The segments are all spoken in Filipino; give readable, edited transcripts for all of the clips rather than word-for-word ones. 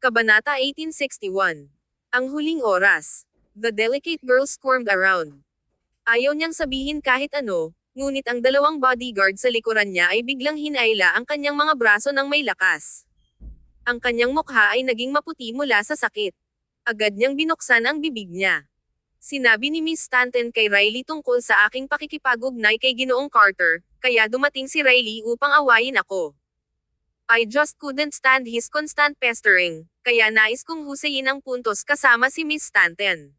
Kabanata 1861. Ang huling oras. The delicate girl squirmed around. Ayaw niyang sabihin kahit ano, ngunit ang dalawang bodyguard sa likuran niya ay biglang hinayla ang kanyang mga braso ng may lakas. Ang kanyang mukha ay naging maputi mula sa sakit. Agad niyang binuksan ang bibig niya. Sinabi ni Miss Stanton kay Riley tungkol sa aking pakikipag-ugnay kay Ginoong Carter, kaya dumating si Riley upang awayin ako. I just couldn't stand his constant pestering, kaya nais kong husayin ang puntos kasama si Miss Stanton.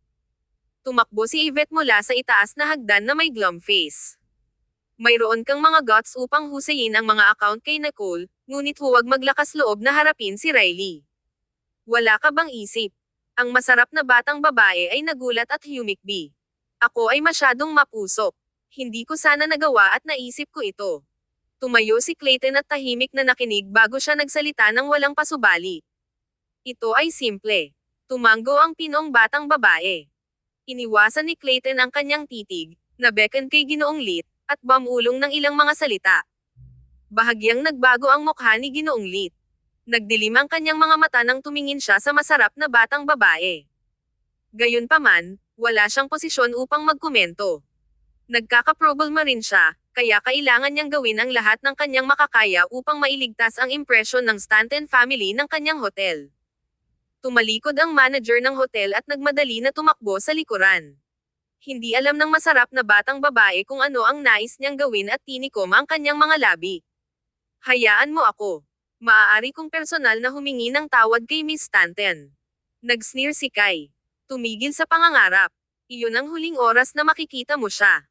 Tumakbo si Yvette mula sa itaas na hagdan na may glum face. Mayroon kang mga guts upang husayin ang mga account kay Nicole, ngunit huwag maglakas loob na harapin si Riley. Wala ka bang isip? Ang masarap na batang babae ay nagulat at humikbi. Ako ay masyadong mapusok. Hindi ko sana nagawa at naisip ko ito. Tumayo si Clayton at tahimik na nakinig bago siya nagsalita ng walang pasubali. Ito ay simple. Tumanggo ang pinong batang babae. Iniwasan ni Clayton ang kanyang titig, nabekan kay Ginoong Lit, at bamulong ng ilang mga salita. Bahagyang nagbago ang mukha ni Ginoong Lit. Nagdilim ang kanyang mga mata nang tumingin siya sa masarap na batang babae. Gayunpaman, wala siyang posisyon upang magkomento. Nagkakaproblema rin siya, kaya kailangan niyang gawin ang lahat ng kanyang makakaya upang mailigtas ang impresyon ng Stanton family ng kanyang hotel. Tumalikod ang manager ng hotel at nagmadali na tumakbo sa likuran. Hindi alam ng masarap na batang babae kung ano ang nais niyang gawin at tinikom ang kanyang mga labi. Hayaan mo ako. Maaari kong personal na humingi ng tawad kay Miss Stanton. Nag-sneer si Kai. Tumigil sa pangangarap. Iyon ang huling oras na makikita mo siya.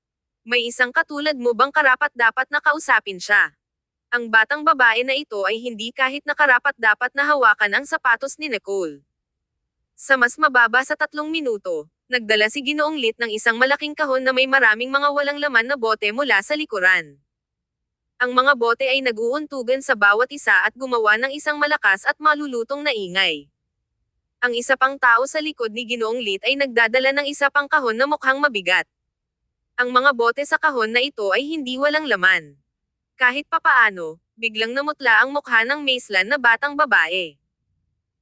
May isang katulad mo bang karapat-dapat na kausapin siya? Ang batang babae na ito ay hindi kahit na karapat-dapat na hawakan ang sapatos ni Nicole. Sa mas mababa sa 3 minuto, nagdala si Ginoong Lit ng isang malaking kahon na may maraming mga walang laman na bote mula sa likuran. Ang mga bote ay nag-uuntugan sa bawat isa at gumawa ng isang malakas at malulutong na ingay. Ang isa pang tao sa likod ni Ginoong Lit ay nagdadala ng isa pang kahon na mukhang mabigat. Ang mga bote sa kahon na ito ay hindi walang laman. Kahit papaano, biglang namutla ang mukha ng Maislan na batang babae.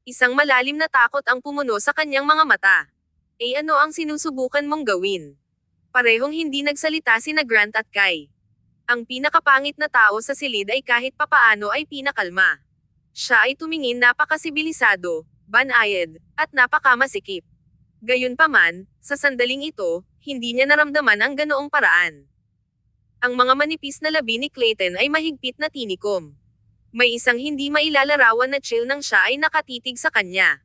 Isang malalim na takot ang pumuno sa kanyang mga mata. Ano ang sinusubukan mong gawin? Parehong hindi nagsalita sina Grant at Kai. Ang pinakapangit na tao sa silid ay kahit papaano ay pinakalma. Siya ay tumingin napakasibilisado, banayad, at napakamasikip. Gayunpaman, sa sandaling ito, hindi niya naramdaman ang ganoong paraan. Ang mga manipis na labi ni Clayton ay mahigpit na tinikom. May isang hindi mailalarawan na chill nang siya ay nakatitig sa kanya.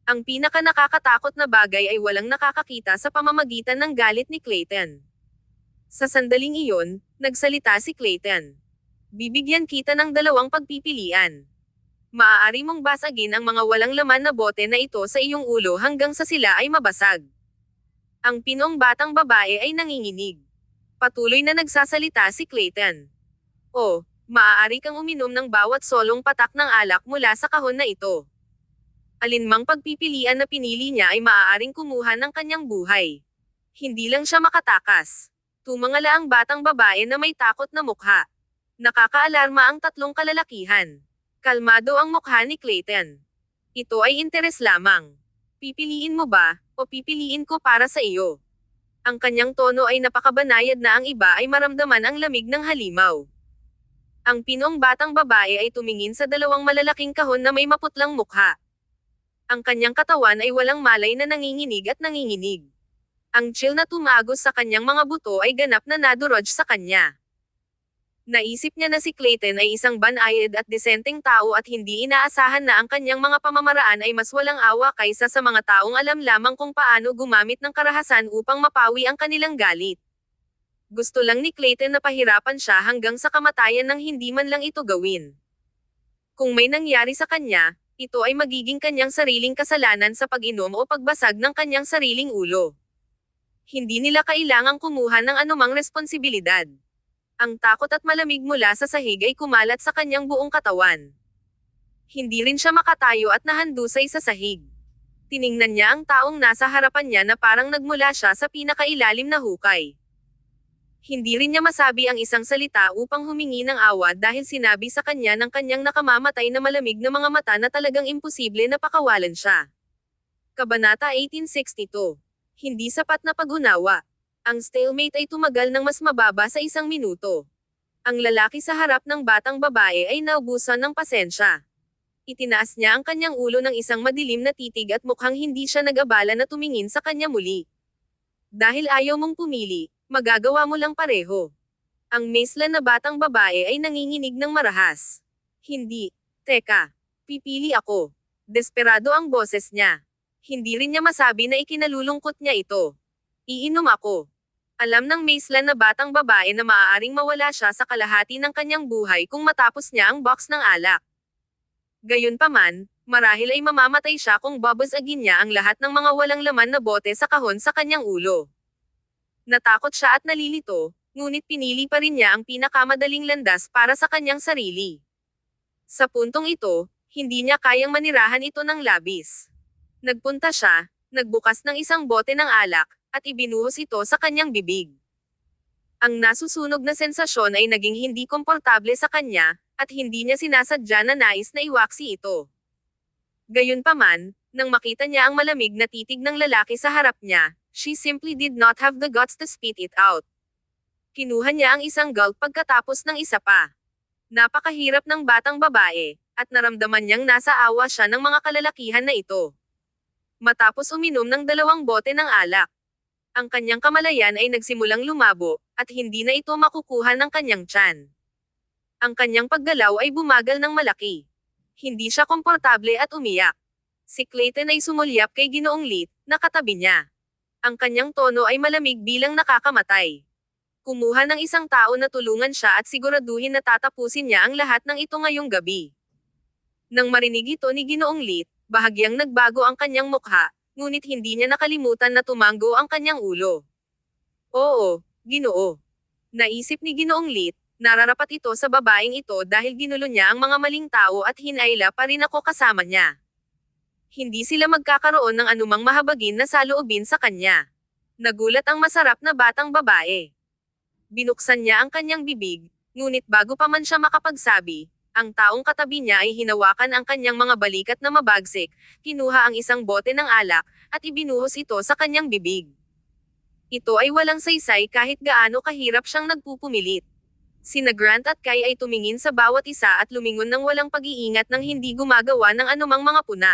Ang pinaka nakakatakot na bagay ay walang nakakakita sa pamamagitan ng galit ni Clayton. Sa sandaling iyon, nagsalita si Clayton. Bibigyan kita ng 2 pagpipilian. Maaari mong basagin ang mga walang laman na bote na ito sa iyong ulo hanggang sa sila ay mabasag. Ang pinong batang babae ay nanginginig. Patuloy na nagsasalita si Clayton. O, maaari kang uminom ng bawat solong patak ng alak mula sa kahon na ito. Alinmang pagpipilian na pinili niya ay maaaring kumuha ng kanyang buhay. Hindi lang siya makatakas. Tumangala ang batang babae na may takot na mukha. Nakakaalarma ang 3 kalalakihan. Kalmado ang mukha ni Clayton. Ito ay interes lamang. Pipiliin mo ba, o pipiliin ko para sa iyo? Ang kanyang tono ay napakabanayad na ang iba ay maramdaman ang lamig ng halimaw. Ang pinong batang babae ay tumingin sa 2 malalaking kahon na may maputlang mukha. Ang kanyang katawan ay walang malay na nanginginig at nanginginig. Ang chill na tumagos sa kanyang mga buto ay ganap na nadurog sa kanya. Naisip niya na si Clayton ay isang banayad at disenteng tao at hindi inaasahan na ang kanyang mga pamamaraan ay mas walang awa kaysa sa mga taong alam lamang kung paano gumamit ng karahasan upang mapawi ang kanilang galit. Gusto lang ni Clayton na pahirapan siya hanggang sa kamatayan nang hindi man lang ito gawin. Kung may nangyari sa kanya, ito ay magiging kanyang sariling kasalanan sa pag-inom o pagbasag ng kanyang sariling ulo. Hindi nila kailangang kumuha ng anumang responsibilidad. Ang takot at malamig mula sa sahig ay kumalat sa kanyang buong katawan. Hindi rin siya makatayo at nahandusay sa sahig. Tiningnan niya ang taong nasa harapan niya na parang nagmula siya sa pinakailalim na hukay. Hindi rin niya masabi ang isang salita upang humingi ng awa dahil sinabi sa kanya ng kanyang nakamamatay na malamig na mga mata na talagang imposible na pakawalan siya. Kabanata 1862. Hindi sapat na pag-unawa. Ang stalemate ay tumagal ng mas mababa sa 1 minuto. Ang lalaki sa harap ng batang babae ay naubusan ng pasensya. Itinaas niya ang kanyang ulo ng isang madilim na titig at mukhang hindi siya nag-abala na tumingin sa kanya muli. Dahil ayaw mong pumili, magagawa mo lang pareho. Ang mesla na batang babae ay nanginginig ng marahas. Hindi. Teka. Pipili ako. Desperado ang boses niya. Hindi rin niya masabi na ikinalulungkot niya ito. Iinom ako. Alam ng mesla na batang babae na maaaring mawala siya sa kalahati ng kanyang buhay kung matapos niya ang box ng alak. Gayunpaman, marahil ay mamamatay siya kung babasagin niya ang lahat ng mga walang laman na bote sa kahon sa kanyang ulo. Natakot siya at nalilito, ngunit pinili pa rin niya ang pinakamadaling landas para sa kanyang sarili. Sa puntong ito, hindi niya kayang manirahan ito ng labis. Nagpunta siya, nagbukas ng isang bote ng alak, at ibinuhos ito sa kanyang bibig. Ang nasusunog na sensasyon ay naging hindi komportable sa kanya, at hindi niya sinasadya na nais na iwaksi ito. Gayunpaman, nang makita niya ang malamig na titig ng lalaki sa harap niya, she simply did not have the guts to spit it out. Kinuha niya ang isang gulp pagkatapos ng isa pa. Napakahirap ng batang babae, at naramdaman niyang nasa awa siya ng mga kalalakihan na ito. Matapos uminom ng 2 bote ng alak, ang kanyang kamalayan ay nagsimulang lumabo, at hindi na ito makukuha ng kanyang tiyan. Ang kanyang paggalaw ay bumagal ng malaki. Hindi siya komportable at umiyak. Si Clayton ay sumulyap kay Ginoong Lit, na katabi niya. Ang kanyang tono ay malamig bilang nakakamatay. Kumuha ng isang tao na tulungan siya at siguraduhin na tatapusin niya ang lahat ng ito ngayong gabi. Nang marinig ito ni Ginoong Lit, bahagyang nagbago ang kanyang mukha, ngunit hindi niya nakalimutan na tumanggo ang kanyang ulo. Oo, Ginoo. Naisip ni Ginoong Lit, nararapat ito sa babaeng ito dahil ginulo niya ang mga maling tao at hinayla pa rin ako kasama niya. Hindi sila magkakaroon ng anumang mahabagin na saloobin sa kanya. Nagulat ang masarap na batang babae. Binuksan niya ang kanyang bibig, ngunit bago pa man siya makapagsabi, ang taong katabi niya ay hinawakan ang kanyang mga balikat na mabagsik, kinuha ang isang bote ng alak, at ibinuhos ito sa kanyang bibig. Ito ay walang saysay kahit gaano kahirap siyang nagpupumilit. Sina Grant at Kai ay tumingin sa bawat isa at lumingon ng walang pag-iingat nang hindi gumagawa ng anumang mga puna.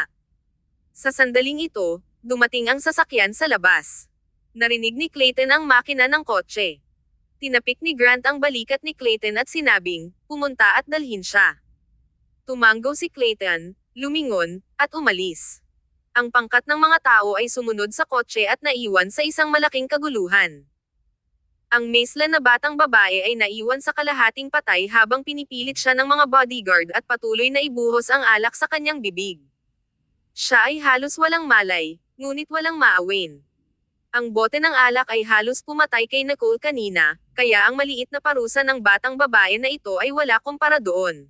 Sa sandaling ito, dumating ang sasakyan sa labas. Narinig ni Clayton ang makina ng kotse. Tinapik ni Grant ang balikat ni Clayton at sinabing, pumunta at dalhin siya. Tumanggo si Clayton, lumingon, at umalis. Ang pangkat ng mga tao ay sumunod sa kotse at naiwan sa isang malaking kaguluhan. Ang mesla na batang babae ay naiwan sa kalahating patay habang pinipilit siya ng mga bodyguard at patuloy na ibuhos ang alak sa kanyang bibig. Siya ay halos walang malay, ngunit walang maawin. Ang bote ng alak ay halos pumatay kay Nicole kanina, kaya ang maliit na parusa ng batang babae na ito ay wala kumpara doon.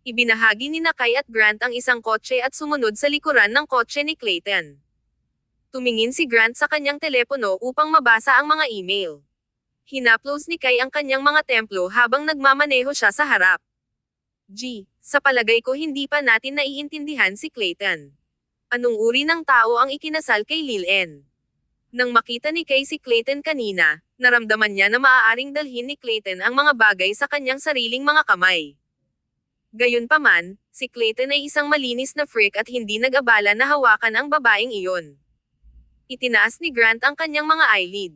Ibinahagi ni Kai at Grant ang isang kotse at sumunod sa likuran ng kotse ni Clayton. Tumingin si Grant sa kanyang telepono upang mabasa ang mga email. Hinaplos ni Kai ang kanyang mga templo habang nagmamaneho siya sa harap. Sa palagay ko hindi pa natin naiintindihan si Clayton. Anong uri ng tao ang ikinasal kay Lil-En? Nang makita ni Kai si Clayton kanina, naramdaman niya na maaaring dalhin ni Clayton ang mga bagay sa kanyang sariling mga kamay. Gayunpaman, si Clayton ay isang malinis na freak at hindi nag-abala na hawakan ang babaeng iyon. Itinaas ni Grant ang kanyang mga eyelid.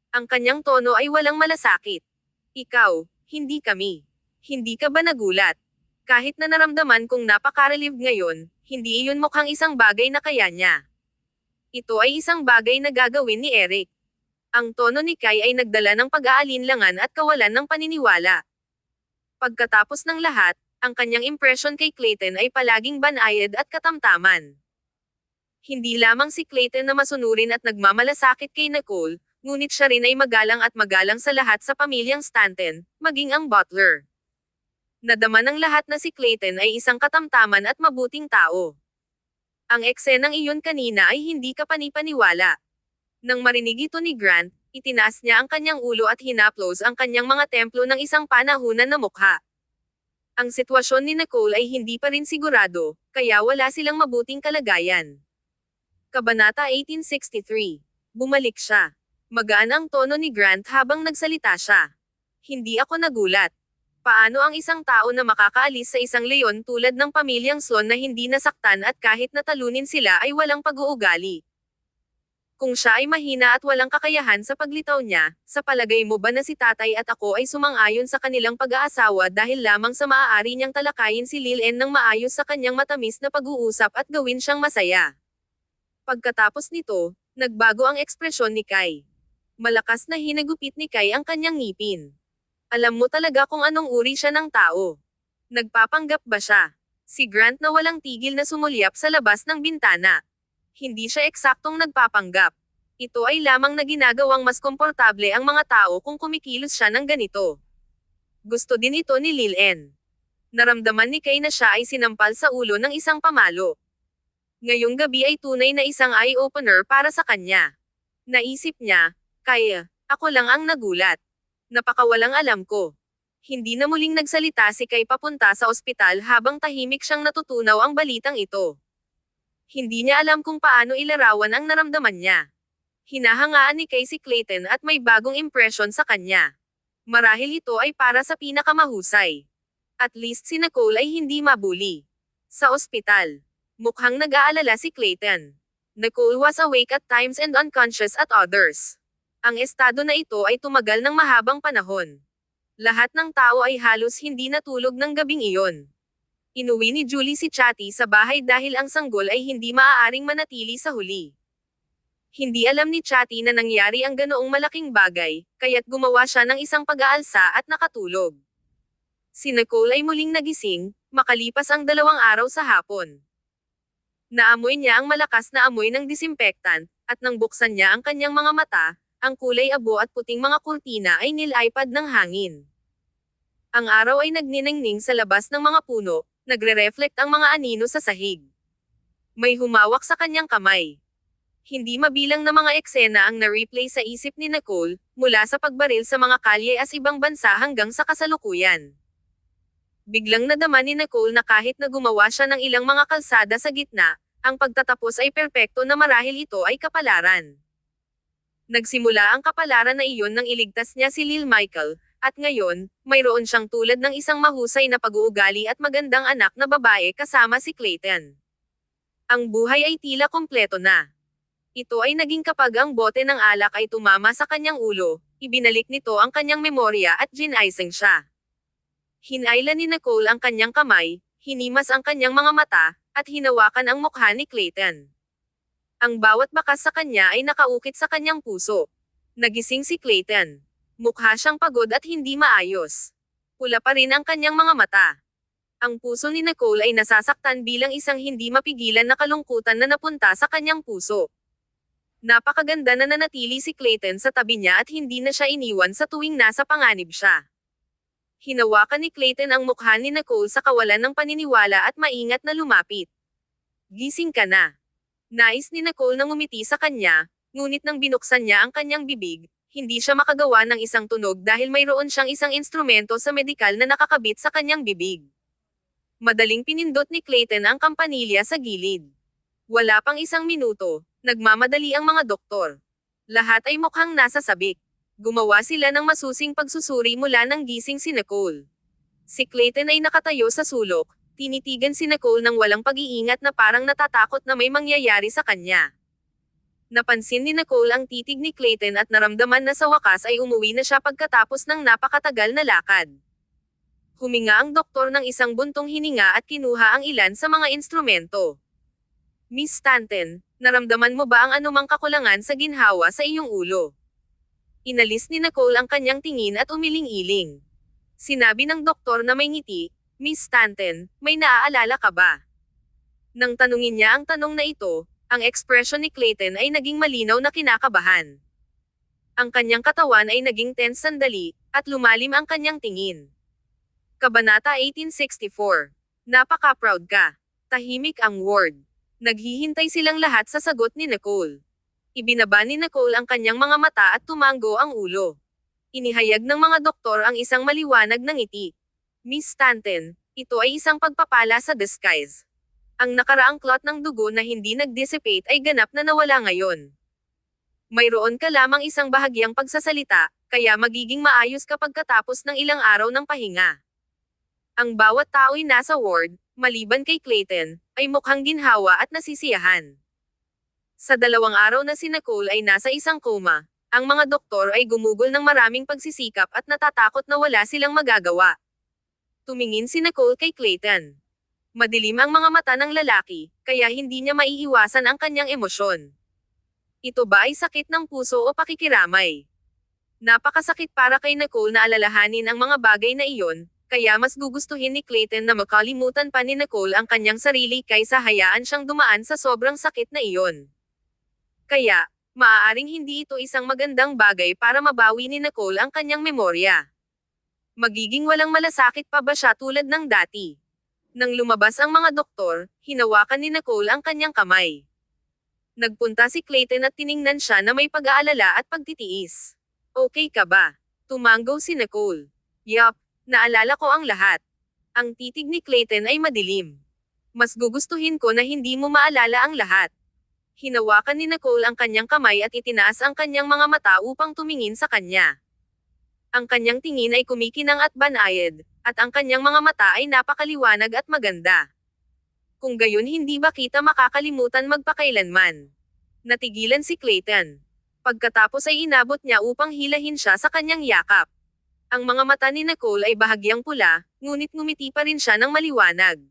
Ang kanyang tono ay walang malasakit. Ikaw, hindi kami. Hindi ka ba nagulat? Kahit na naramdaman kong napaka-relieved ngayon, hindi iyon mukhang isang bagay na kaya niya. Ito ay isang bagay na gagawin ni Eric. Ang tono ni Kai ay nagdala ng pag-aalinlangan at kawalan ng paniniwala. Pagkatapos ng lahat, ang kanyang impression kay Clayton ay palaging banayad at katamtaman. Hindi lamang si Clayton na masunurin at nagmamalasakit kay Nicole, ngunit siya rin ay magalang at magalang sa lahat sa pamilyang Stanton, maging ang butler. Nadama ng lahat na si Clayton ay isang katamtaman at mabuting tao. Ang eksenang iyon kanina ay hindi ka panipaniwala. Nang marinig ito ni Grant, Itinaas niya ang kanyang ulo at hinaplos ang kanyang mga templo ng isang panahunan na mukha. Ang sitwasyon ni Nicole ay hindi pa rin sigurado, kaya wala silang mabuting kalagayan. Kabanata 1863. Bumalik siya. Magaan ang tono ni Grant habang nagsalita siya. Hindi ako nagulat. Paano ang isang tao na makakaalis sa isang leon tulad ng pamilyang Sloan na hindi nasaktan at kahit natalunin sila ay walang pag-uugali? Kung siya ay mahina at walang kakayahan sa paglitaw niya, sa palagay mo ba na si tatay at ako ay sumang-ayon sa kanilang pag-aasawa dahil lamang sa maaari niyang talakayin si Lil-En ng maayos sa kanyang matamis na pag-uusap at gawin siyang masaya? Pagkatapos nito, nagbago ang ekspresyon ni Kai. Malakas na hinagupit ni Kai ang kanyang ngipin. Alam mo talaga kung anong uri siya ng tao. Nagpapanggap ba siya? Si Grant na walang tigil na sumulyap sa labas ng bintana. Hindi siya eksaktong nagpapanggap. Ito ay lamang na ginagawang mas komportable ang mga tao kung kumikilos siya ng ganito. Gusto din ito ni Lil-En. Naramdaman ni Kay na siya ay sinampal sa ulo ng isang pamalo. Ngayong gabi ay tunay na isang eye-opener para sa kanya. Naisip niya, kaya, ako lang ang nagulat. Napakawalang alam ko. Hindi na muling nagsalita si Kay papunta sa ospital habang tahimik siyang natutunaw ang balitang ito. Hindi niya alam kung paano ilarawan ang naramdaman niya. Hinahangaan ni Kay si Clayton at may bagong impresyon sa kanya. Marahil ito ay para sa pinakamahusay. At least si Nicole ay hindi mabuli. Sa ospital, mukhang nag-aalala si Clayton. Nicole was awake at times and unconscious at others. Ang estado na ito ay tumagal ng mahabang panahon. Lahat ng tao ay halos hindi natulog ng gabing iyon. Inuwi ni Julie si Chatty sa bahay dahil ang sanggol ay hindi maaaring manatili sa huli. Hindi alam ni Chatty na nangyari ang ganoong malaking bagay, kaya't gumawa siya ng isang pag-aalsa at nakatulog. Si Nicole ay muling nagising, makalipas ang 2 araw sa hapon. Naamoy niya ang malakas na amoy ng disinfectant, at nang buksan niya ang kanyang mga mata, ang kulay abo at puting mga kurtina ay nilipad ng hangin. Ang araw ay nagniningning sa labas ng mga puno, nagre-reflect ang mga anino sa sahig. May humawak sa kanyang kamay. Hindi mabilang na mga eksena ang na-replay sa isip ni Nicole, mula sa pagbaril sa mga kalye as ibang bansa hanggang sa kasalukuyan. Biglang nadama ni Nicole na kahit na gumawa siya ng ilang mga kalsada sa gitna, ang pagtatapos ay perpekto na marahil ito ay kapalaran. Nagsimula ang kapalaran na iyon nang iligtas niya si Lil Michael, at ngayon, mayroon siyang tulad ng isang mahusay na pag-uugali at magandang anak na babae kasama si Clayton. Ang buhay ay tila kompleto na. Ito ay naging kapag ang bote ng alak ay tumama sa kanyang ulo, ibinalik nito ang kanyang memorya at ginaising siya. Hinailan ni Nicole ang kanyang kamay, hinimas ang kanyang mga mata, at hinawakan ang mukha ni Clayton. Ang bawat bakas sa kanya ay nakaukit sa kanyang puso. Nagising si Clayton. Mukha siyang pagod at hindi maayos. Pula pa rin ang kanyang mga mata. Ang puso ni Nicole ay nasasaktan bilang isang hindi mapigilan na kalungkutan na napunta sa kanyang puso. Napakaganda na nanatili si Clayton sa tabi niya at hindi na siya iniwan sa tuwing nasa panganib siya. Hinawakan ni Clayton ang mukha ni Nicole sa kawalan ng paniniwala at maingat na lumapit. Gising ka na. Nais ni Nicole na ngumiti sa kanya, ngunit nang binuksan niya ang kanyang bibig, hindi siya makagawa ng isang tunog dahil mayroon siyang isang instrumento sa medikal na nakakabit sa kanyang bibig. Madaling pinindot ni Clayton ang kampanilya sa gilid. Wala pang 1 minuto, nagmamadali ang mga doktor. Lahat ay mukhang nasa sabik. Gumawa sila ng masusing pagsusuri mula nang gising si Nicole. Si Clayton ay nakatayo sa sulok, tinitigan si Nicole ng walang pag-iingat na parang natatakot na may mangyayari sa kanya. Napansin ni Nicole ang titig ni Clayton at naramdaman na sa wakas ay umuwi na siya pagkatapos ng napakatagal na lakad. Huminga ang doktor ng isang buntong hininga at kinuha ang ilan sa mga instrumento. Miss Stanton, naramdaman mo ba ang anumang kakulangan sa ginhawa sa iyong ulo? Inalis ni Nicole ang kanyang tingin at umiling-iling. Sinabi ng doktor na may ngiti, Miss Stanton, may naaalala ka ba? Nang tanungin niya ang tanong na ito, ang ekspresyon ni Clayton ay naging malinaw na kinakabahan. Ang kanyang katawan ay naging tense sandali, at lumalim ang kanyang tingin. Kabanata 1864. Napaka-proud ka. Tahimik ang ward. Naghihintay silang lahat sa sagot ni Nicole. Ibinaba ni Nicole ang kanyang mga mata at tumango ang ulo. Inihayag ng mga doktor ang isang maliwanag na ngiti. Miss Stanton, ito ay isang pagpapala sa disguise. Ang nakaraang clot ng dugo na hindi nag-dissipate ay ganap na nawala ngayon. Mayroon ka lamang isang bahagyang pagsasalita, kaya magiging maayos kapag katapos ng ilang araw ng pahinga. Ang bawat tao'y nasa ward, maliban kay Clayton, ay mukhang ginhawa at nasisiyahan. Sa 2 araw na si Nicole ay nasa isang coma, ang mga doktor ay gumugol ng maraming pagsisikap at natatakot na wala silang magagawa. Tumingin si Nicole kay Clayton. Madilim ang mga mata ng lalaki, kaya hindi niya maiiwasan ang kanyang emosyon. Ito ba ay sakit ng puso o pakikiramay? Napakasakit para kay Nicole na alalahanin ang mga bagay na iyon, kaya mas gugustuhin ni Clayton na makalimutan pa ni Nicole ang kanyang sarili kaysa hayaan siyang dumaan sa sobrang sakit na iyon. Kaya, maaaring hindi ito isang magandang bagay para mabawi ni Nicole ang kanyang memorya. Magiging walang malasakit pa ba siya tulad ng dati? Nang lumabas ang mga doktor, hinawakan ni Nicole ang kanyang kamay. Nagpunta si Clayton at tiningnan siya na may pag-aalala at pagtitiis. Okay ka ba? Tumango si Nicole. Yup, naalala ko ang lahat. Ang titig ni Clayton ay madilim. Mas gugustuhin ko na hindi mo maalala ang lahat. Hinawakan ni Nicole ang kanyang kamay at itinaas ang kanyang mga mata upang tumingin sa kanya. Ang kanyang tingin ay kumikinang at banayad, at ang kanyang mga mata ay napakaliwanag at maganda. Kung gayon hindi ba kita makakalimutan magpakailanman? Natigilan si Clayton. Pagkatapos ay inabot niya upang hilahin siya sa kanyang yakap. Ang mga mata ni Nicole ay bahagyang pula, ngunit ngumiti pa rin siya ng maliwanag.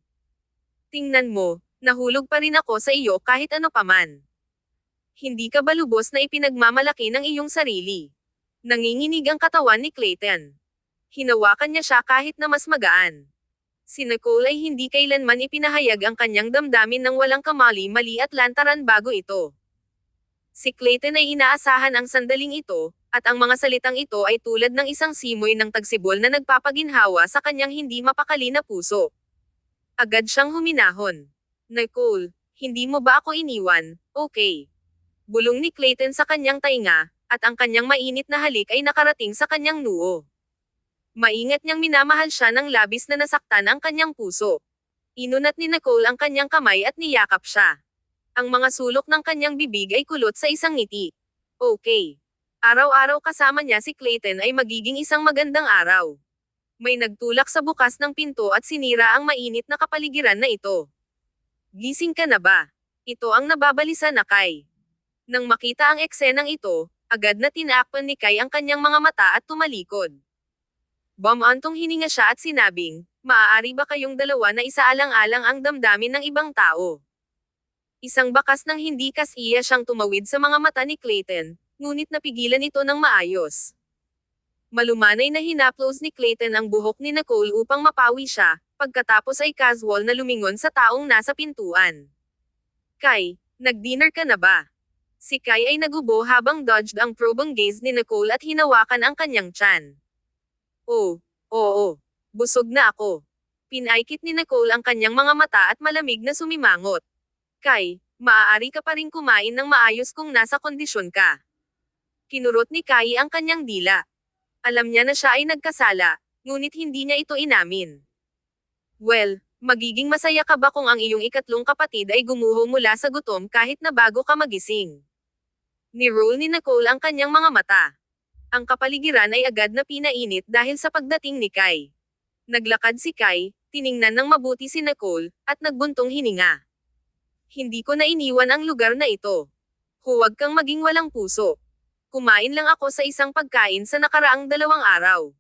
Tingnan mo, nahulog pa rin ako sa iyo kahit ano paman. Hindi ka ba lubos na ipinagmamalaki ng iyong sarili? Nanginginig ang katawan ni Clayton. Hinawakan niya siya kahit na mas magaan. Si Nicole ay hindi kailanman ipinahayag ang kanyang damdamin ng walang kamali-mali at lantaran bago ito. Si Clayton ay inaasahan ang sandaling ito, at ang mga salitang ito ay tulad ng isang simoy ng tagsibol na nagpapaginhawa sa kanyang hindi mapakali na puso. Agad siyang huminahon. Nicole, hindi mo ba ako iniwan, okay? Bulong ni Clayton sa kanyang tainga, at ang kanyang mainit na halik ay nakarating sa kanyang noo. Maingat niyang minamahal siya ng labis na nasaktan ang kanyang puso. Inunat ni Nicole ang kanyang kamay at niyakap siya. Ang mga sulok ng kanyang bibig ay kulot sa isang ngiti. Okay. Araw-araw kasama niya si Clayton ay magiging isang magandang araw. May nagtulak sa bukas ng pinto at sinira ang mainit na kapaligiran na ito. Gising ka na ba? Ito ang nababalisa na Kai. Nang makita ang eksenang ito, agad na tinakpan ni Kai ang kanyang mga mata at tumalikod. Bumantong hininga siya at sinabing, maaari ba kayong dalawa na isaalang-alang ang damdamin ng ibang tao? Isang bakas ng hindi kasiya siyang tumawid sa mga mata ni Clayton, ngunit napigilan ito ng maayos. Malumanay na hinaplos ni Clayton ang buhok ni Nicole upang mapawi siya, pagkatapos ay casual na lumingon sa taong nasa pintuan. Kai, nag-dinner ka na ba? Si Kai ay nagubo habang dodged ang probing gaze ni Nicole at hinawakan ang kanyang tiyan. Oh, oo. Busog na ako. Pinaikit ni Nicole ang kanyang mga mata at malamig na sumimangot. Kai, maaari ka pa rin kumain ng maayos kung nasa kondisyon ka. Kinurot ni Kai ang kanyang dila. Alam niya na siya ay nagkasala, ngunit hindi niya ito inamin. Well, magiging masaya ka ba kung ang iyong ikatlong kapatid ay gumuho mula sa gutom kahit na bago ka magising? Ni-roll ni Nicole ang kanyang mga mata. Ang kapaligiran ay agad na pinainit dahil sa pagdating ni Kai. Naglakad si Kai, tiningnan ng mabuti si Nicole, at nagbuntong hininga. Hindi ko na iniwan ang lugar na ito. Huwag kang maging walang puso. Kumain lang ako sa isang pagkain sa nakaraang 2 araw.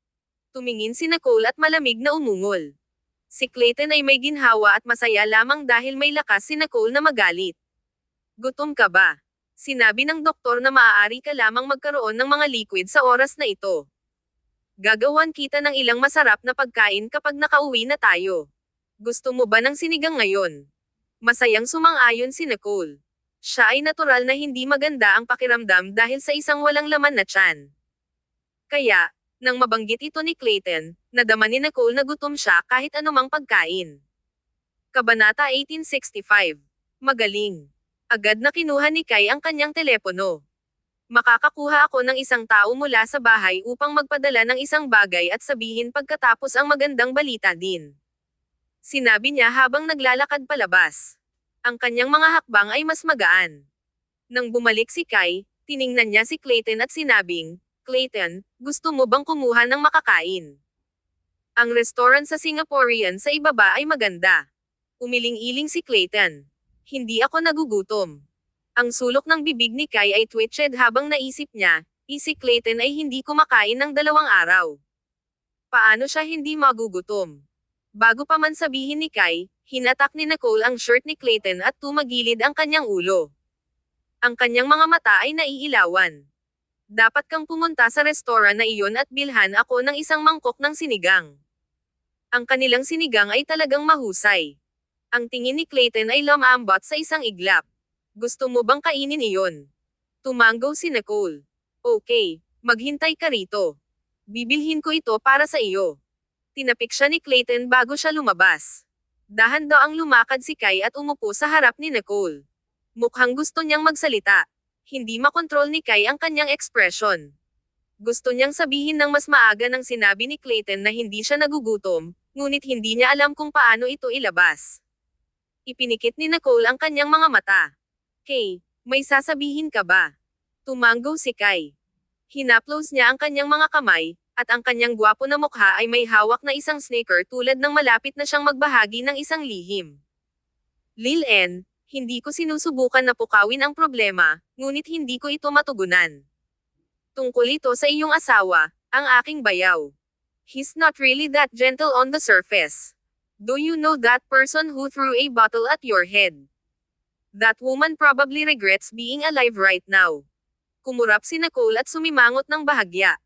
Tumingin si Nicole at malamig na umungol. Si Clayton ay may ginhawa at masaya lamang dahil may lakas si Nicole na magalit. Gutom ka ba? Sinabi ng doktor na maaari ka lamang magkaroon ng mga liquid sa oras na ito. Gagawan kita ng ilang masarap na pagkain kapag nakauwi na tayo. Gusto mo ba ng sinigang ngayon? Masayang sumang-ayon si Nicole. Siya ay natural na hindi maganda ang pakiramdam dahil sa isang walang laman na tiyan. Kaya, nang mabanggit ito ni Clayton, nadama ni Nicole na gutom siya kahit anumang pagkain. Kabanata 1865. Magaling. Agad na kinuha ni Kai ang kanyang telepono. Makakakuha ako ng isang tao mula sa bahay upang magpadala ng isang bagay at sabihin pagkatapos ang magandang balita din. Sinabi niya habang naglalakad palabas. Ang kanyang mga hakbang ay mas magaan. Nang bumalik si Kai, tiningnan niya si Clayton at sinabing, "Clayton, gusto mo bang kumuha ng makakain? Ang restaurant sa Singaporean sa ibaba ay maganda." Umiling-iling si Clayton. "Hindi ako nagugutom." Ang sulok ng bibig ni Kai ay twitched habang naisip niya, si Clayton ay hindi kumakain ng 2 araw. Paano siya hindi magugutom? Bago pa man sabihin ni Kai, hinatak ni Nicole ang shirt ni Clayton at tumagilid ang kanyang ulo. Ang kanyang mga mata ay naiilawan. "Dapat kang pumunta sa restaurant na iyon at bilhan ako ng isang mangkok ng sinigang. Ang kanilang sinigang ay talagang mahusay." Ang tingin ni Clayton ay lumambot sa isang iglap. "Gusto mo bang kainin iyon?" Tumango si Nicole. "Okay, maghintay ka rito. Bibilhin ko ito para sa iyo." Tinapik siya ni Clayton bago siya lumabas. Dahan-daang lumakad si Kai at umupo sa harap ni Nicole. Mukhang gusto niyang magsalita. Hindi makontrol ni Kai ang kanyang ekspresyon. Gusto niyang sabihin ng mas maaga nang sinabi ni Clayton na hindi siya nagugutom, ngunit hindi niya alam kung paano ito ilabas. Ipinikit ni Nicole ang kanyang mga mata. "Kay, may sasabihin ka ba?" Tumango si Kai. Hinaplos niya ang kanyang mga kamay, at ang kanyang gwapo na mukha ay may hawak na isang sneaker tulad ng malapit na siyang magbahagi ng isang lihim. "Lil-en, hindi ko sinusubukan na pukawin ang problema, ngunit hindi ko ito matugunan. Tungkol ito sa iyong asawa, ang aking bayaw. He's not really that gentle on the surface. Do you know that person who threw a bottle at your head? That woman probably regrets being alive right now." Kumurap si Nicole at sumimangot ng bahagya.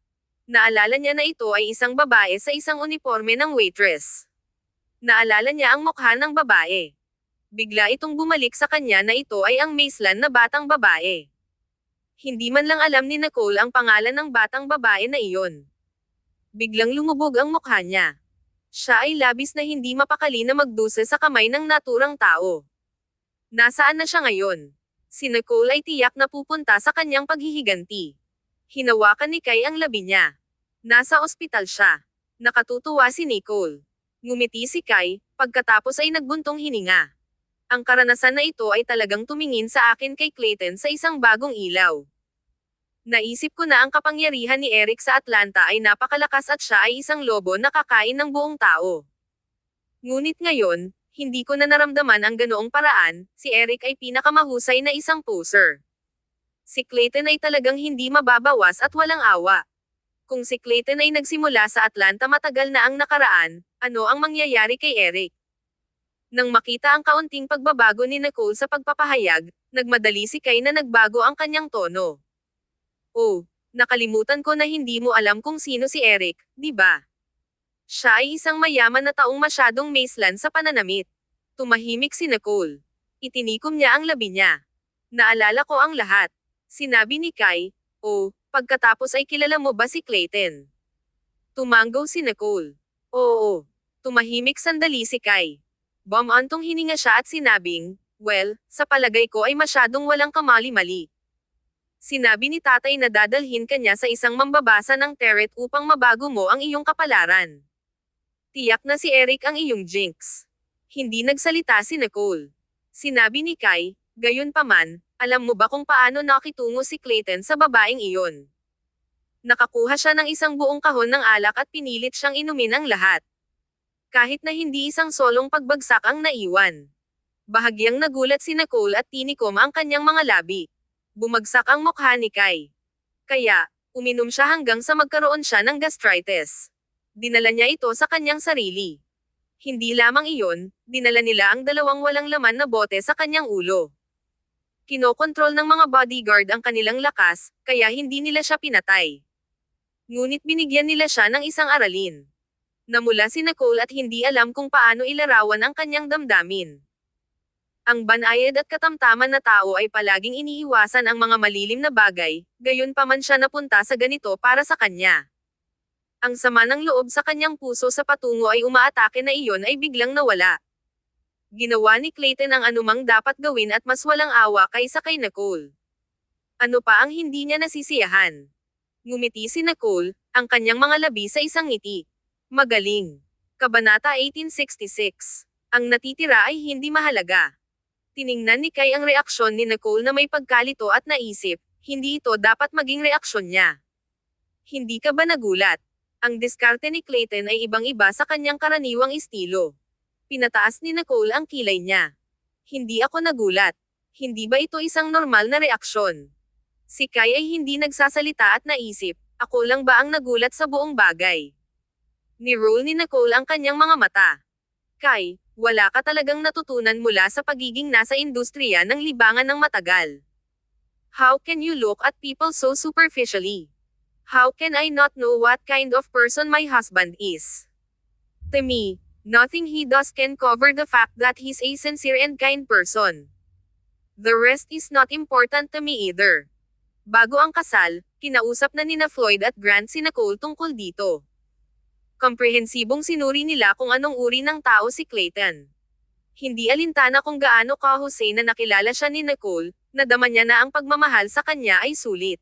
Naalala niya na ito ay isang babae sa isang uniforme ng waitress. Naalala niya ang mukha ng babae. Bigla itong bumalik sa kanya na ito ay ang Maislan na batang babae. Hindi man lang alam ni Nicole ang pangalan ng batang babae na iyon. Biglang lumubog ang mukha niya. Siya ay labis na hindi mapakali na magdusa sa kamay ng naturang tao. Nasaan na siya ngayon? Si Nicole ay tiyak na pupunta sa kanyang paghihiganti. Hinawakan ni Kai ang labi niya. Nasa ospital siya. Nakatutuwa si Nicole. Ngumiti si Kai, pagkatapos ay nagbuntong hininga. Ang karanasan na ito ay talagang tumingin sa akin kay Clayton sa isang bagong ilaw. Naisip ko na ang kapangyarihan ni Eric sa Atlanta ay napakalakas at siya ay isang lobo na kakain ng buong tao. Ngunit ngayon, hindi ko na naramdaman ang ganoong paraan, si Eric ay pinakamahusay na isang poser. Si Clayton ay talagang hindi mababawas at walang awa. Kung si Clayton ay nagsimula sa Atlanta matagal na ang nakaraan, ano ang mangyayari kay Eric? Nang makita ang kaunting pagbabago ni Nicole sa pagpapahayag, nagmadali si Kai na nagbago ang kanyang tono. "Oh, nakalimutan ko na hindi mo alam kung sino si Eric, di ba? Siya ay isang mayaman na taong masyadong Maislan sa pananamit." Tumahimik si Nicole. Itinikom niya ang labi niya. "Naalala ko ang lahat." Sinabi ni Kai. "Oh, pagkatapos ay kilala mo ba si Clayton?" Tumango si Nicole. "Oo." Tumahimik sandali si Kai. Bumantong hininga siya at sinabing, "Well, sa palagay ko ay masyadong walang kamali-mali. Sinabi ni tatay na dadalhin ka niya sa isang mambabasa ng tarot upang mabago mo ang iyong kapalaran. Tiyak na si Eric ang iyong jinx." Hindi nagsalita si Nicole. Sinabi ni Kai, "Gayunpaman, alam mo ba kung paano nakitungo si Clayton sa babaeng iyon? Nakakuha siya ng isang buong kahon ng alak at pinilit siyang inumin ang lahat. Kahit na hindi isang solong pagbagsak ang naiwan." Bahagyang nagulat si Nicole at tinikom ang kanyang mga labi. Bumagsak ang mukha ni Kai. Kaya, uminom siya hanggang sa magkaroon siya ng gastritis. Dinala niya ito sa kanyang sarili. Hindi lamang iyon, dinala nila ang 2 walang laman na bote sa kanyang ulo. Kinokontrol ng mga bodyguard ang kanilang lakas, kaya hindi nila siya pinatay. Ngunit binigyan nila siya ng isang aralin. Namula si Nicole at hindi alam kung paano ilarawan ang kanyang damdamin. Ang banayad at katamtaman na tao ay palaging iniiwasan ang mga malilim na bagay, gayunpaman siya napunta sa ganito para sa kanya. Ang sama ng loob sa kanyang puso sa patungo ay umaatake na iyon ay biglang nawala. Ginawa ni Clayton ang anumang dapat gawin at mas walang awa kaysa kay Nicole. Ano pa ang hindi niya nasisiyahan? Ngumiti si Nicole, ang kanyang mga labi sa isang ngiti. Magaling. Kabanata 1866. Ang natitira ay hindi mahalaga. Tiningnan ni Kai ang reaksyon ni Nicole na may pagkalito at naisip, hindi ito dapat maging reaksyon niya. Hindi ka ba nagulat? Ang diskarte ni Clayton ay ibang-iba sa kanyang karaniwang estilo. Pinataas ni Nicole ang kilay niya. Hindi ako nagulat. Hindi ba ito isang normal na reaksyon? Si Kai ay hindi nagsasalita at naisip, ako lang ba ang nagulat sa buong bagay? Ni-roll ni Nicole ang kanyang mga mata. Kai, wala ka talagang natutunan mula sa pagiging nasa industriya ng libangan ng matagal. How can you look at people so superficially? How can I not know what kind of person my husband is? To me, nothing he does can cover the fact that he's a sincere and kind person. The rest is not important to me either. Bago ang kasal, kinausap na nina Floyd at Grant si Nicole tungkol dito. Komprehensibong sinuri nila kung anong uri ng tao si Clayton. Hindi alintana kung gaano kahusay na nakilala siya ni Nicole, nadama niya na ang pagmamahal sa kanya ay sulit.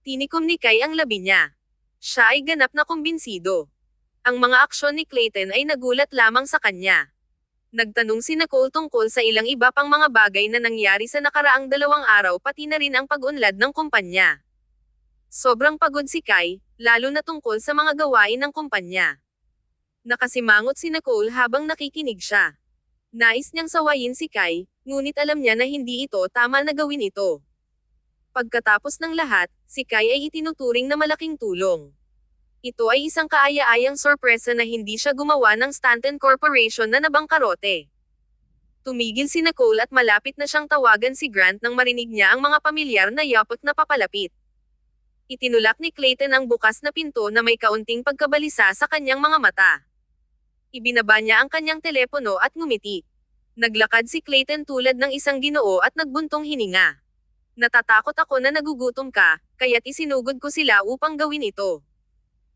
Tinikom ni Kai ang labi niya. Siya ay ganap na kumbinsido. Ang mga aksyon ni Clayton ay nagulat lamang sa kanya. Nagtanong si Nicole tungkol sa ilang iba pang mga bagay na nangyari sa nakaraang 2 araw pati na rin ang pag-unlad ng kumpanya. Sobrang pagod si Kai, lalo na tungkol sa mga gawain ng kumpanya. Nakasimangot si Nicole habang nakikinig siya. Nais niyang sawayin si Kai, ngunit alam niya na hindi ito tama na gawin ito. Pagkatapos ng lahat, si Kai ay itinuturing na malaking tulong. Ito ay isang kaaya-ayang sorpresa na hindi siya gumawa ng Stanton Corporation na nabangkarote. Tumigil si Nicole at malapit na siyang tawagan si Grant nang marinig niya ang mga pamilyar na yapot na papalapit. Itinulak ni Clayton ang bukas na pinto na may kaunting pagkabalisa sa kanyang mga mata. Ibinaba niya ang kanyang telepono at ngumiti. Naglakad si Clayton tulad ng isang ginoo at nagbuntong hininga. Natatakot ako na nagugutom ka, kaya't isinugod ko sila upang gawin ito.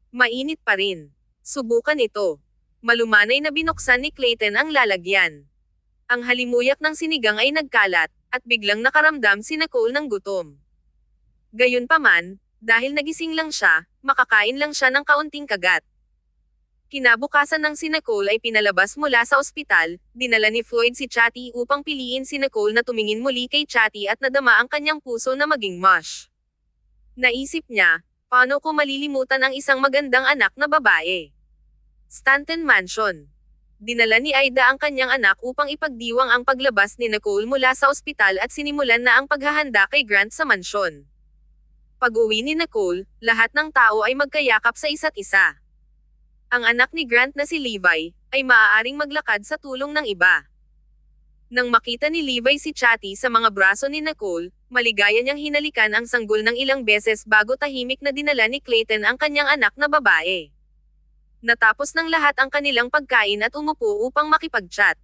Mainit pa rin. Subukan ito. Malumanay na binuksan ni Clayton ang lalagyan. Ang halimuyak ng sinigang ay nagkalat, at biglang nakaramdam si Nicole ng gutom. Gayunpaman, dahil nagising lang siya, makakain lang siya ng kaunting kagat. Kinabukasan ng si Nicole ay pinalabas mula sa ospital, dinala ni Floyd si Chatty upang piliin si Nicole na tumingin muli kay Chatty at nadama ang kanyang puso na maging mush. Naisip niya, paano ko malilimutan ang isang magandang anak na babae? Stanton Mansion. Dinala ni Ida ang kanyang anak upang ipagdiwang ang paglabas ni Nicole mula sa ospital at sinimulan na ang paghahanda kay Grant sa mansyon. Pag-uwi ni Nicole, lahat ng tao ay magkayakap sa isa't isa. Ang anak ni Grant na si Levi, ay maaaring maglakad sa tulong ng iba. Nang makita ni Levi si Chatty sa mga braso ni Nicole, maligaya niyang hinalikan ang sanggol ng ilang beses bago tahimik na dinala ni Clayton ang kanyang anak na babae. Natapos ng lahat ang kanilang pagkain at umupo upang makipag-chat.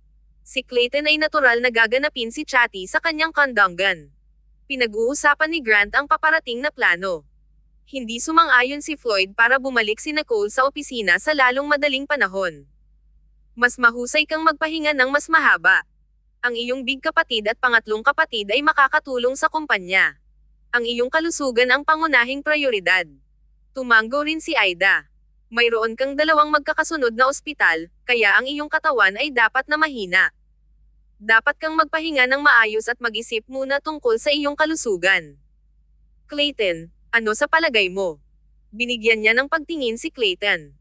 Si Clayton ay natural na gaganapin si Chatty sa kanyang kondongan. Pinag-uusapan ni Grant ang paparating na plano. Hindi sumang-ayon si Floyd para bumalik si Nicole sa opisina sa lalong madaling panahon. Mas mahusay kang magpahinga ng mas mahaba. Ang iyong big kapatid at pangatlong kapatid ay makakatulong sa kumpanya. Ang iyong kalusugan ang pangunahing prioridad. Tumango rin si Ida. Mayroon kang 2 magkakasunod na ospital, kaya ang iyong katawan ay dapat na mahina. Dapat kang magpahinga ng maayos at mag-isip muna tungkol sa iyong kalusugan. Clayton, ano sa palagay mo? Binigyan niya ng pagtingin si Clayton.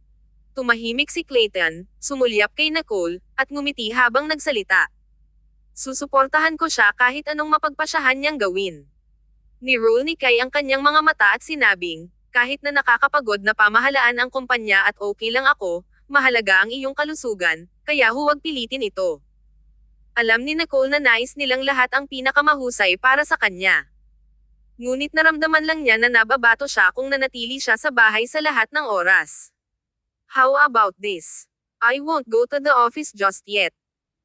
Tumahimik si Clayton, sumulyap kay Nicole, at ngumiti habang nagsalita. Susuportahan ko siya kahit anong mapagpasyahan niyang gawin. Ni-roll ni Kai ang kanyang mga mata at sinabing, kahit na nakakapagod na pamahalaan ang kumpanya at okay lang ako, mahalaga ang iyong kalusugan, kaya huwag pilitin ito. Alam ni Nicole na nais nilang lahat ang pinakamahusay para sa kanya. Ngunit naramdaman lang niya na nababato siya kung nanatili siya sa bahay sa lahat ng oras. How about this? I won't go to the office just yet.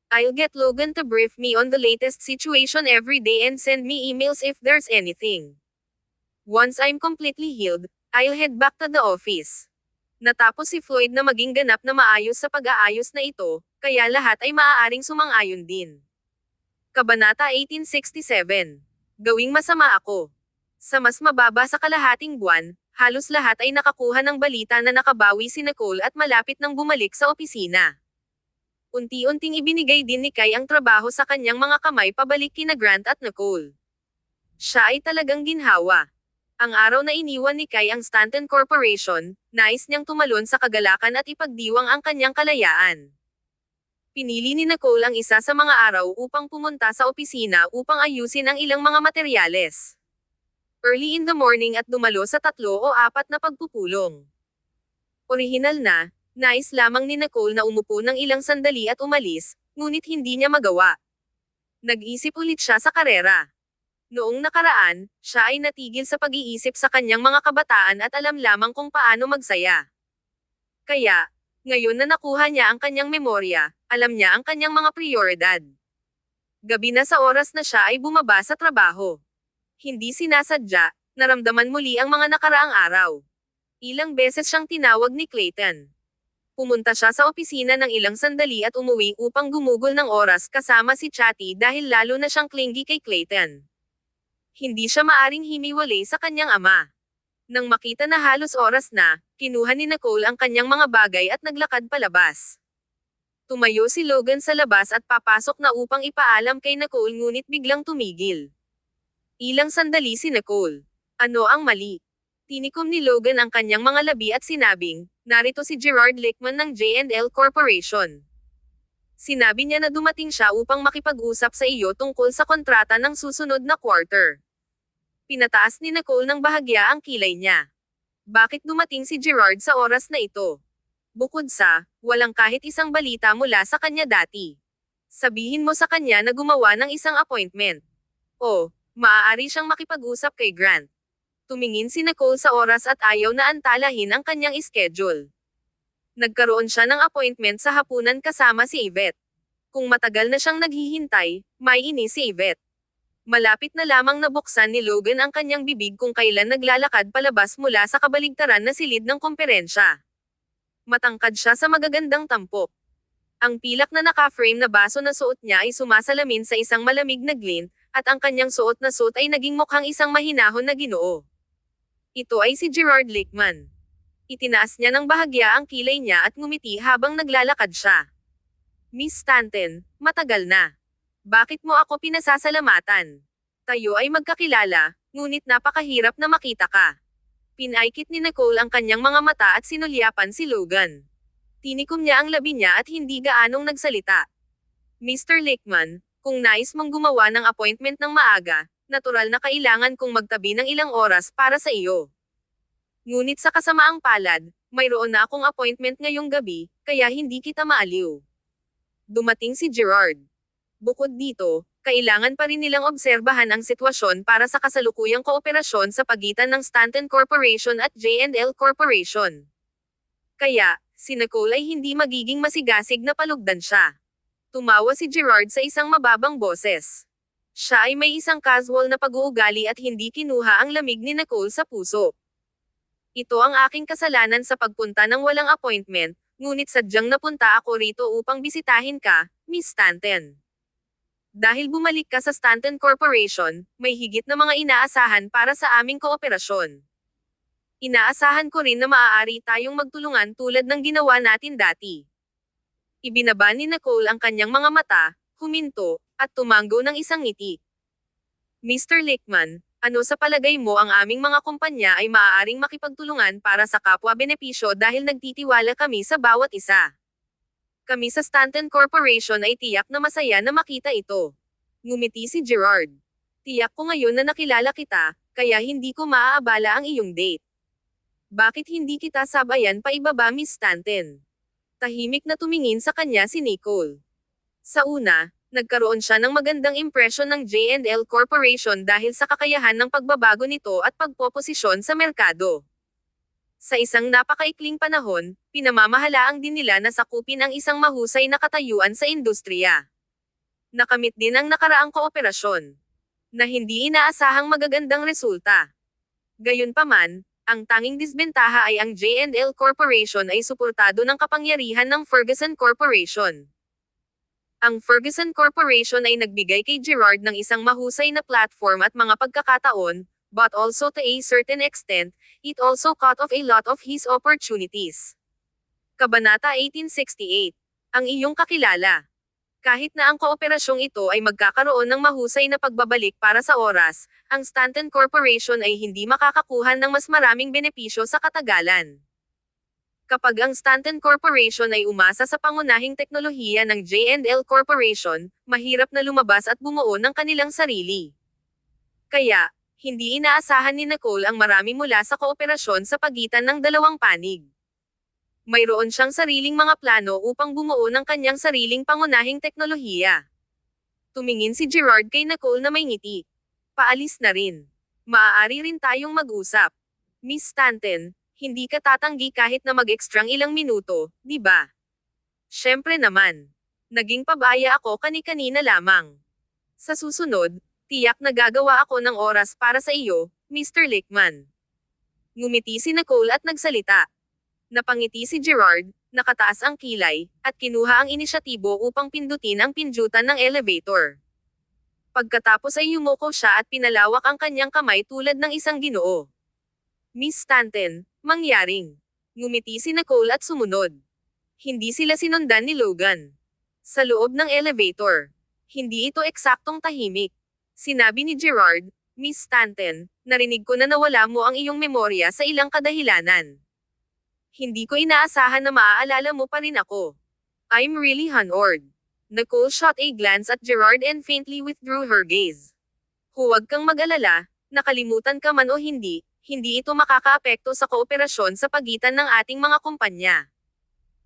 I'll get Logan to brief me on the latest situation every day and send me emails if there's anything. Once I'm completely healed, I'll head back to the office. Natapos si Floyd na maging ganap na maayos sa pag-aayos na ito, kaya lahat ay maaaring sumang-ayon din. Kabanata 1867. Gawing masama ako. Sa mas mababa sa kalahating buwan, halos lahat ay nakakuha ng balita na nakabawi si Nicole at malapit nang bumalik sa opisina. Unti-unting ibinigay din ni Kai ang trabaho sa kanyang mga kamay pabalik kina Grant at Nicole. Siya ay talagang ginhawa. Ang araw na iniwan ni Kai ang Stanton Corporation, nais niyang tumalon sa kagalakan at ipagdiwang ang kanyang kalayaan. Pinili ni Nicole ang isa sa mga araw upang pumunta sa opisina upang ayusin ang ilang mga materyales. Early in the morning at dumalo sa 3 o 4 na pagpupulong. Orihinal na, nais lamang ni Nicole na umupo ng ilang sandali at umalis, ngunit hindi niya magawa. Nag-isip ulit siya sa karera. Noong nakaraan, siya ay natigil sa pag-iisip sa kanyang mga kabataan at alam lamang kung paano magsaya. Kaya, ngayon na nakuha niya ang kanyang memorya, alam niya ang kanyang mga prioridad. Gabi na sa oras na siya ay bumaba sa trabaho. Hindi sinasadya, naramdaman muli ang mga nakaraang araw. Ilang beses siyang tinawag ni Clayton. Pumunta siya sa opisina ng ilang sandali at umuwi upang gumugol ng oras kasama si Chatty dahil lalo na siyang clingy kay Clayton. Hindi siya maaring himiwalay sa kanyang ama. Nang makita na halos oras na, kinuha ni Nicole ang kanyang mga bagay at naglakad palabas. Tumayo si Logan sa labas at papasok na upang ipaalam kay Nicole ngunit biglang tumigil. Ilang sandali si Nicole. Ano ang mali? Tinikom ni Logan ang kanyang mga labi at sinabing, narito si Gerard Lickman ng J&L Corporation. Sinabi niya na dumating siya upang makipag-usap sa iyo tungkol sa kontrata ng susunod na quarter. Pinataas ni Nicole ng bahagya ang kilay niya. Bakit dumating si Gerard sa oras na ito? Bukod sa, walang kahit isang balita mula sa kanya dati. Sabihin mo sa kanya na gumawa ng isang appointment. O, maaari siyang makipag-usap kay Grant. Tumingin si Nicole sa oras at ayaw na antalahin ang kanyang schedule. Nagkaroon siya ng appointment sa hapunan kasama si Yvette. Kung matagal na siyang naghihintay, may inis si Yvette. Malapit na lamang nabuksan ni Logan ang kanyang bibig kung kailan naglalakad palabas mula sa kabaligtaran na silid ng komperensya. Matangkad siya sa magagandang tampok. Ang pilak na naka-frame na baso na suot niya ay sumasalamin sa isang malamig na glint, at ang kanyang suot na suit ay naging mukhang isang mahinahon na Ginoo. Ito ay si Gerard Lickman. Itinaas niya ng bahagya ang kilay niya at ngumiti habang naglalakad siya. Miss Stanton, matagal na. Bakit mo ako pinasasalamatan? Tayo ay magkakilala, ngunit napakahirap na makita ka. Pinaikit ni Nicole ang kanyang mga mata at sinulyapan si Logan. Tinikom niya ang labi niya at hindi gaanong nagsalita. Mr. Lickman, kung nais mong gumawa ng appointment ng maaga, natural na kailangan kong magtabi ng ilang oras para sa iyo. Ngunit sa kasamaang palad, mayroon na akong appointment ngayong gabi, kaya hindi kita maaliw. Dumating si Gerard. Bukod dito, kailangan pa rin nilang obserbahan ang sitwasyon para sa kasalukuyang kooperasyon sa pagitan ng Stanton Corporation at J&L Corporation. Kaya, si Nicole ay hindi magiging masigasig na palugdan siya. Tumawa si Gerard sa isang mababang boses. Siya ay may isang casual na pag-uugali at hindi kinuha ang lamig ni Nicole sa puso. Ito ang aking kasalanan sa pagpunta ng walang appointment, ngunit sadyang napunta ako rito upang bisitahin ka, Miss Stanton. Dahil bumalik ka sa Stanton Corporation, may higit na mga inaasahan para sa aming kooperasyon. Inaasahan ko rin na maaari tayong magtulungan tulad ng ginawa natin dati. Ibinaba ni Nicole ang kanyang mga mata, huminto, at tumango ng isang ngiti. Mr. Lickman, ano sa palagay mo ang aming mga kumpanya ay maaaring makipagtulungan para sa kapwa-benepisyo dahil nagtitiwala kami sa bawat isa? Kami sa Stanton Corporation ay tiyak na masaya na makita ito. Ngumiti si Gerard. Tiyak ko ngayon na nakilala kita, kaya hindi ko maaabala ang iyong date. Bakit hindi kita sabayan pa ibaba, Miss Stanton? Tahimik na tumingin sa kanya si Nicole. Sa una, nagkaroon siya ng magandang impresyon ng J&L Corporation dahil sa kakayahan ng pagbabago nito at pagpoposisyon sa merkado. Sa isang napakaikling panahon, pinamamahalaang din nila na sakupin ang isang mahusay na katayuan sa industriya. Nakamit din ang nakaraang kooperasyon, na hindi inaasahang magagandang resulta. Gayunpaman, ang tanging disbentaha ay ang J&L Corporation ay suportado ng kapangyarihan ng Ferguson Corporation. Ang Ferguson Corporation ay nagbigay kay Gerard ng isang mahusay na platform at mga pagkakataon, but also to a certain extent, it also cut off a lot of his opportunities. Kabanata 1868. Ang iyong kakilala. Kahit na ang kooperasyong ito ay magkakaroon ng mahusay na pagbabalik para sa oras, ang Stanton Corporation ay hindi makakakuha ng mas maraming benepisyo sa katagalan. Kapag ang Stanton Corporation ay umasa sa pangunahing teknolohiya ng J&L Corporation, mahirap na lumabas at bumuo ng kanilang sarili. Kaya, hindi inaasahan ni Nicole ang marami mula sa kooperasyon sa pagitan ng dalawang panig. Mayroon siyang sariling mga plano upang bumuo ng kanyang sariling pangunahing teknolohiya. Tumingin si Gerard kay Nicole na may ngiti. Paalis na rin. Maaari rin tayong mag-usap. Miss Stanton, hindi ka tatanggi kahit na mag-extrang ilang minuto, di ba? Syempre naman. Naging pabaya ako kani-kanina lamang. Sa susunod, tiyak na gagawa ako ng oras para sa iyo, Mr. Lickman. Ngumiti si Nicole at nagsalita. Napangiti si Gerard, nakataas ang kilay, at kinuha ang inisyatibo upang pindutin ang pindutan ng elevator. Pagkatapos ay yumuko siya at pinalawak ang kanyang kamay tulad ng isang ginoo. Miss Stanton, mangyaring. Ngumiti si Nicole at sumunod. Hindi sila sinundan ni Logan. Sa loob ng elevator. Hindi ito eksaktong tahimik. Sinabi ni Gerard, Miss Stanton, narinig ko na nawala mo ang iyong memorya sa ilang kadahilanan. Hindi ko inaasahan na maaalala mo pa rin ako. I'm really honored. Nicole shot a glance at Gerard and faintly withdrew her gaze. Huwag kang mag-alala, nakalimutan ka man o hindi ito makakaapekto sa kooperasyon sa pagitan ng ating mga kumpanya.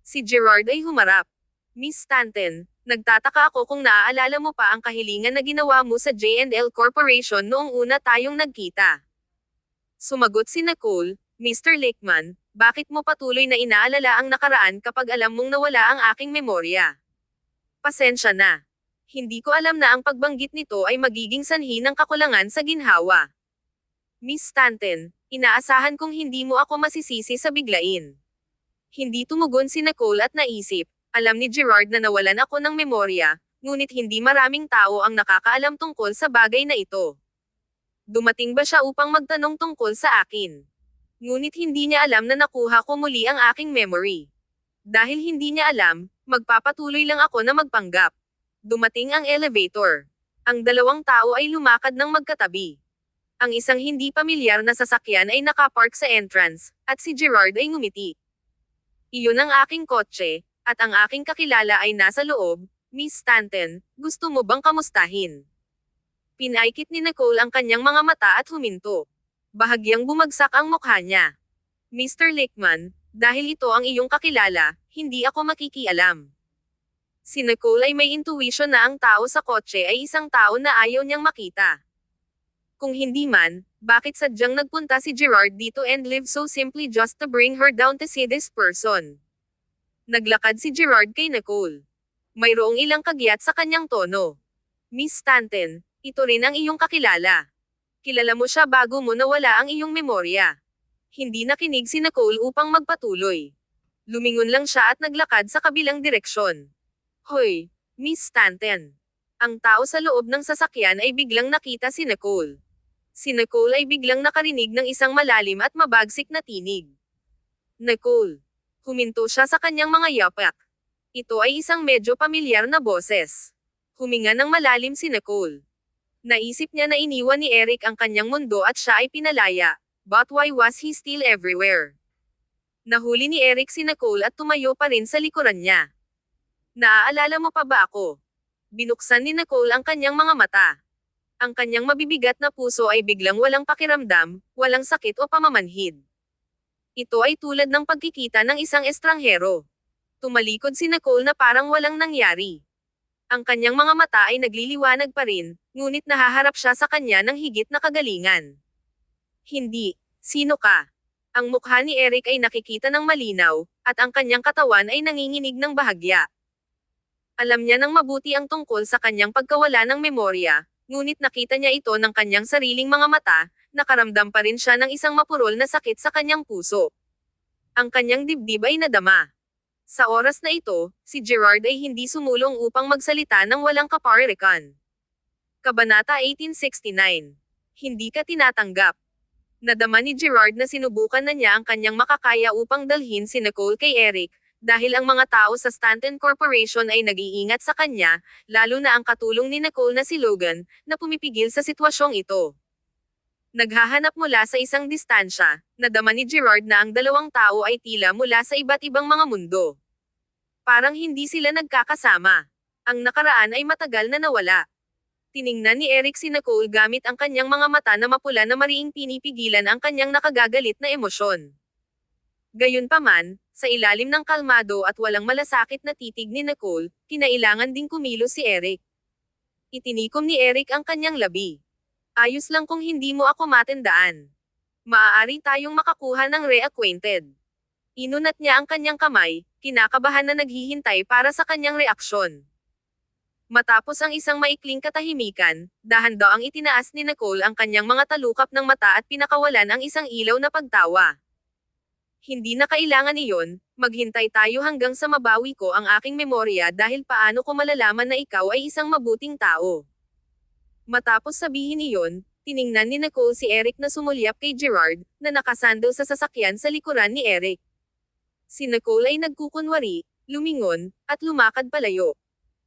Si Gerard ay humarap. Miss Stanton, nagtataka ako kung naaalala mo pa ang kahilingan na ginawa mo sa J&L Corporation noong una tayong nagkita. Sumagot si Nicole, Mr. Lickman, bakit mo patuloy na inaalala ang nakaraan kapag alam mong nawala ang aking memorya? Pasensya na. Hindi ko alam na ang pagbanggit nito ay magiging sanhi ng kakulangan sa ginhawa. Miss Stanton, inaasahan kong hindi mo ako masisisi sa biglain. Hindi tumugon si Nicole at naisip, alam ni Gerard na nawalan ako ng memorya, ngunit hindi maraming tao ang nakakaalam tungkol sa bagay na ito. Dumating ba siya upang magtanong tungkol sa akin? Ngunit hindi niya alam na nakuha ko muli ang aking memory. Dahil hindi niya alam, magpapatuloy lang ako na magpanggap. Dumating ang elevator. Ang dalawang tao ay lumakad ng magkatabi. Ang isang hindi pamilyar na sasakyan ay nakapark sa entrance, at si Gerard ay ngumiti. Iyon ang aking kotse, at ang aking kakilala ay nasa loob, Miss Stanton, gusto mo bang kamustahin? Pinaikit ni Nicole ang kanyang mga mata at huminto. Bahagyang bumagsak ang mukha niya. Mr. Lickman, dahil ito ang iyong kakilala, hindi ako makikialam. Si Nicole ay may intuition na ang tao sa kotse ay isang tao na ayaw niyang makita. Kung hindi man, bakit sadyang nagpunta si Gerard dito and live so simply just to bring her down to see this person? Naglakad si Gerard kay Nicole. Mayroong ilang kagyat sa kanyang tono. Miss Stanton, ito rin ang iyong kakilala. Kilala mo siya bago mo nawala ang iyong memorya. Hindi nakinig si Nicole upang magpatuloy. Lumingon lang siya at naglakad sa kabilang direksyon. Hoy, Miss Stanton. Ang tao sa loob ng sasakyan ay biglang nakita si Nicole. Si Nicole ay biglang nakarinig ng isang malalim at mabagsik na tinig. Nicole. Huminto siya sa kanyang mga yapak. Ito ay isang medyo pamilyar na boses. Huminga ng malalim si Nicole. Naisip niya na iniwan ni Eric ang kanyang mundo at siya ay pinalaya, but why was he still everywhere? Nahuli ni Eric si Nicole at tumayo pa rin sa likuran niya. Naaalala mo pa ba ako? Binuksan ni Nicole ang kanyang mga mata. Ang kanyang mabibigat na puso ay biglang walang pakiramdam, walang sakit o pamamanhid. Ito ay tulad ng pagkikita ng isang estranghero. Tumalikod si Nicole na parang walang nangyari. Ang kanyang mga mata ay nagliliwanag pa rin, ngunit nahaharap siya sa kanya ng higit na kagalingan. Hindi, sino ka? Ang mukha ni Eric ay nakikita ng malinaw, at ang kanyang katawan ay nanginginig ng bahagya. Alam niya ng mabuti ang tungkol sa kanyang pagkawala ng memorya, ngunit nakita niya ito ng kanyang sariling mga mata, nakaramdam pa rin siya ng isang mapurol na sakit sa kanyang puso. Ang kanyang dibdib ay nadama. Sa oras na ito, si Gerard ay hindi sumulong upang magsalita ng walang kaparirikan. Kabanata 1869. Hindi ka tinatanggap. Nadama ni Gerard na sinubukan na niya ang kanyang makakaya upang dalhin si Nicole kay Eric, dahil ang mga tao sa Stanton Corporation ay nag-iingat sa kanya, lalo na ang katulong ni Nicole na si Logan, na pumipigil sa sitwasyong ito. Naghahanap mula sa isang distansya, nadama ni Gerard na ang dalawang tao ay tila mula sa iba't ibang mga mundo. Parang hindi sila nagkakasama. Ang nakaraan ay matagal na nawala. Tiningnan ni Eric si Nicole gamit ang kanyang mga mata na mapula na mariing pinipigilan ang kanyang nakagagalit na emosyon. Gayunpaman, sa ilalim ng kalmado at walang malasakit na titig ni Nicole, kinailangan ding kumilos si Eric. Itinikom ni Eric ang kanyang labi. Ayos lang kung hindi mo ako matandaan. Maaari tayong makakuha ng reacquainted. Inunat niya ang kanyang kamay, kinakabahan na naghihintay para sa kanyang reaksyon. Matapos ang isang maikling katahimikan, dahan-daang itinaas ni Nicole ang kanyang mga talukap ng mata at pinakawalan ang isang ilaw na pagtawa. Hindi na kailangan iyon, maghintay tayo hanggang sa mabawi ko ang aking memorya dahil paano ko malalaman na ikaw ay isang mabuting tao. Matapos sabihin iyon, tiningnan ni Nicole si Eric na sumulyap kay Gerard, na nakasandal sa sasakyan sa likuran ni Eric. Si Nicole ay nagkukunwari, lumingon, at lumakad palayo.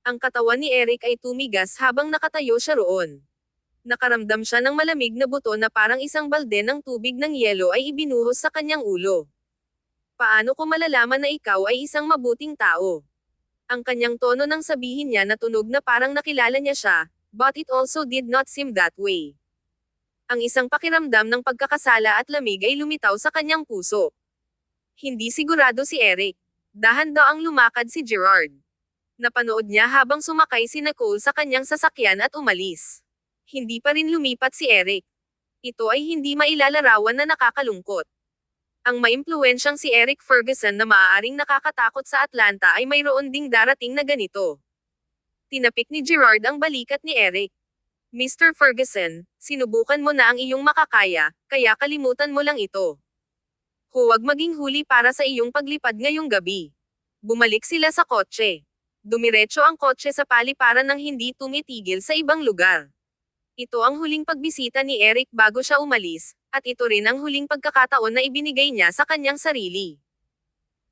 Ang katawan ni Eric ay tumigas habang nakatayo siya roon. Nakaramdam siya ng malamig na buto na parang isang balde ng tubig ng yelo ay ibinuhos sa kanyang ulo. Paano ko malalaman na ikaw ay isang mabuting tao? Ang kanyang tono nang sabihin niya na tunog na parang nakilala niya siya, but it also did not seem that way. Ang isang pakiramdam ng pagkakasala at lamig ay lumitaw sa kanyang puso. Hindi sigurado si Eric. Dahan-daang lumakad si Gerard. Napanood niya habang sumakay si Nicole sa kanyang sasakyan at umalis. Hindi pa rin lumipat si Eric. Ito ay hindi mailalarawan na nakakalungkot. Ang maimpluwensyang si Eric Ferguson na maaaring nakakatakot sa Atlanta ay mayroon ding darating na ganito. Tinapik ni Gerard ang balikat ni Eric. Mr. Ferguson, sinubukan mo na ang iyong makakaya, kaya kalimutan mo lang ito. Huwag maging huli para sa iyong paglipad ngayong gabi. Bumalik sila sa kotse. Dumiretso ang kotse sa paliparan ng hindi tumitigil sa ibang lugar. Ito ang huling pagbisita ni Eric bago siya umalis, at ito rin ang huling pagkakataon na ibinigay niya sa kanyang sarili.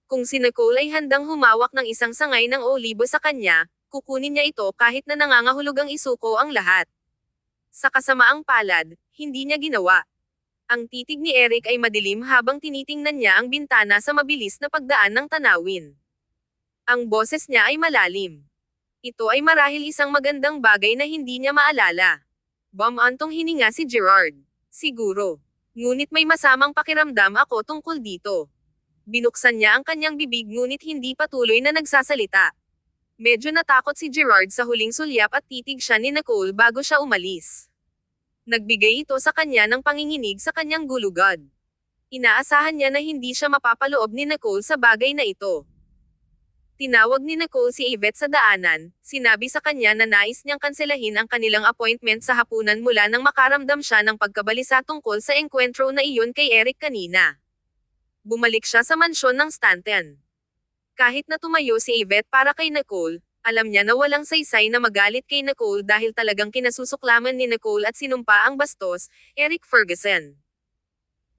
Kung si Nicole ay handang humawak ng isang sangay ng olibo sa kanya, kukunin niya ito kahit na nangangahulugang isuko ang lahat. Sa kasamaang palad, hindi niya ginawa. Ang titig ni Eric ay madilim habang tinitingnan niya ang bintana sa mabilis na pagdaan ng tanawin. Ang boses niya ay malalim. Ito ay marahil isang magandang bagay na hindi niya maalala. Bumantong hininga si Gerard. Siguro. Ngunit may masamang pakiramdam ako tungkol dito. Binuksan niya ang kanyang bibig ngunit hindi patuloy na nagsasalita. Medyo natakot si Gerard sa huling sulyap at titig siya ni Nicole bago siya umalis. Nagbigay ito sa kanya ng panginginig sa kanyang gulugad. Inaasahan niya na hindi siya mapapaloob ni Nicole sa bagay na ito. Tinawag ni Nicole si Yvette sa daanan, sinabi sa kanya na nais niyang kanselahin ang kanilang appointment sa hapunan mula nang makaramdam siya ng pagkabalisa tungkol sa engkwentro na iyon kay Eric kanina. Bumalik siya sa mansyon ng Stanton. Kahit na tumayo si Yvette para kay Nicole, alam niya na walang saysay na magalit kay Nicole dahil talagang kinasusuklaman ni Nicole at sinumpa ang bastos, Eric Ferguson.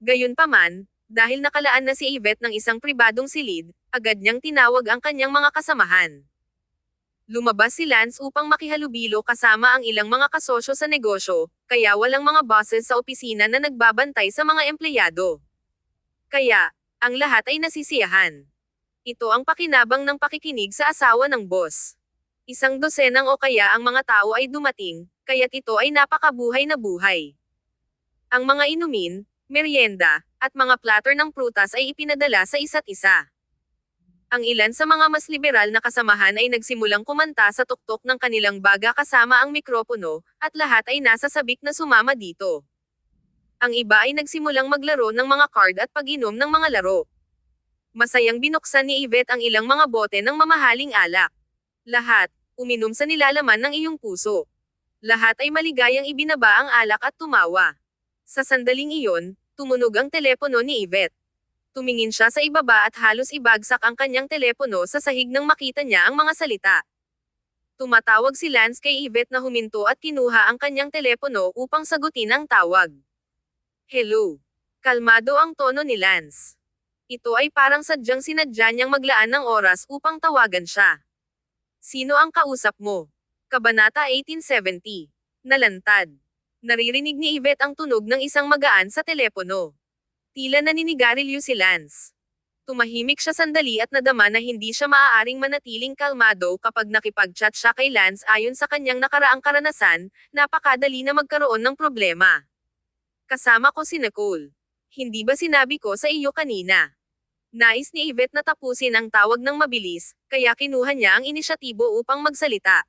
Gayunpaman, dahil nakalaan na si Yvette ng isang pribadong silid, agad niyang tinawag ang kanyang mga kasamahan. Lumabas si Lance upang makihalubilo kasama ang ilang mga kasosyo sa negosyo, kaya walang mga bosses sa opisina na nagbabantay sa mga empleyado. Kaya, ang lahat ay nasisiyahan. Ito ang pakinabang ng pakikinig sa asawa ng boss. Isang dosenang o kaya ang mga tao ay dumating, kaya't ito ay napakabuhay na buhay. Ang mga inumin, merienda, at mga platter ng prutas ay ipinadala sa isa't isa. Ang ilan sa mga mas liberal na kasamahan ay nagsimulang kumanta sa tuktok ng kanilang baga kasama ang mikropono, at lahat ay nasa sabik na sumama dito. Ang iba ay nagsimulang maglaro ng mga card at pag-inom ng mga laro. Masayang binuksan ni Yvette ang ilang mga bote ng mamahaling alak. Lahat, uminom sa nilalaman ng iyong puso. Lahat ay maligayang ibinaba ang alak at tumawa. Sa sandaling iyon, tumunog ang telepono ni Yvette. Tumingin siya sa ibaba at halos ibagsak ang kanyang telepono sa sahig nang makita niya ang mga salita. Tumatawag si Lance kay Yvette na huminto at kinuha ang kanyang telepono upang sagutin ang tawag. Hello. Kalmado ang tono ni Lance. Ito ay parang sadyang sinadya niyang maglaan ng oras upang tawagan siya. Sino ang kausap mo? Kabanata 1870. Nalantad. Naririnig ni Yvette ang tunog ng isang magaan sa telepono. Tila naninigarilyo si Lance. Tumahimik siya sandali at nadama na hindi siya maaaring manatiling kalmado kapag nakipag-chat siya kay Lance ayon sa kanyang nakaraang karanasan, napakadali na magkaroon ng problema. Kasama ko si Nicole. Hindi ba sinabi ko sa iyo kanina? Nais ni Yvette na tapusin ang tawag ng mabilis, kaya kinuha niya ang inisyatibo upang magsalita.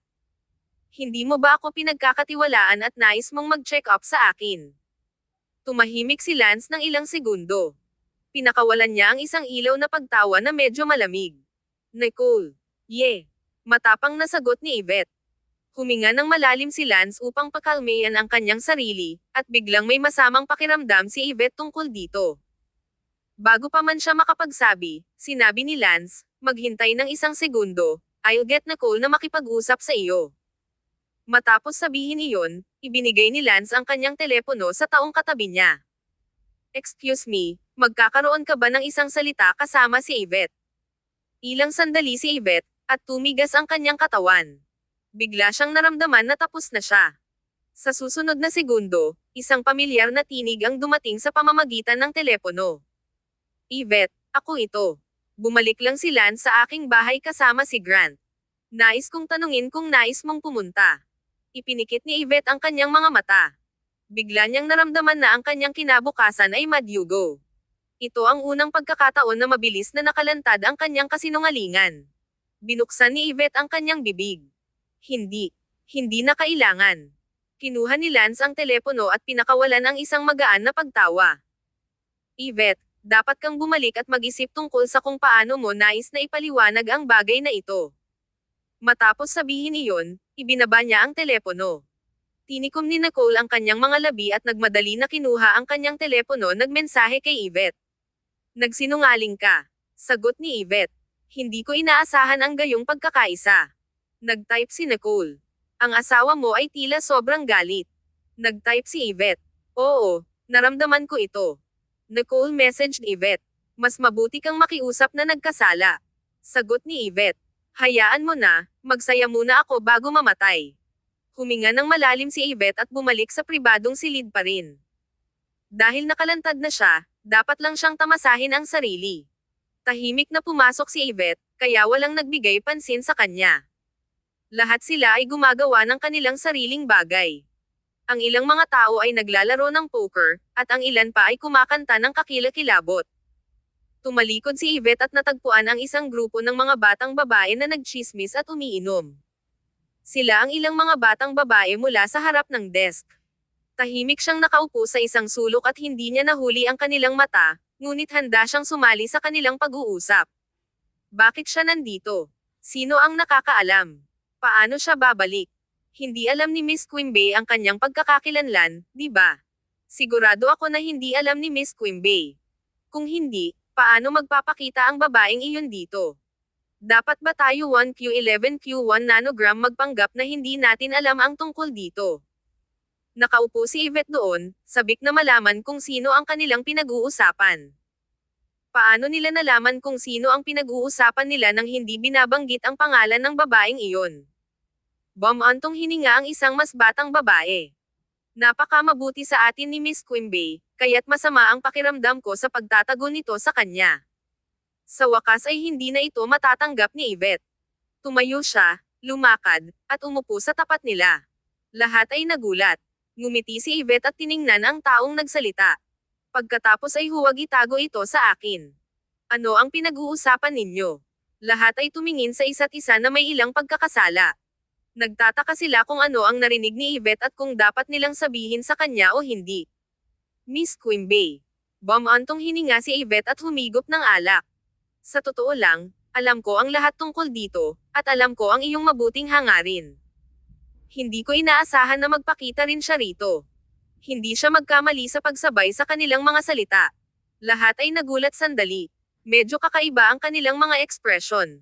Hindi mo ba ako pinagkakatiwalaan at nais mong mag-check up sa akin? Tumahimik si Lance ng ilang segundo. Pinakawalan niya ang isang ilaw na pagtawa na medyo malamig. Nicole. Matapang na sagot ni Yvette. Huminga ng malalim si Lance upang pakalmayan ang kanyang sarili, at biglang may masamang pakiramdam si Yvette tungkol dito. Bago pa man siya makapagsabi, sinabi ni Lance, maghintay ng isang segundo, I'll get Nicole na makipag-usap sa iyo. Matapos sabihin iyon, ibinigay ni Lance ang kanyang telepono sa taong katabi niya. Excuse me, magkakaroon ka ba ng isang salita kasama si Yvette? Ilang sandali si Yvette, at tumigas ang kanyang katawan. Bigla siyang naramdaman na tapos na siya. Sa susunod na segundo, isang pamilyar na tinig ang dumating sa pamamagitan ng telepono. Yvette, ako ito. Bumalik lang si Lance sa aking bahay kasama si Grant. Nais kong tanungin kung nais mong pumunta. Ipinikit ni Yvette ang kanyang mga mata. Bigla niyang naramdaman na ang kanyang kinabukasan ay madyugo. Ito ang unang pagkakataon na mabilis na nakalantad ang kanyang kasinungalingan. Binuksan ni Yvette ang kanyang bibig. Hindi na kailangan. Kinuha ni Lance ang telepono at pinakawalan ang isang magaan na pagtawa. Yvette, dapat kang bumalik at mag-isip tungkol sa kung paano mo nais na ipaliwanag ang bagay na ito. Matapos sabihin iyon, ibinaba niya ang telepono. Tinikom ni Nicole ang kanyang mga labi at nagmadali na kinuha ang kanyang telepono nagmensahe kay Yvette. Nagsinungaling ka. Sagot ni Yvette. Hindi ko inaasahan ang gayong pagkakaisa. Nag-type si Nicole. Ang asawa mo ay tila sobrang galit. Nag-type si Yvette. Oo, naramdaman ko ito. Nicole messaged Yvette. Mas mabuti kang makiusap na nagkasala. Sagot ni Yvette. Hayaan mo na, magsaya muna ako bago mamatay. Huminga ng malalim si Yvette at bumalik sa pribadong silid pa rin. Dahil nakalantad na siya, dapat lang siyang tamasahin ang sarili. Tahimik na pumasok si Yvette, kaya walang nagbigay pansin sa kanya. Lahat sila ay gumagawa ng kanilang sariling bagay. Ang ilang mga tao ay naglalaro ng poker, at ang ilan pa ay kumakanta ng kakilakilabot. Tumalikod si Yvette at natagpuan ang isang grupo ng mga batang babae na nagchismis at umiinom. Sila ang ilang mga batang babae mula sa harap ng desk. Tahimik siyang nakaupo sa isang sulok at hindi niya nahuli ang kanilang mata, ngunit handa siyang sumali sa kanilang pag-uusap. Bakit siya nandito? Sino ang nakakaalam? Paano siya babalik? Hindi alam ni Miss Quimby ang kanyang pagkakakilanlan, di ba? Sigurado ako na hindi alam ni Miss Quimby. Kung hindi, paano magpapakita ang babaeng iyon dito? Dapat ba tayo 1Q11Q1 nanogram magpanggap na hindi natin alam ang tungkol dito? Nakaupo si Yvette doon, sabik na malaman kung sino ang kanilang pinag-uusapan. Paano nila nalaman kung sino ang pinag-uusapan nila nang hindi binabanggit ang pangalan ng babaeng iyon? Bumantong hininga ang isang mas batang babae. Napakamabuti sa atin ni Miss Quimby, kaya't masama ang pakiramdam ko sa pagtatago nito sa kanya. Sa wakas ay hindi na ito matatanggap ni Yvette. Tumayo siya, lumakad, at umupo sa tapat nila. Lahat ay nagulat. Ngumiti si Yvette at tiningnan ang taong nagsalita. Pagkatapos ay huwag itago ito sa akin. Ano ang pinag-uusapan ninyo? Lahat ay tumingin sa isa't isa na may ilang pagkakasala. Nagtataka sila kung ano ang narinig ni Yvette at kung dapat nilang sabihin sa kanya o hindi. Miss Quimby. Bumantong hininga si Yvette at humigop ng alak. Sa totoo lang, alam ko ang lahat tungkol dito, at alam ko ang iyong mabuting hangarin. Hindi ko inaasahan na magpakita rin siya rito. Hindi siya magkamali sa pagsabay sa kanilang mga salita. Lahat ay nagulat sandali. Medyo kakaiba ang kanilang mga ekspresyon.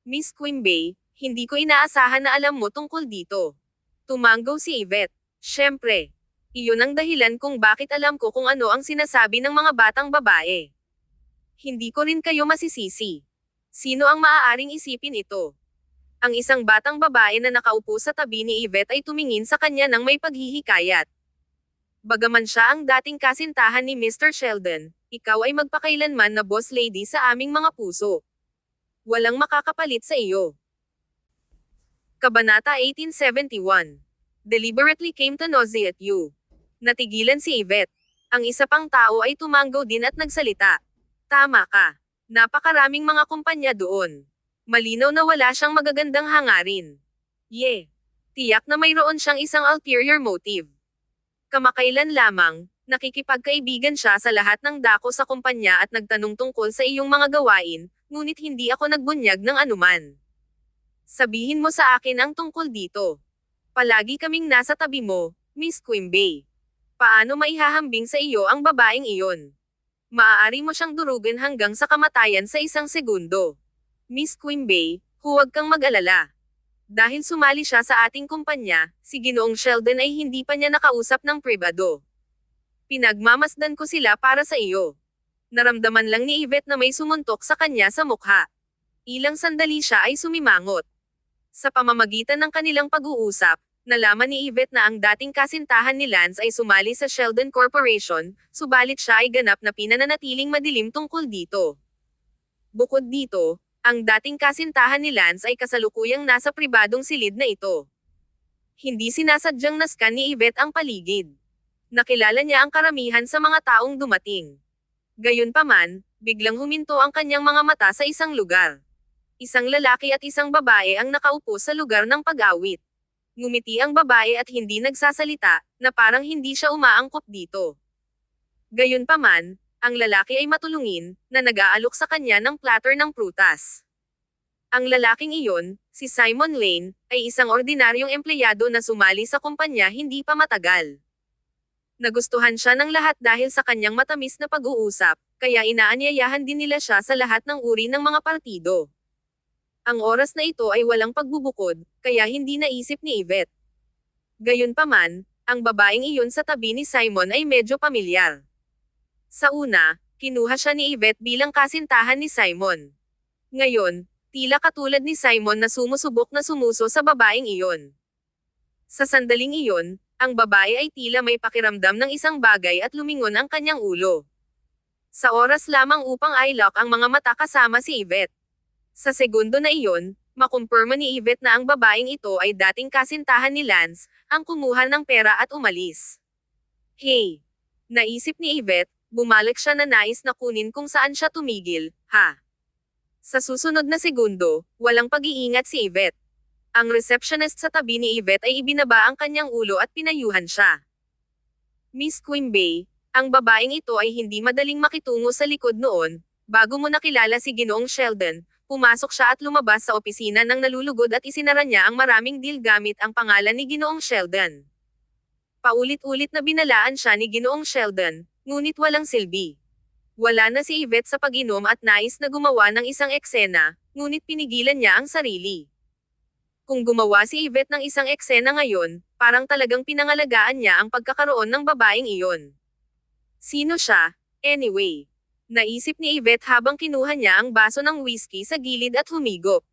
Miss Quimby, hindi ko inaasahan na alam mo tungkol dito. Tumanggaw si Yvette. Siyempre. Iyon ang dahilan kung bakit alam ko kung ano ang sinasabi ng mga batang babae. Hindi ko rin kayo masisisi. Sino ang maaaring isipin ito? Ang isang batang babae na nakaupo sa tabi ni Yvette ay tumingin sa kanya ng may paghihikayat. Bagaman siya ang dating kasintahan ni Mr. Sheldon, ikaw ay magpakailanman na boss lady sa aming mga puso. Walang makakapalit sa iyo. Kabanata 1871. Deliberately came to nauseate you. Natigilan si Yvette. Ang isa pang tao ay tumanggaw din at nagsalita. Tama ka. Napakaraming mga kumpanya doon. Malinaw na wala siyang magagandang hangarin. Tiyak na mayroon siyang isang ulterior motive. Kamakailan lamang, nakikipagkaibigan siya sa lahat ng dako sa kumpanya at nagtanong tungkol sa iyong mga gawain, ngunit hindi ako nagbunyag ng anuman. Sabihin mo sa akin ang tungkol dito. Palagi kaming nasa tabi mo, Miss Quimby. Paano maihahambing sa iyo ang babaeng iyon? Maaari mo siyang durugan hanggang sa kamatayan sa isang segundo. Miss Quimby, huwag kang mag-alala. Dahil sumali siya sa ating kumpanya, si Ginoong Sheldon ay hindi pa niya nakausap ng pribado. Pinagmamasdan ko sila para sa iyo. Naramdaman lang ni Yvette na may sumuntok sa kanya sa mukha. Ilang sandali siya ay sumimangot. Sa pamamagitan ng kanilang pag-uusap, nalaman ni Yvette na ang dating kasintahan ni Lance ay sumali sa Sheldon Corporation, subalit siya ay ganap na pinananatiling madilim tungkol dito. Bukod dito, ang dating kasintahan ni Lance ay kasalukuyang nasa pribadong silid na ito. Hindi sinasadyang naskan ni Yvette ang paligid. Nakilala niya ang karamihan sa mga taong dumating. Gayunpaman, biglang huminto ang kanyang mga mata sa isang lugar. Isang lalaki at isang babae ang nakaupo sa lugar ng pag-awit. Ngumiti ang babae at hindi nagsasalita, na parang hindi siya umaangkop dito. Gayunpaman, ang lalaki ay matulungin, na nag-aalok sa kanya ng platter ng prutas. Ang lalaking iyon, si Simon Lane, ay isang ordinaryong empleyado na sumali sa kumpanya hindi pa matagal. Nagustuhan siya ng lahat dahil sa kanyang matamis na pag-uusap, kaya inaanyayahan din nila siya sa lahat ng uri ng mga partido. Ang oras na ito ay walang pagbubukod, kaya hindi naisip ni Yvette. Gayunpaman, ang babaeng iyon sa tabi ni Simon ay medyo pamilyar. Sa una, kinuha siya ni Yvette bilang kasintahan ni Simon. Ngayon, tila katulad ni Simon na sumusubok na sumuso sa babaeng iyon. Sa sandaling iyon, ang babae ay tila may pakiramdam ng isang bagay at lumingon ang kanyang ulo. Sa oras lamang upang i-lock ang mga mata kasama si Yvette. Sa segundo na iyon, makumpirma ni Yvette na ang babaeng ito ay dating kasintahan ni Lance, ang kumuha ng pera at umalis. Hey! Naisip ni Yvette, bumalik siya na nais na kunin kung saan siya tumigil, ha? Sa susunod na segundo, walang pag-iingat si Yvette. Ang receptionist sa tabi ni Yvette ay ibinaba ang kanyang ulo at pinayuhan siya. Miss Quimby, ang babaeng ito ay hindi madaling makitungo sa likod noon, bago mo nakilala si Ginoong Sheldon, pumasok siya at lumabas sa opisina ng nalulugod at isinara niya ang maraming deal gamit ang pangalan ni Ginoong Sheldon. Paulit-ulit na binalaan siya ni Ginoong Sheldon, ngunit walang silbi. Wala na si Yvette sa pag-inom at nais na gumawa ng isang eksena, ngunit pinigilan niya ang sarili. Kung gumawa si Yvette ng isang eksena ngayon, parang talagang pinangalagaan niya ang pagkakaroon ng babaeng iyon. Sino siya, anyway? Naisip ni Yvette habang kinuha niya ang baso ng whiskey sa gilid at humigop.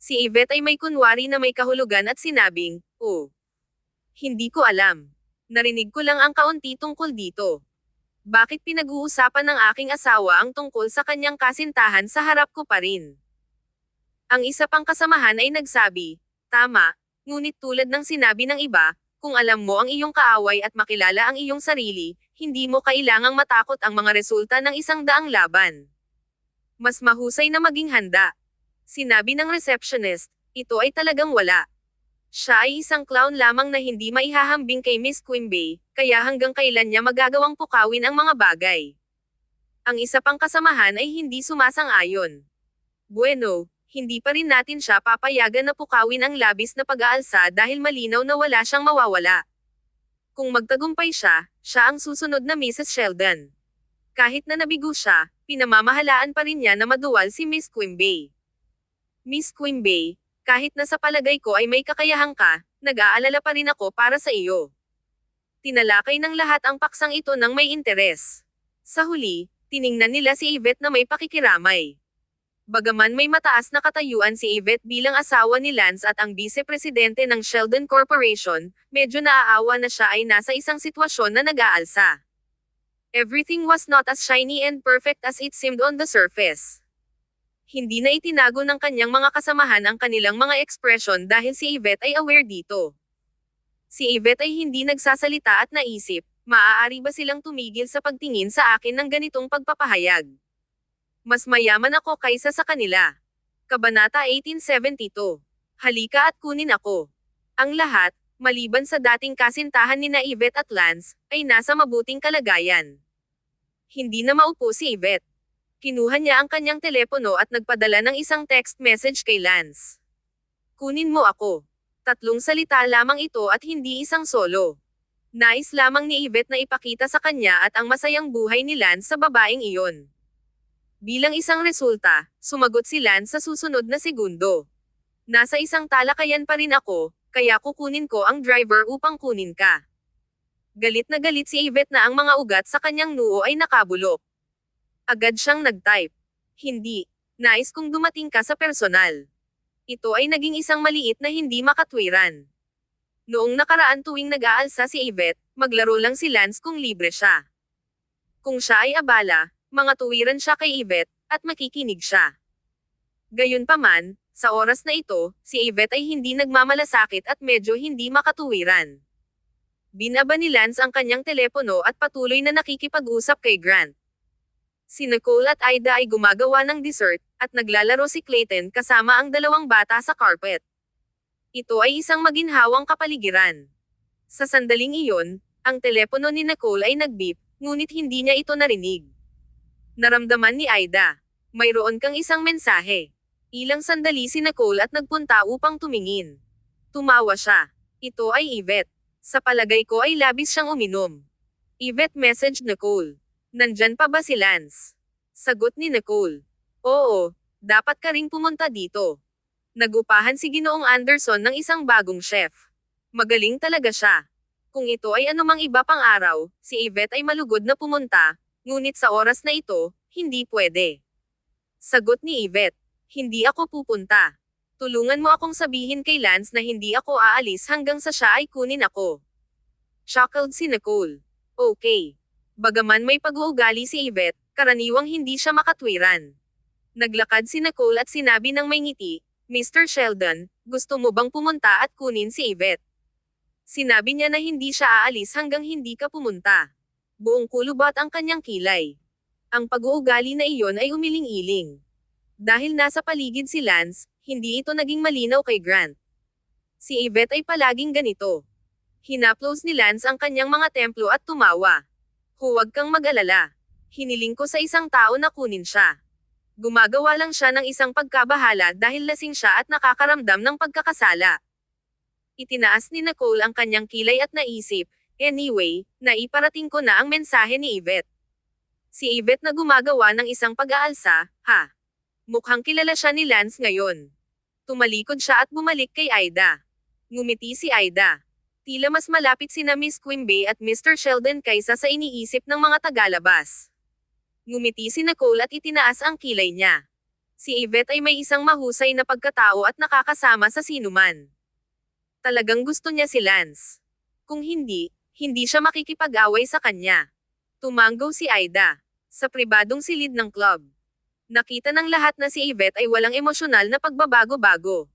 Si Yvette ay may kunwari na may kahulugan at sinabing, "Oh, hindi ko alam. Narinig ko lang ang kaunti tungkol dito. Bakit pinag-uusapan ng aking asawa ang tungkol sa kanyang kasintahan sa harap ko pa rin?" Ang isa pang kasamahan ay nagsabi, "Tama, ngunit tulad ng sinabi ng iba, kung alam mo ang iyong kaaway at makilala ang iyong sarili, hindi mo kailangang matakot ang mga resulta ng isang daang laban. Mas mahusay na maging handa." Sinabi ng receptionist, "Ito ay talagang wala. Siya ay isang clown lamang na hindi maihahambing kay Miss Quimby, kaya hanggang kailan niya magagawang pukawin ang mga bagay." Ang isa pang kasamahan ay hindi sumasang-ayon. "Bueno, hindi pa rin natin siya papayagan na pukawin ang labis na pag-aalsa dahil malinaw na wala siyang mawawala. Kung magtagumpay siya, siya ang susunod na Mrs. Sheldon." Kahit na nabigo siya, pinamamahalaan pa rin niya na maduwal si Miss Quimby. Miss Quimby, kahit na sa palagay ko ay may kakayahan ka, nag-aalala pa rin ako para sa iyo. Tinalakay ng lahat ang paksang ito ng may interes. Sa huli, tiningnan nila si Yvette na may pakikiramay. Bagaman may mataas na katayuan si Yvette bilang asawa ni Lance at ang vice-presidente ng Sheldon Corporation, medyo naaawa na siya ay nasa isang sitwasyon na nag-aalsa. Everything was not as shiny and perfect as it seemed on the surface. Hindi na itinago ng kanyang mga kasamahan ang kanilang mga ekspresyon dahil si Yvette ay aware dito. Si Yvette ay hindi nagsasalita at naisip, maaari ba silang tumigil sa pagtingin sa akin ng ganitong pagpapahayag? Mas mayaman ako kaysa sa kanila. Kabanata 1872. Halika at kunin ako. Ang lahat, maliban sa dating kasintahan ni na Yvette at Lance, ay nasa mabuting kalagayan. Hindi na maupo si Yvette. Kinuha niya ang kanyang telepono at nagpadala ng isang text message kay Lance. Kunin mo ako. 3 salita lamang ito at hindi isang solo. Nais lamang ni Yvette na ipakita sa kanya at ang masayang buhay ni Lance sa babaeng iyon. Bilang isang resulta, sumagot si Lance sa susunod na segundo. Nasa isang talakayan pa rin ako, kaya kukunin ko ang driver upang kunin ka. Galit na galit si Yvette na ang mga ugat sa kanyang noo ay nakabulok. Agad siyang nag-type. Hindi. Nais kong dumating ka sa personal. Ito ay naging isang maliit na hindi makatwiran. Noong nakaraan tuwing nag-aalsa si Yvette, maglaro lang si Lance kung libre siya. Kung siya ay abala, mga tuwiran siya kay Yvette, at makikinig siya. Gayunpaman, sa oras na ito, si Yvette ay hindi nagmamalasakit at medyo hindi makatuwiran. Binaba ni Lance ang kanyang telepono at patuloy na nakikipag-usap kay Grant. Si Nicole at Ida ay gumagawa ng dessert, at naglalaro si Clayton kasama ang 2 bata sa carpet. Ito ay isang maginhawang kapaligiran. Sa sandaling iyon, ang telepono ni Nicole ay nag-beep, ngunit hindi niya ito narinig. Naramdaman ni Ida. Mayroon kang isang mensahe. Ilang sandali si Nicole at nagpunta upang tumingin. Tumawa siya. Ito ay Yvette. Sa palagay ko ay labis siyang uminom. Yvette messaged Nicole. Nandyan pa ba si Lance? Sagot ni Nicole. Oo, dapat ka ring pumunta dito. Nagupahan si Ginoong Anderson ng isang bagong chef. Magaling talaga siya. Kung ito ay anumang iba pang araw, si Yvette ay malugod na pumunta, ngunit sa oras na ito, hindi pwede. Sagot ni Yvette. Hindi ako pupunta. Tulungan mo akong sabihin kay Lance na hindi ako aalis hanggang sa siya ay kunin ako. Chuckled si Nicole. Okay. Bagaman may pag-uugali si Yvette, karaniwang hindi siya makatwiran. Naglakad si Nicole at sinabi ng may ngiti, Mr. Sheldon, gusto mo bang pumunta at kunin si Yvette? Sinabi niya na hindi siya aalis hanggang hindi ka pumunta. Buong kulubot ang kanyang kilay. Ang pag-uugali na iyon ay umiling-iling. Dahil nasa paligid si Lance, hindi ito naging malinaw kay Grant. Si Yvette ay palaging ganito. Hinaplos ni Lance ang kanyang mga templo at tumawa. Huwag kang mag-alala. Hiniling ko sa isang tao na kunin siya. Gumagawa lang siya ng isang pagkabahala dahil lasing siya at nakakaramdam ng pagkakasala. Itinaas ni Nicole ang kanyang kilay at naisip, anyway, naiparating ko na ang mensahe ni Yvette. Si Yvette na gumagawa ng isang pag-aalsa, ha? Mukhang kilala siya ni Lance ngayon. Tumalikod siya at bumalik kay Ida. Ngumiti si Ida. Tila mas malapit sina Miss Quimby at Mr. Sheldon kaysa sa iniisip ng mga tagalabas. Ngumiti si Nicole at itinaas ang kilay niya. Si Yvette ay may isang mahusay na pagkatao at nakakasama sa sinuman. Talagang gusto niya si Lance. Kung hindi, hindi siya makikipag-away sa kanya. Tumanggo si Ida. Sa pribadong silid ng club. Nakita ng lahat na si Yvette ay walang emosyonal na pagbabago-bago.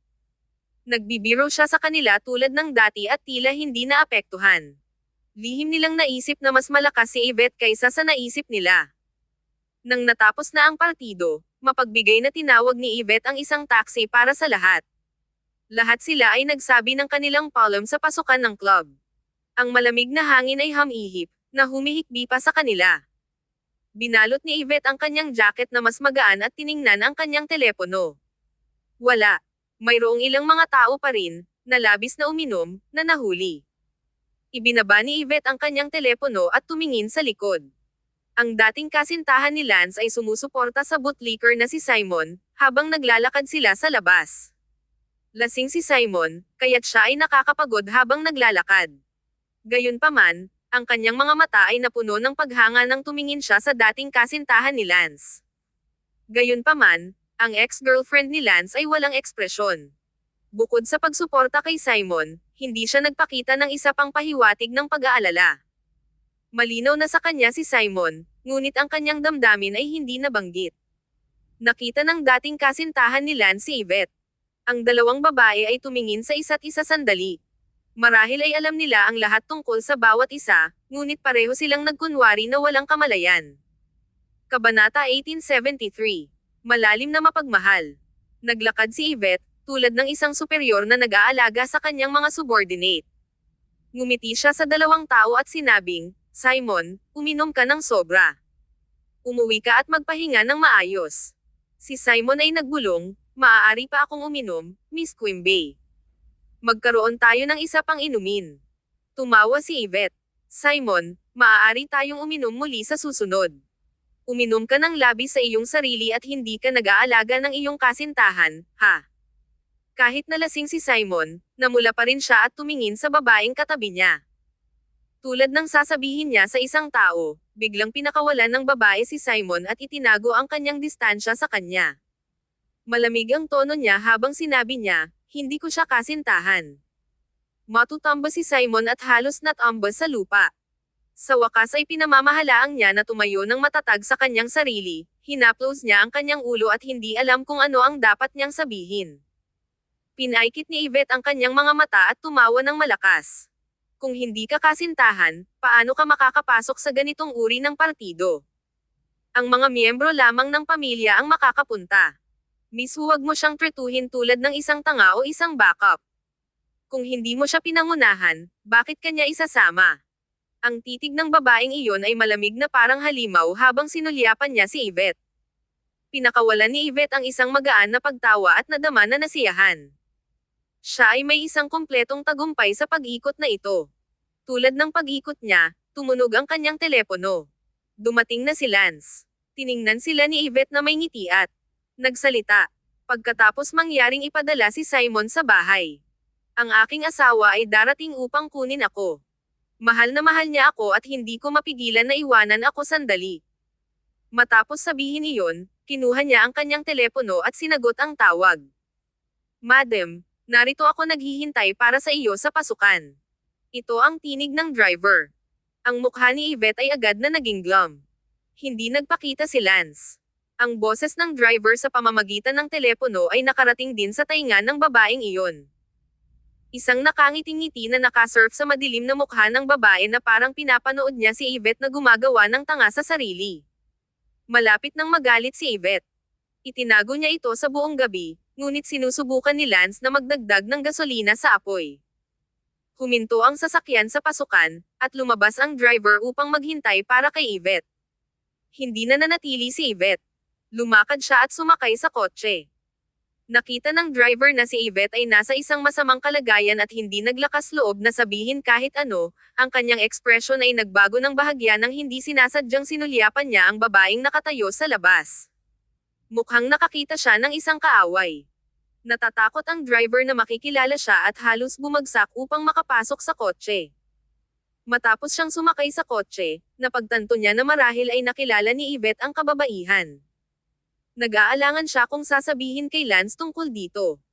Nagbibiro siya sa kanila tulad ng dati at tila hindi naapektuhan. Lihim nilang naisip na mas malakas si Yvette kaysa sa naisip nila. Nang natapos na ang partido, mapagbigay na tinawag ni Yvette ang isang taxi para sa lahat. Lahat sila ay nagsabi ng kanilang palm sa pasukan ng club. Ang malamig na hangin ay humihip, na humihikbi pa sa kanila. Binalot ni Yvette ang kanyang jacket na mas magaan at tiningnan ang kanyang telepono. Wala. Mayroong ilang mga tao pa rin, na labis na uminom, na nahuli. Ibinaba ni Yvette ang kanyang telepono at tumingin sa likod. Ang dating kasintahan ni Lance ay sumusuporta sa bootlicker na si Simon, habang naglalakad sila sa labas. Lasing si Simon, kaya't siya ay nakakapagod habang naglalakad. Gayunpaman, ang kanyang mga mata ay napuno ng paghanga nang tumingin siya sa dating kasintahan ni Lance. Gayunpaman, ang ex-girlfriend ni Lance ay walang ekspresyon. Bukod sa pagsuporta kay Simon, hindi siya nagpakita ng isa pang pahiwatig ng pag-aalala. Malinaw na sa kanya si Simon, ngunit ang kanyang damdamin ay hindi nabanggit. Nakita ng dating kasintahan ni Lance si Yvette. Ang dalawang babae ay tumingin sa isa't isa sandali. Marahil ay alam nila ang lahat tungkol sa bawat isa, ngunit pareho silang nagkunwari na walang kamalayan. Kabanata 1873. Malalim na mapagmahal. Naglakad si Yvette, tulad ng isang superior na nag-aalaga sa kanyang mga subordinate. Ngumiti siya sa dalawang tao at sinabing, "Simon, uminom ka ng sobra. Umuwi ka at magpahinga ng maayos." Si Simon ay nagbulong, "Maaari pa akong uminom, Miss Quimby. Magkaroon tayo ng isa pang inumin." Tumawa si Yvette. "Simon, maaari tayong uminom muli sa susunod. Uminom ka ng labis sa iyong sarili at hindi ka nag-aalaga ng iyong kasintahan, ha?" Kahit nalasing si Simon, namula pa rin siya at tumingin sa babaeng katabi niya. Tulad ng sasabihin niya sa isang tao, biglang pinakawalan ng babae si Simon at itinago ang kanyang distansya sa kanya. Malamig ang tono niya habang sinabi niya, "Hindi ko siya kasintahan." Matutamba si Simon at halos natamba sa lupa. Sa wakas ay pinamamahalaang niya na tumayo ng matatag sa kanyang sarili, hinaplos niya ang kanyang ulo at hindi alam kung ano ang dapat niyang sabihin. Pinaikit ni Yvette ang kanyang mga mata at tumawa ng malakas. "Kung hindi ka kasintahan, paano ka makakapasok sa ganitong uri ng partido? Ang mga miyembro lamang ng pamilya ang makakapunta. Miss, huwag mo siyang tretuhin tulad ng isang tanga o isang backup. Kung hindi mo siya pinangunahan, bakit kanya isasama?" Ang titig ng babaeng iyon ay malamig na parang halimaw habang sinulyapan niya si Yvette. Pinakawalan ni Yvette ang isang magaan na pagtawa at nadama na nasiyahan. Siya ay may isang kumpletong tagumpay sa pag-ikot na ito. Tulad ng pag-ikot niya, tumunog ang kanyang telepono. Dumating na si Lance. Tiningnan sila ni Yvette na may ngiti at nagsalita. Pagkatapos mangyaring ipadala si Simon sa bahay. "Ang aking asawa ay darating upang kunin ako. Mahal na mahal niya ako at hindi ko mapigilan na iwanan ako sandali." Matapos sabihin iyon, kinuha niya ang kanyang telepono at sinagot ang tawag. "Madam, narito ako naghihintay para sa iyo sa pasukan." Ito ang tinig ng driver. Ang mukha ni Yvette ay agad na naging glum. Hindi nagpakita si Lance. Ang boses ng driver sa pamamagitan ng telepono ay nakarating din sa tainga ng babaeng iyon. Isang nakangiting-ngiti na nakasurf sa madilim na mukha ng babae na parang pinapanood niya si Yvette na gumagawa ng tanga sa sarili. Malapit nang magalit si Yvette. Itinago niya ito sa buong gabi, ngunit sinusubukan ni Lance na magdagdag ng gasolina sa apoy. Huminto ang sasakyan sa pasukan, at lumabas ang driver upang maghintay para kay Yvette. Hindi na nanatili si Yvette. Lumakad siya at sumakay sa kotse. Nakita ng driver na si Yvette ay nasa isang masamang kalagayan at hindi naglakas loob na sabihin kahit ano, ang kanyang ekspresyon ay nagbago ng bahagya nang hindi sinasadyang sinulyapan niya ang babaeng nakatayo sa labas. Mukhang nakakita siya ng isang kaaway. Natatakot ang driver na makikilala siya at halos bumagsak upang makapasok sa kotse. Matapos siyang sumakay sa kotse, napagtanto niya na marahil ay nakilala ni Yvette ang kababaihan. Nag-aalangan siya kung sasabihin kay Lance tungkol dito.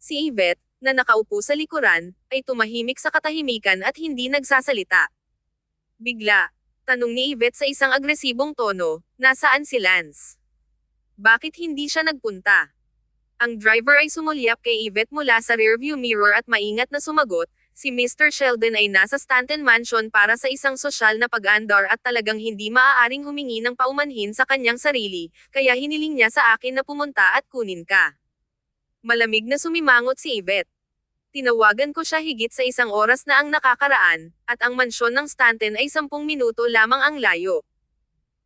Si Yvette, na nakaupo sa likuran, ay tumahimik sa katahimikan at hindi nagsasalita. Bigla, tanong ni Yvette sa isang agresibong tono, "Nasaan si Lance? Bakit hindi siya nagpunta?" Ang driver ay sumulyap kay Yvette mula sa rearview mirror at maingat na sumagot, "Si Mr. Sheldon ay nasa Stanton Mansion para sa isang sosyal na pag-andar at talagang hindi maaaring humingi ng paumanhin sa kanyang sarili, kaya hiniling niya sa akin na pumunta at kunin ka." Malamig na sumimangot si Yvette. "Tinawagan ko siya higit sa 1 oras na ang nakakaraan, at ang mansyon ng Stanton ay 10 minuto lamang ang layo.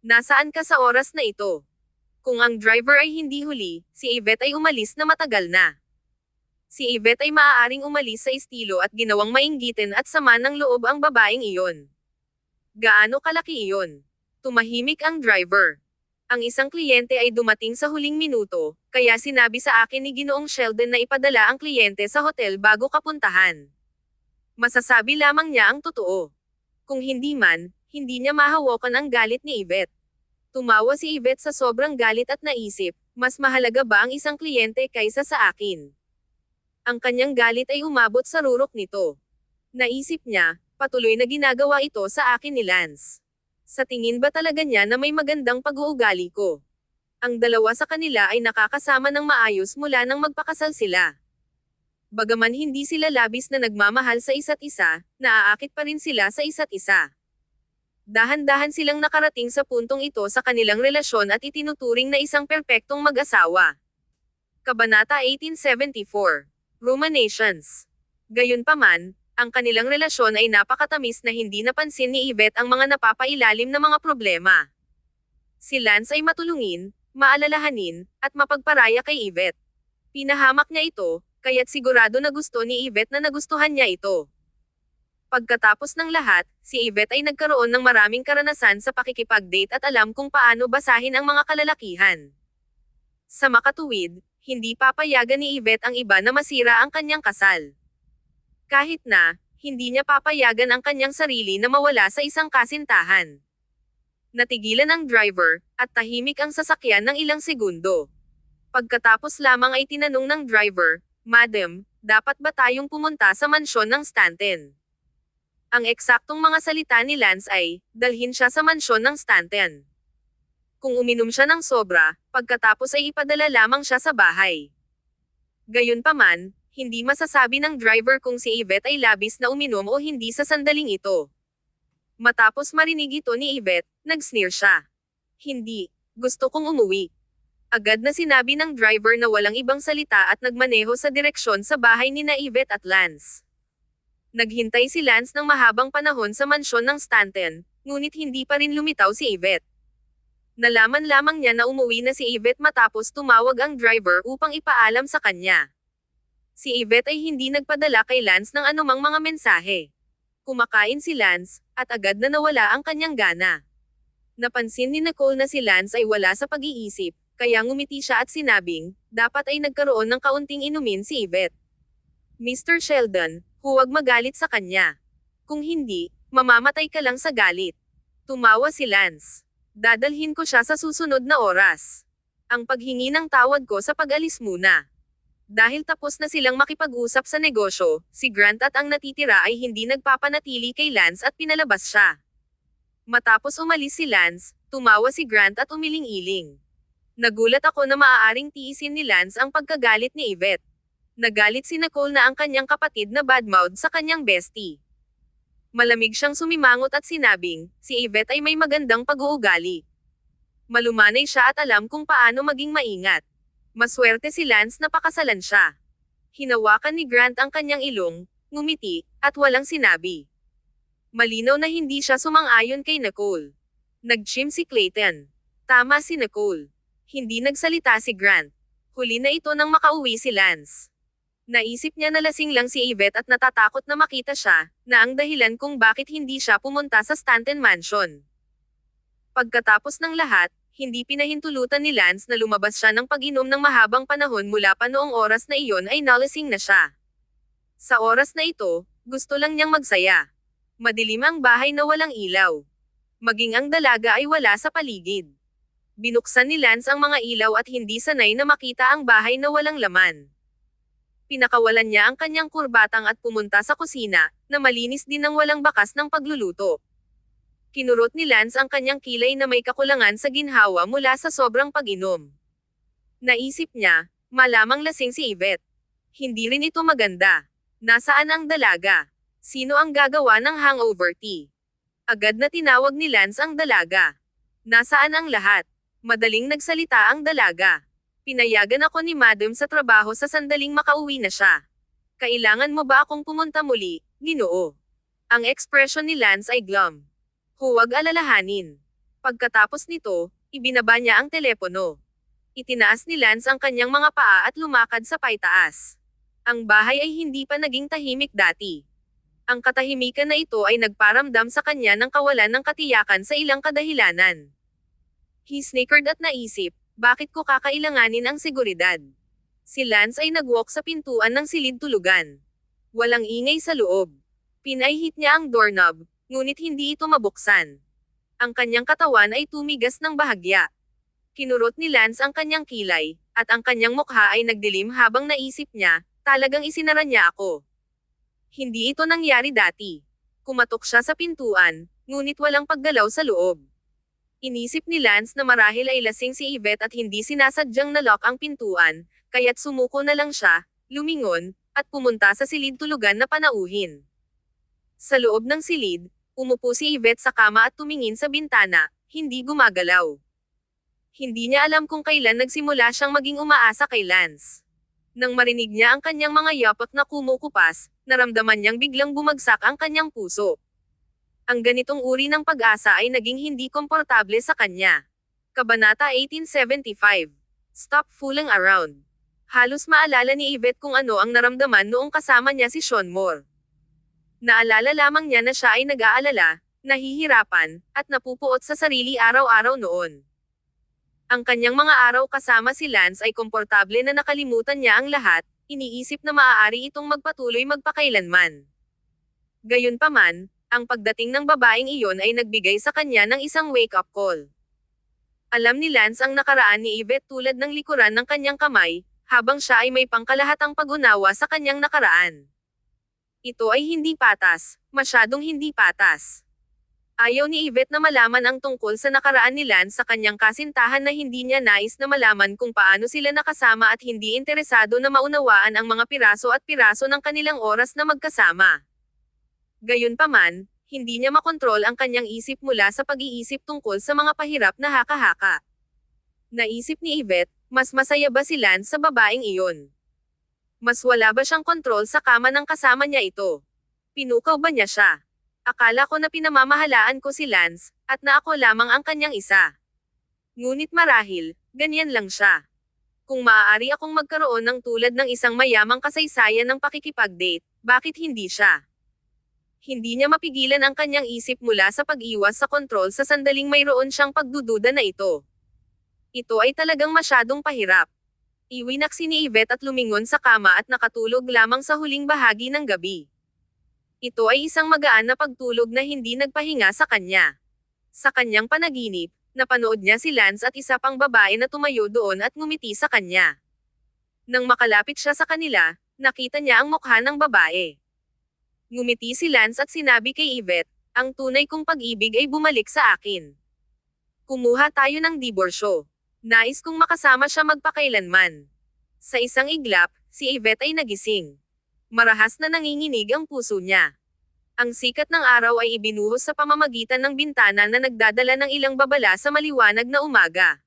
Nasaan ka sa oras na ito?" Kung ang driver ay hindi huli, si Yvette ay umalis na matagal na. Si Yvette ay maaaring umalis sa estilo at ginawang mainggitin at sama ng loob ang babaeng iyon. Gaano kalaki iyon? Tumahimik ang driver. Ang isang kliyente ay dumating sa huling minuto, kaya sinabi sa akin ni Ginoong Sheldon na ipadala ang kliyente sa hotel bago kapuntahan. Masasabi lamang niya ang totoo. Kung hindi man, hindi niya mahawakan ang galit ni Yvette. Tumawa si Yvette sa sobrang galit at naisip, mas mahalaga ba ang isang kliyente kaysa sa akin? Ang kanyang galit ay umabot sa rurok nito. Naisip niya, patuloy na ginagawa ito sa akin ni Lance. Sa tingin ba talaga niya na may magandang pag-uugali ko? Ang dalawa sa kanila ay nakakasama ng maayos mula nang magpakasal sila. Bagaman hindi sila labis na nagmamahal sa isa't isa, naaakit pa rin sila sa isa't isa. Dahan-dahan silang nakarating sa puntong ito sa kanilang relasyon at itinuturing na isang perpektong mag-asawa. Kabanata 1874. Ruminations. Gayunpaman, ang kanilang relasyon ay napakatamis na hindi napansin ni Yvette ang mga napapailalim na mga problema. Si Lance ay matulungin, maalalahanin, at mapagparaya kay Yvette. Pinahamak niya ito, kaya't sigurado na gusto ni Yvette na nagustuhan niya ito. Pagkatapos ng lahat, si Yvette ay nagkaroon ng maraming karanasan sa pakikipag-date at alam kung paano basahin ang mga kalalakihan. Sa makatuwid, hindi papayagan ni Yvette ang iba na masira ang kanyang kasal. Kahit na, hindi niya papayagan ang kanyang sarili na mawala sa isang kasintahan. Natigilan ang driver, at tahimik ang sasakyan ng ilang segundo. Pagkatapos lamang ay tinanong ng driver, "Madam, dapat ba tayong pumunta sa mansyon ng Stanton?" Ang eksaktong mga salita ni Lance ay, dalhin siya sa mansyon ng Stanton. Kung uminom siya ng sobra, pagkatapos ay ipadala lamang siya sa bahay. Gayunpaman, hindi masasabi ng driver kung si Yvette ay labis na uminom o hindi sa sandaling ito. Matapos marinig ito ni Yvette, nag-sneer siya. "Hindi, gusto kong umuwi." Agad na sinabi ng driver na walang ibang salita at nagmaneho sa direksyon sa bahay ni na Yvette at Lance. Naghintay si Lance ng mahabang panahon sa mansyon ng Stanton, ngunit hindi pa rin lumitaw si Yvette. Nalaman lamang niya na umuwi na si Yvette matapos tumawag ang driver upang ipaalam sa kanya. Si Yvette ay hindi nagpadala kay Lance ng anumang mga mensahe. Kumakain si Lance, at agad na nawala ang kanyang gana. Napansin ni Nicole na si Lance ay wala sa pag-iisip, kaya ngumiti siya at sinabing, dapat ay nagkaroon ng kaunting inumin si Yvette. "Mr. Sheldon, huwag magalit sa kanya. Kung hindi, mamamatay ka lang sa galit." Tumawa si Lance. "Dadalhin ko siya sa susunod na oras. Ang paghingi ng tawad ko sa pag-alis muna." Dahil tapos na silang makipag-usap sa negosyo, si Grant at ang natitira ay hindi nagpapanatili kay Lance at pinalabas siya. Matapos umalis si Lance, tumawa si Grant at umiling-iling. "Nagulat ako na maaaring tiisin ni Lance ang pagkagalit ni Yvette." Nagalit si Nicole na ang kanyang kapatid na badmouth sa kanyang bestie. Malamig siyang sumimangot at sinabing, si Yvette ay may magandang pag-uugali. Malumanay siya at alam kung paano maging maingat. Maswerte si Lance na pakasalan siya. Hinawakan ni Grant ang kanyang ilong, ngumiti, at walang sinabi. Malinaw na hindi siya sumang-ayon kay Nicole. Nag-chim si Clayton. Tama si Nicole. Hindi nagsalita si Grant. Huli na ito nang makauwi si Lance. Naisip niya na lasing lang si Yvette at natatakot na makita siya, na ang dahilan kung bakit hindi siya pumunta sa Stanton Mansion. Pagkatapos ng lahat, hindi pinahintulutan ni Lance na lumabas siya ng pag-inom ng mahabang panahon mula pa noong oras na iyon ay nalasing na siya. Sa oras na ito, gusto lang niyang magsaya. Madilim ang bahay na walang ilaw. Maging ang dalaga ay wala sa paligid. Binuksan ni Lance ang mga ilaw at hindi sanay na makita ang bahay na walang laman. Pinakawalan niya ang kanyang kurbatang at pumunta sa kusina, na malinis din ng walang bakas ng pagluluto. Kinurot ni Lance ang kanyang kilay na may kakulangan sa ginhawa mula sa sobrang pag-inom. Naisip niya, malamang lasing si Yvette. Hindi rin ito maganda. Nasaan ang dalaga? Sino ang gagawa ng hangover tea? Agad na tinawag ni Lance ang dalaga. Nasaan ang lahat? Madaling nagsalita ang dalaga. Pinayagan ako ni Madam sa trabaho sa sandaling makauwi na siya. Kailangan mo ba akong pumunta muli, Ginoo? Ang ekspresyon ni Lance ay glum. Huwag alalahanin. Pagkatapos nito, ibinaba niya ang telepono. Itinaas ni Lance ang kanyang mga paa at lumakad sa paitaas. Ang bahay ay hindi pa naging tahimik dati. Ang katahimikan na ito ay nagparamdam sa kanya ng kawalan ng katiyakan sa ilang kadahilanan. He snickered at naisip, bakit ko kakailanganin ang seguridad? Si Lance ay nagwalk sa pintuan ng silid tulugan. Walang ingay sa loob. Pinahit niya ang doorknob, ngunit hindi ito mabuksan. Ang kanyang katawan ay tumigas ng bahagya. Kinurot ni Lance ang kanyang kilay, at ang kanyang mukha ay nagdilim habang naisip niya, talagang isinara niya ako. Hindi ito nangyari dati. Kumatok siya sa pintuan, ngunit walang paggalaw sa loob. Inisip ni Lance na marahil ay lasing si Yvette at hindi sinasadyang nalock ang pintuan, kaya't sumuko na lang siya, lumingon, at pumunta sa silid tulugan na panauhin. Sa loob ng silid, umupo si Yvette sa kama at tumingin sa bintana, hindi gumagalaw. Hindi niya alam kung kailan nagsimula siyang maging umaasa kay Lance. Nang marinig niya ang kanyang mga yapak na kumukupas, naramdaman niyang biglang bumagsak ang kanyang puso. Ang ganitong uri ng pag-asa ay naging hindi komportable sa kanya. Kabanata 1875. Stop fooling around. Halos maalala ni Yvette kung ano ang naramdaman noong kasama niya si Sean Moore. Naalala lamang niya na siya ay nag-aalala, nahihirapan, at napupuot sa sarili araw-araw noon. Ang kanyang mga araw kasama si Lance ay komportable na nakalimutan niya ang lahat, iniisip na maaari itong magpatuloy magpakailanman. Gayunpaman, ang pagdating ng babaeng iyon ay nagbigay sa kanya ng isang wake-up call. Alam ni Lance ang nakaraan ni Yvette tulad ng likuran ng kanyang kamay, habang siya ay may pangkalahatang pag-unawa sa kanyang nakaraan. Ito ay hindi patas, masyadong hindi patas. Ayaw ni Yvette na malaman ang tungkol sa nakaraan ni Lance sa kanyang kasintahan na hindi niya nais na malaman kung paano sila nakasama at hindi interesado na maunawaan ang mga piraso at piraso ng kanilang oras na magkasama. Gayunpaman, hindi niya makontrol ang kanyang isip mula sa pag-iisip tungkol sa mga pahirap na haka-haka. Naisip ni Yvette, mas masaya ba si Lance sa babaeng iyon? Mas wala ba siyang kontrol sa kama ng kasama niya ito? Pinukaw ba niya siya? Akala ko na pinamamahalaan ko si Lance, at na ako lamang ang kanyang isa. Ngunit marahil, ganyan lang siya. Kung maaari akong magkaroon ng tulad ng isang mayamang kasaysayan ng pakikipag-date, bakit hindi siya? Hindi niya mapigilan ang kanyang isip mula sa pag-iwas sa kontrol sa sandaling mayroon siyang pagdududa na ito. Ito ay talagang masyadong pahirap. Iwinaksi ni Yvette at lumingon sa kama at nakatulog lamang sa huling bahagi ng gabi. Ito ay isang magaan na pagtulog na hindi nagpahinga sa kanya. Sa kanyang panaginip, napanood niya si Lance at isa pang babae na tumayo doon at ngumiti sa kanya. Nang makalapit siya sa kanila, nakita niya ang mukha ng babae. Ngumiti si Lance at sinabi kay Yvette, ang tunay kong pag-ibig ay bumalik sa akin. Kumuha tayo ng diborsyo. Nais kong makasama siya magpakailanman. Sa isang iglap, si Yvette ay nagising. Marahas na nanginginig ang puso niya. Ang sikat ng araw ay ibinuhos sa pamamagitan ng bintana na nagdadala ng ilang babala sa maliwanag na umaga.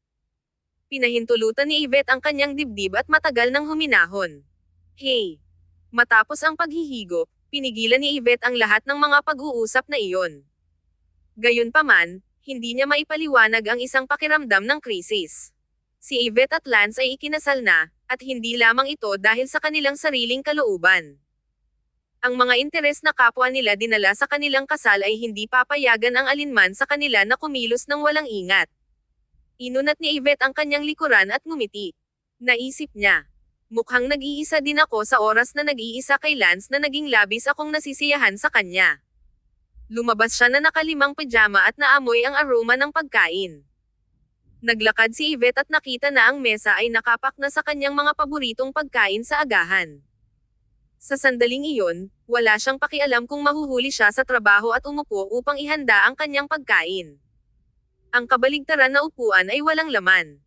Pinahintulutan ni Yvette ang kanyang dibdib at matagal nang huminahon. Hey! Matapos ang paghihigop, pinigilan ni Yvette ang lahat ng mga pag-uusap na iyon. Gayunpaman, hindi niya maipaliwanag ang isang pakiramdam ng krisis. Si Yvette at Lance ay ikinasal na, at hindi lamang ito dahil sa kanilang sariling kalooban. Ang mga interes na kapwa nila dinala sa kanilang kasal ay hindi papayagan ang alinman sa kanila na kumilos ng walang ingat. Inunat ni Yvette ang kanyang likuran at ngumiti. Naisip niya, mukhang nag-iisa din ako sa oras na nag-iisa kay Lance na naging labis akong nasisiyahan sa kanya. Lumabas siya na nakalimang pajama at naamoy ang aroma ng pagkain. Naglakad si Yvette at nakita na ang mesa ay nakapak na sa kanyang mga paboritong pagkain sa agahan. Sa sandaling iyon, wala siyang pakialam kung mahuhuli siya sa trabaho at umupo upang ihanda ang kanyang pagkain. Ang kabaligtaran na upuan ay walang laman.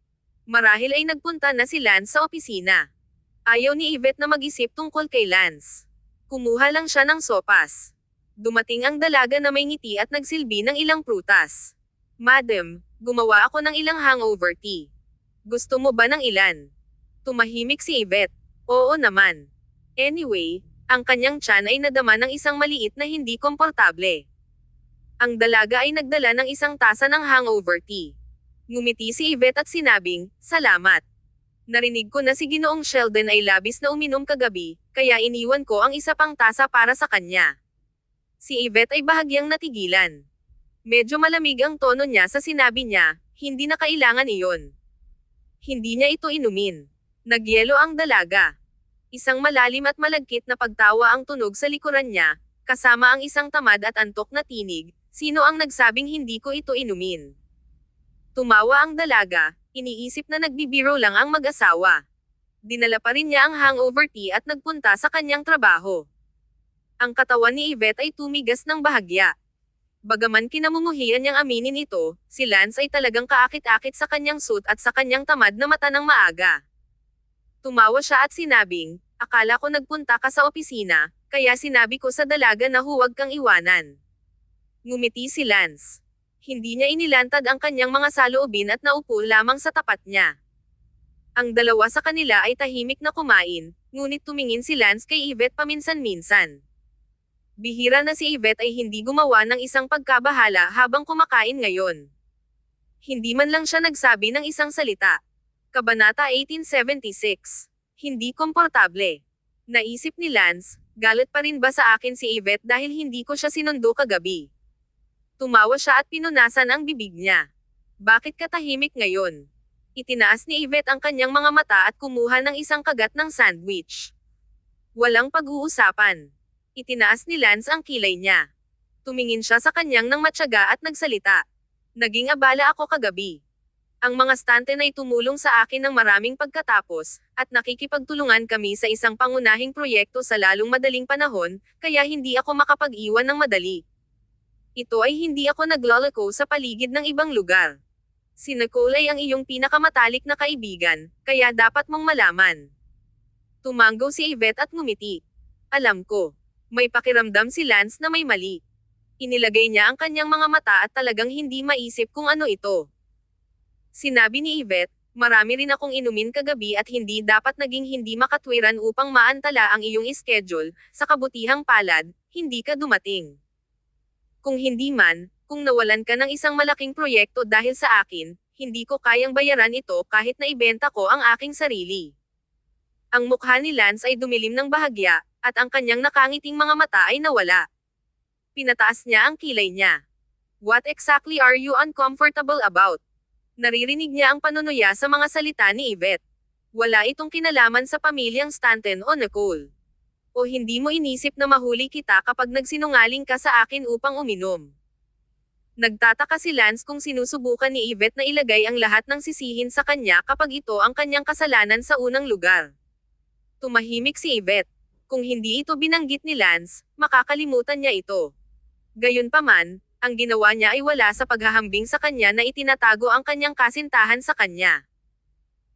Marahil ay nagpunta na si Lance sa opisina. Ayaw ni Yvette na mag-isip tungkol kay Lance. Kumuha lang siya ng sopas. Dumating ang dalaga na may ngiti at nagsilbi ng ilang prutas. Madam, gumawa ako ng ilang hangover tea. Gusto mo ba ng ilan? Tumahimik si Yvette. Oo naman. Anyway, ang kanyang tiyan ay nadama ng isang maliit na hindi komportable. Ang dalaga ay nagdala ng isang tasa ng hangover tea. Ngumiti si Yvette at sinabing, salamat. Narinig ko na si Ginoong Sheldon ay labis na uminom kagabi, kaya iniwan ko ang isa pang tasa para sa kanya. Si Yvette ay bahagyang natigilan. Medyo malamig ang tono niya sa sinabi niya, hindi na kailangan iyon. Hindi niya ito inumin. Nagyelo ang dalaga. Isang malalim at malagkit na pagtawa ang tunog sa likuran niya, kasama ang isang tamad at antok na tinig, sino ang nagsabing hindi ko ito inumin? Tumawa ang dalaga, iniisip na nagbibiro lang ang mag-asawa. Dinala pa rin niya ang hangover tea at nagpunta sa kanyang trabaho. Ang katawan ni Yvette ay tumigas ng bahagya. Bagaman kinamumuhian niyang aminin ito, si Lance ay talagang kaakit-akit sa kanyang suit at sa kanyang tamad na mata ng maaga. Tumawa siya at sinabing, akala ko nagpunta ka sa opisina, kaya sinabi ko sa dalaga na huwag kang iwanan. Ngumiti si Lance. Hindi niya inilantad ang kanyang mga saloobin at naupo lamang sa tapat niya. Ang dalawa sa kanila ay tahimik na kumain, ngunit tumingin si Lance kay Yvette paminsan-minsan. Bihira na si Yvette ay hindi gumawa ng isang pagkabahala habang kumakain ngayon. Hindi man lang siya nagsabi ng isang salita. Kabanata 1876. Hindi komportable. Naisip ni Lance, galit pa rin ba sa akin si Yvette dahil hindi ko siya sinundo kagabi? Tumawa siya at pinunasan ang bibig niya. Bakit ka tahimik ngayon? Itinaas ni Yvette ang kanyang mga mata at kumuha ng isang kagat ng sandwich. Walang pag-uusapan. Itinaas ni Lance ang kilay niya. Tumingin siya sa kanyang nang matyaga at nagsalita. Naging abala ako kagabi. Ang mga stante na tumulong sa akin ng maraming pagkatapos, at nakikipagtulungan kami sa isang pangunahing proyekto sa lalong madaling panahon, kaya hindi ako makapag-iwan ng madali. Ito ay hindi ako nagloloko sa paligid ng ibang lugar. Si Nicole ay ang iyong pinakamatalik na kaibigan, kaya dapat mong malaman. Tumanggo si Yvette at ngumiti. Alam ko. May pakiramdam si Lance na may mali. Inilagay niya ang kanyang mga mata at talagang hindi maisip kung ano ito. Sinabi ni Yvette, marami rin akong inumin kagabi at hindi dapat naging hindi makatwiran upang maantala ang iyong schedule, sa kabutihang palad, hindi ka dumating. Kung hindi man, kung nawalan ka ng isang malaking proyekto dahil sa akin, hindi ko kayang bayaran ito kahit na ibenta ko ang aking sarili. Ang mukha ni Lance ay dumilim ng bahagya, at ang kanyang nakangiting mga mata ay nawala. Pinataas niya ang kilay niya. What exactly are you uncomfortable about? Naririnig niya ang panunuya sa mga salita ni Yvette. Wala itong kinalaman sa pamilyang Stanton o Nicole. O hindi mo inisip na mahuli kita kapag nagsinungaling ka sa akin upang uminom? Nagtataka si Lance kung sinusubukan ni Yvette na ilagay ang lahat ng sisihin sa kanya kapag ito ang kanyang kasalanan sa unang lugar. Tumahimik si Yvette. Kung hindi ito binanggit ni Lance, makakalimutan niya ito. Gayunpaman, ang ginawa niya ay wala sa paghahambing sa kanya na itinatago ang kanyang kasintahan sa kanya.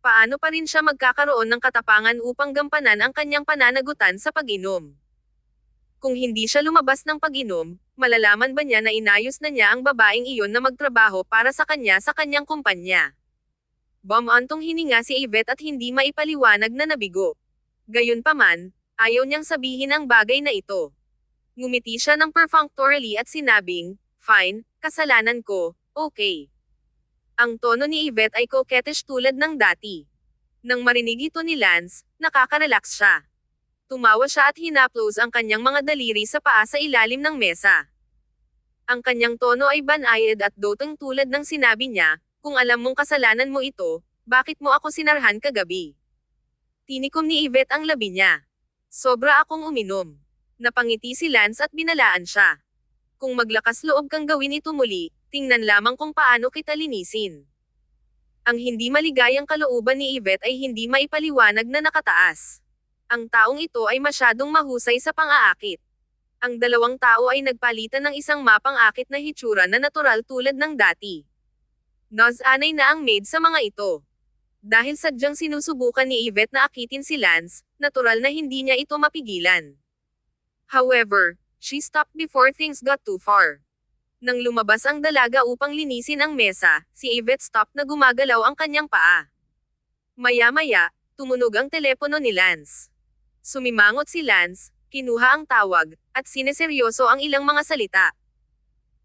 Paano pa rin siya magkakaroon ng katapangan upang gampanan ang kanyang pananagutan sa pag-inom? Kung hindi siya lumabas ng pag-inom, malalaman ba niya na inayos na niya ang babaeng iyon na magtrabaho para sa kanya sa kanyang kumpanya? Bumantong hininga si Yvette at hindi maipaliwanag na nabigo. Gayunpaman, ayaw niyang sabihin ang bagay na ito. Ngumiti siya ng perfunctorily at sinabing, fine, kasalanan ko, okay. Ang tono ni Yvette ay coquettish tulad ng dati. Nang marinig ito ni Lance, nakaka-relax siya. Tumawa siya at hinaplos ang kanyang mga daliri sa paa sa ilalim ng mesa. Ang kanyang tono ay banayad at doteng tulad ng sinabi niya, kung alam mong kasalanan mo ito, bakit mo ako sinarhan kagabi? Tinikom ni Yvette ang labi niya. Sobra akong uminom. Napangiti si Lance at binalaan siya. Kung maglakas loob kang gawin ito muli, tingnan lamang kung paano kita linisin. Ang hindi maligayang kalooban ni Yvette ay hindi maipaliwanag na nakataas. Ang taong ito ay masyadong mahusay sa pang-aakit. Ang dalawang tao ay nagpalitan ng isang mapang-akit na hitsura na natural tulad ng dati. Anay na ang maid sa mga ito. Dahil sadyang sinusubukan ni Yvette na akitin si Lance, natural na hindi niya ito mapigilan. However, she stopped before things got too far. Nang lumabas ang dalaga upang linisin ang mesa, si Yvette stopped na gumagalaw ang kanyang paa. Maya-maya, tumunog ang telepono ni Lance. Sumimangot si Lance, kinuha ang tawag, at sineseryoso ang ilang mga salita.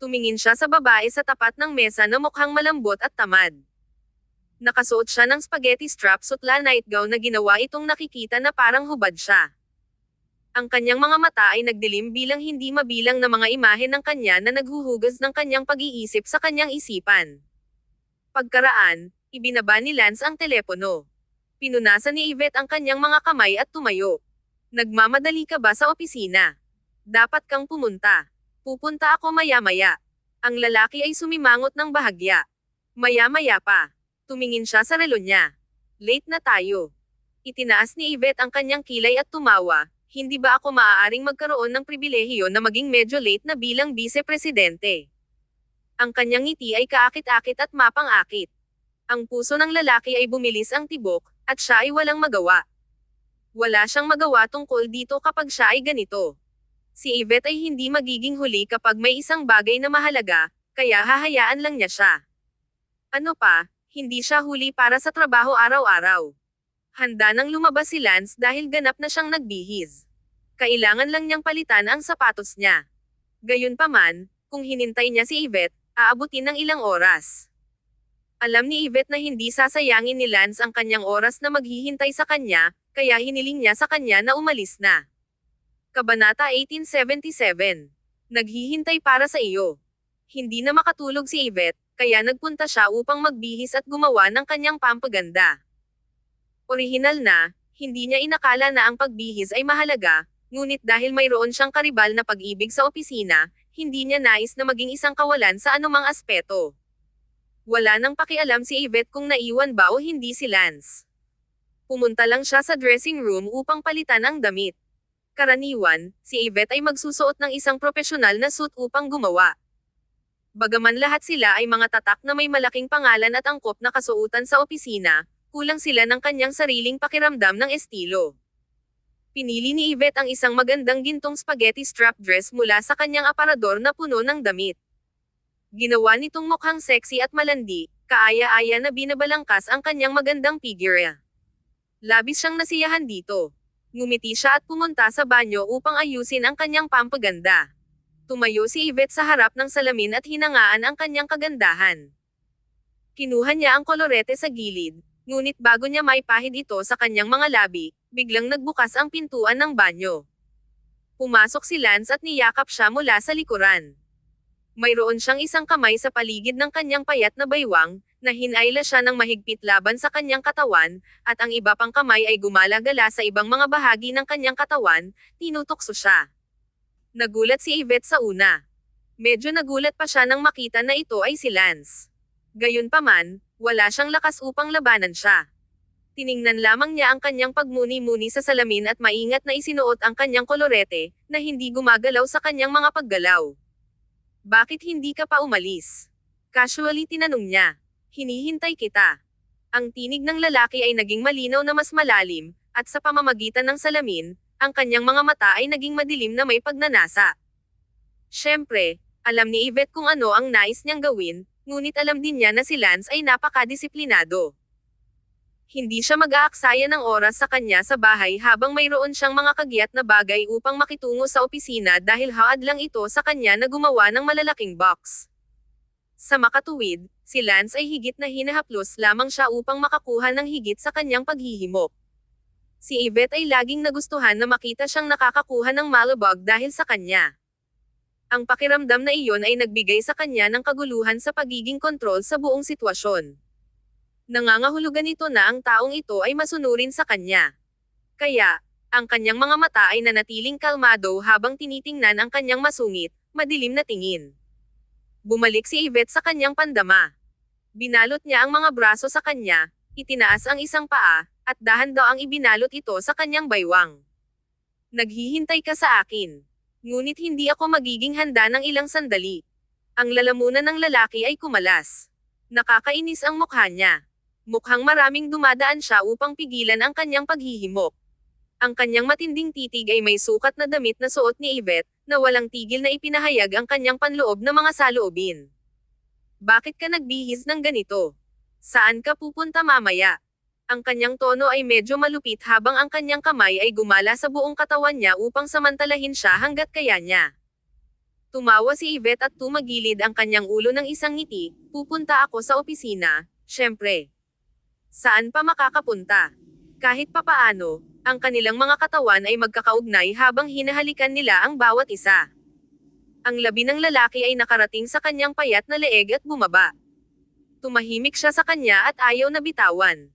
Tumingin siya sa babae sa tapat ng mesa na mukhang malambot at tamad. Nakasuot siya ng spaghetti strap sutla nightgown na ginawa itong nakikita na parang hubad siya. Ang kanyang mga mata ay nagdilim bilang hindi mabilang na mga imahe ng kanya na naghuhugas ng kanyang pag-iisip sa kanyang isipan. Pagkaraan, ibinaba ni Lance ang telepono. Pinunasan ni Yvette ang kanyang mga kamay at tumayo. Nagmamadali ka ba sa opisina? Dapat kang pumunta. Pupunta ako maya-maya. Ang lalaki ay sumimangot ng bahagya. Maya-maya pa. Tumingin siya sa relo niya. Late na tayo. Itinaas ni Yvette ang kanyang kilay at tumawa. Hindi ba ako maaaring magkaroon ng pribilehiyo na maging medyo late na bilang vice-presidente? Ang kanyang ngiti ay kaakit-akit at mapang-akit. Ang puso ng lalaki ay bumilis ang tibok, at siya ay walang magawa. Wala siyang magawa tungkol dito kapag siya ay ganito. Si Yvette ay hindi magiging huli kapag may isang bagay na mahalaga, kaya hahayaan lang niya siya. Ano pa, hindi siya huli para sa trabaho araw-araw. Handa nang lumabas si Lance dahil ganap na siyang nagbihis. Kailangan lang niyang palitan ang sapatos niya. Gayunpaman, kung hinintay niya si Yvette, aabutin ng ilang oras. Alam ni Yvette na hindi sasayangin ni Lance ang kanyang oras na maghihintay sa kanya, kaya hiniling niya sa kanya na umalis na. Kabanata 1877. Naghihintay para sa iyo. Hindi na makatulog si Yvette, kaya nagpunta siya upang magbihis at gumawa ng kanyang pampaganda. Orihinal na, hindi niya inakala na ang pagbihis ay mahalaga, ngunit dahil mayroon siyang karibal na pag-ibig sa opisina, hindi niya nais na maging isang kawalan sa anumang aspeto. Wala nang pakialam si Yvette kung naiwan ba o hindi si Lance. Pumunta lang siya sa dressing room upang palitan ang damit. Karaniwan, si Yvette ay magsusuot ng isang profesional na suit upang gumawa. Bagaman lahat sila ay mga tatak na may malaking pangalan at angkop na kasuotan sa opisina, kulang sila ng kanyang sariling pakiramdam ng estilo. Pinili ni Yvette ang isang magandang gintong spaghetti strap dress mula sa kanyang aparador na puno ng damit. Ginawa nitong mukhang sexy at malandi, kaaya-aya na binabalangkas ang kanyang magandang figure. Labis siyang nasiyahan dito. Ngumiti siya at pumunta sa banyo upang ayusin ang kanyang pampaganda. Tumayo si Yvette sa harap ng salamin at hinangaan ang kanyang kagandahan. Kinuha niya ang kolorete sa gilid, ngunit bago niya maipahid ito sa kanyang mga labi, biglang nagbukas ang pintuan ng banyo. Pumasok si Lance at niyakap siya mula sa likuran. Mayroon siyang isang kamay sa paligid ng kanyang payat na baywang, na hinayla siya ng mahigpit laban sa kanyang katawan, at ang iba pang kamay ay gumala-gala sa ibang mga bahagi ng kanyang katawan, tinutukso siya. Nagulat si Yvette sa una. Medyo nagulat pa siya nang makita na ito ay si Lance. Gayunpaman, wala siyang lakas upang labanan siya. Tiningnan lamang niya ang kanyang pagmuni-muni sa salamin at maingat na isinuot ang kanyang kolorete, na hindi gumagalaw sa kanyang mga paggalaw. Bakit hindi ka pa umalis? Casually tinanong niya. Hinihintay kita. Ang tinig ng lalaki ay naging malinaw na mas malalim, at sa pamamagitan ng salamin, ang kanyang mga mata ay naging madilim na may pagnanasa. Siyempre, alam ni Yvette kung ano ang nais niyang gawin, ngunit alam din niya na si Lance ay napakadisiplinado. Hindi siya mag-aaksaya ng oras sa kanya sa bahay habang mayroon siyang mga kagiat na bagay upang makitungo sa opisina dahil haad lang ito sa kanya na gumawa ng malalaking box. Sa makatuwid, si Lance ay higit na hinahaplos lamang siya upang makakuha ng higit sa kanyang paghihimok. Si Yvette ay laging nagustuhan na makita siyang nakakakuha ng malabog dahil sa kanya. Ang pakiramdam na iyon ay nagbigay sa kanya ng kaguluhan sa pagiging kontrol sa buong sitwasyon. Nangangahulugan ito na ang taong ito ay masunurin sa kanya. Kaya, ang kanyang mga mata ay nanatiling kalmado habang tinitingnan ang kanyang masungit, madilim na tingin. Bumalik si Yvette sa kanyang pandama. Binalot niya ang mga braso sa kanya, itinaas ang isang paa, at dahan-daang ibinalot ito sa kanyang baywang. Naghihintay ka sa akin. Ngunit hindi ako magiging handa ng ilang sandali. Ang lalamunan ng lalaki ay kumalas. Nakakainis ang mukha niya. Mukhang maraming dumadaan siya upang pigilan ang kanyang paghihimok. Ang kanyang matinding titig ay may sukat na damit na suot ni Yvette, na walang tigil na ipinahayag ang kanyang panloob na mga saloobin. Bakit ka nagbihis ng ganito? Saan ka pupunta mamaya? Ang kanyang tono ay medyo malupit habang ang kanyang kamay ay gumala sa buong katawan niya upang samantalahin siya hanggat kaya niya. Tumawa si Yvette at tumagilid ang kanyang ulo ng isang ngiti, pupunta ako sa opisina, syempre. Saan pa makakapunta? Kahit papaano, Ang kanilang mga katawan ay magkakaugnay habang hinahalikan nila ang bawat isa. Ang labi ng lalaki ay nakarating sa kanyang payat na leeg at bumaba. Tumahimik siya sa kanya at ayaw na bitawan.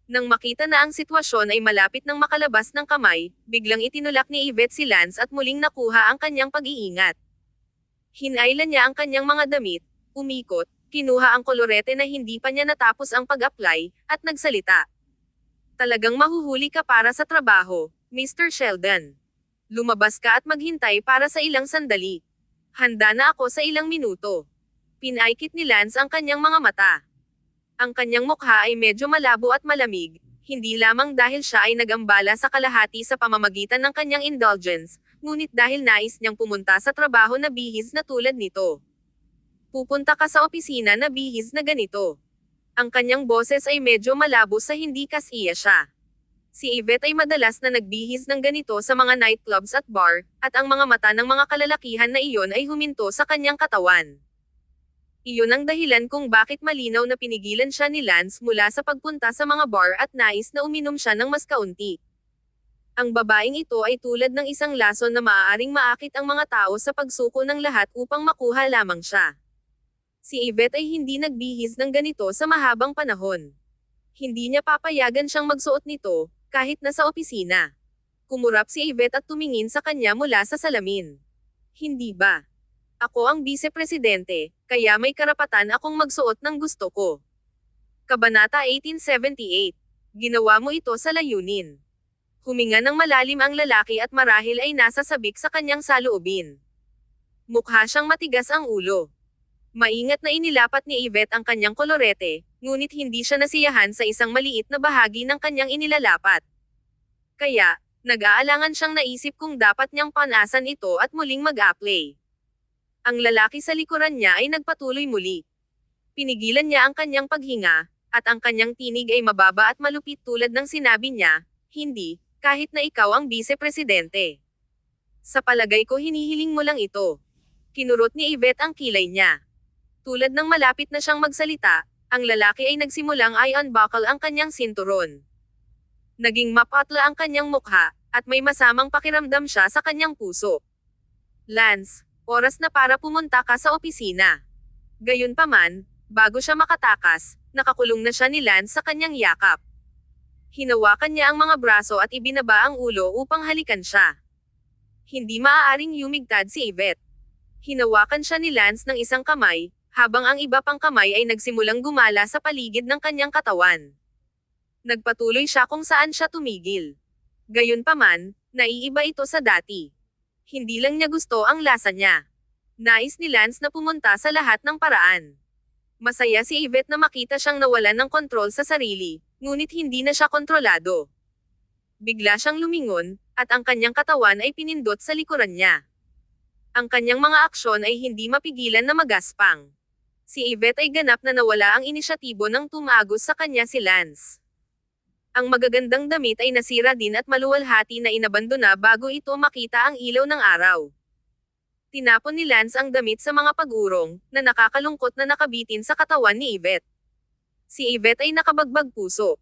Nang makita na ang sitwasyon ay malapit ng makalabas ng kamay, biglang itinulak ni Yvette si Lance at muling nakuha ang kanyang pag-iingat. Hinailan niya ang kanyang mga damit, umikot, kinuha ang kolorete na hindi pa niya natapos ang pag-apply, at nagsalita. Talagang mahuhuli ka para sa trabaho, Mr. Sheldon. Lumabas ka at maghintay para sa ilang sandali. Handa na ako sa ilang minuto. Pinaikit ni Lance ang kanyang mga mata. Ang kanyang mukha ay medyo malabo at malamig, hindi lamang dahil siya ay nagambala sa kalahati sa pamamagitan ng kanyang indulgence, ngunit dahil nais niyang pumunta sa trabaho na bihis na tulad nito. Pupunta ka sa opisina na bihis na ganito. Ang kanyang boses ay medyo malabo sa hindi kasiya siya. Si Yvette ay madalas na nagbihis ng ganito sa mga nightclubs at bar, at ang mga mata ng mga kalalakihan na iyon ay huminto sa kanyang katawan. Iyon ang dahilan kung bakit malinaw na pinigilan siya ni Lance mula sa pagpunta sa mga bar at nais na uminom siya ng mas kaunti. Ang babaeng ito ay tulad ng isang lason na maaaring maakit ang mga tao sa pagsuko ng lahat upang makuha lamang siya. Si Yvette ay hindi nagbihis ng ganito sa mahabang panahon. Hindi niya papayagan siyang magsuot nito, kahit nasa opisina. Kumurap si Yvette at tumingin sa kanya mula sa salamin. Hindi ba? Ako ang vice-presidente, kaya may karapatan akong magsuot ng gusto ko. Kabanata 1878. Ginawa mo ito sa layunin. Huminga ng malalim ang lalaki at marahil ay nasa sabik sa kanyang saloobin. Mukha siyang matigas ang ulo. Maingat na inilapat ni Yvette ang kanyang kolorete, ngunit hindi siya nasiyahan sa isang maliit na bahagi ng kanyang inilalapat. Kaya, nag-aalangan siyang naisip kung dapat niyang panasan ito at muling mag-apply. Ang lalaki sa likuran niya ay nagpatuloy muli. Pinigilan niya ang kanyang paghinga, at ang kanyang tinig ay mababa at malupit tulad ng sinabi niya, hindi, kahit na ikaw ang vice-presidente. Sa palagay ko hinihiling mo lang ito. Kinurot ni Yvette ang kilay niya. Tulad ng malapit na siyang magsalita, ang lalaki ay nagsimulang i-unbuckle ang kanyang sinturon. Naging mapatla ang kanyang mukha, at may masamang pakiramdam siya sa kanyang puso. Lance, oras na para pumunta ka sa opisina. Gayunpaman, bago siya makatakas, nakakulong na siya ni Lance sa kanyang yakap. Hinawakan niya ang mga braso at ibinaba ang ulo upang halikan siya. Hindi maaaring yumigtad si Yvette. Hinawakan siya ni Lance ng isang kamay, habang ang iba pang kamay ay nagsimulang gumala sa paligid ng kanyang katawan. Nagpatuloy siya kung saan siya tumigil. Gayunpaman, naiiba ito sa dati. Hindi lang niya gusto ang lasa niya. Nais ni Lance na pumunta sa lahat ng paraan. Masaya si Yvette na makita siyang nawalan ng kontrol sa sarili, ngunit hindi na siya kontrolado. Bigla siyang lumingon, at ang kanyang katawan ay pinindot sa likuran niya. Ang kanyang mga aksyon ay hindi mapigilan na magaspang. Si Yvette ay ganap na nawala ang inisyatibo nang tumagos sa kanya si Lance. Ang magagandang damit ay nasira din at maluwalhati na inabandona bago ito makita ang ilaw ng araw. Tinapon ni Lance ang damit sa mga pag-urong, na nakakalungkot na nakabitin sa katawan ni Yvette. Si Yvette ay nakabagbag puso.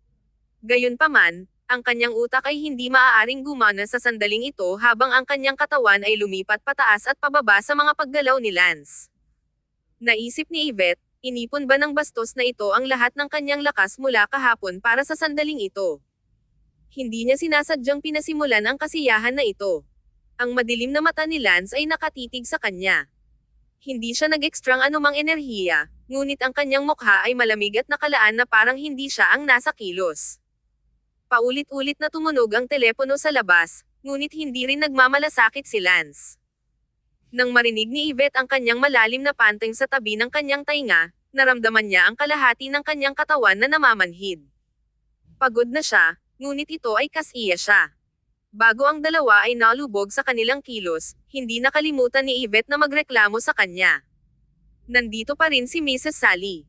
Gayunpaman, ang kanyang utak ay hindi maaaring gumana sa sandaling ito habang ang kanyang katawan ay lumipat pataas at pababa sa mga paggalaw ni Lance. Naisip ni Yvette, inipon ba ng bastos na ito ang lahat ng kanyang lakas mula kahapon para sa sandaling ito? Hindi niya sinasadyang pinasimulan ang kasiyahan na ito. Ang madilim na mata ni Lance ay nakatitig sa kanya. Hindi siya nag-extrang anumang enerhiya, ngunit ang kanyang mukha ay malamig at nakalaan na parang hindi siya ang nasa kilos. Paulit-ulit na tumunog ang telepono sa labas, ngunit hindi rin nagmamalasakit si Lance. Nang marinig ni Yvette ang kanyang malalim na panteng sa tabi ng kanyang tainga, naramdaman niya ang kalahati ng kanyang katawan na namamanhid. Pagod na siya, ngunit ito ay kasiya siya. Bago ang dalawa ay nalubog sa kanilang kilos, hindi nakalimutan ni Yvette na magreklamo sa kanya. Nandito pa rin si Mrs. Sally.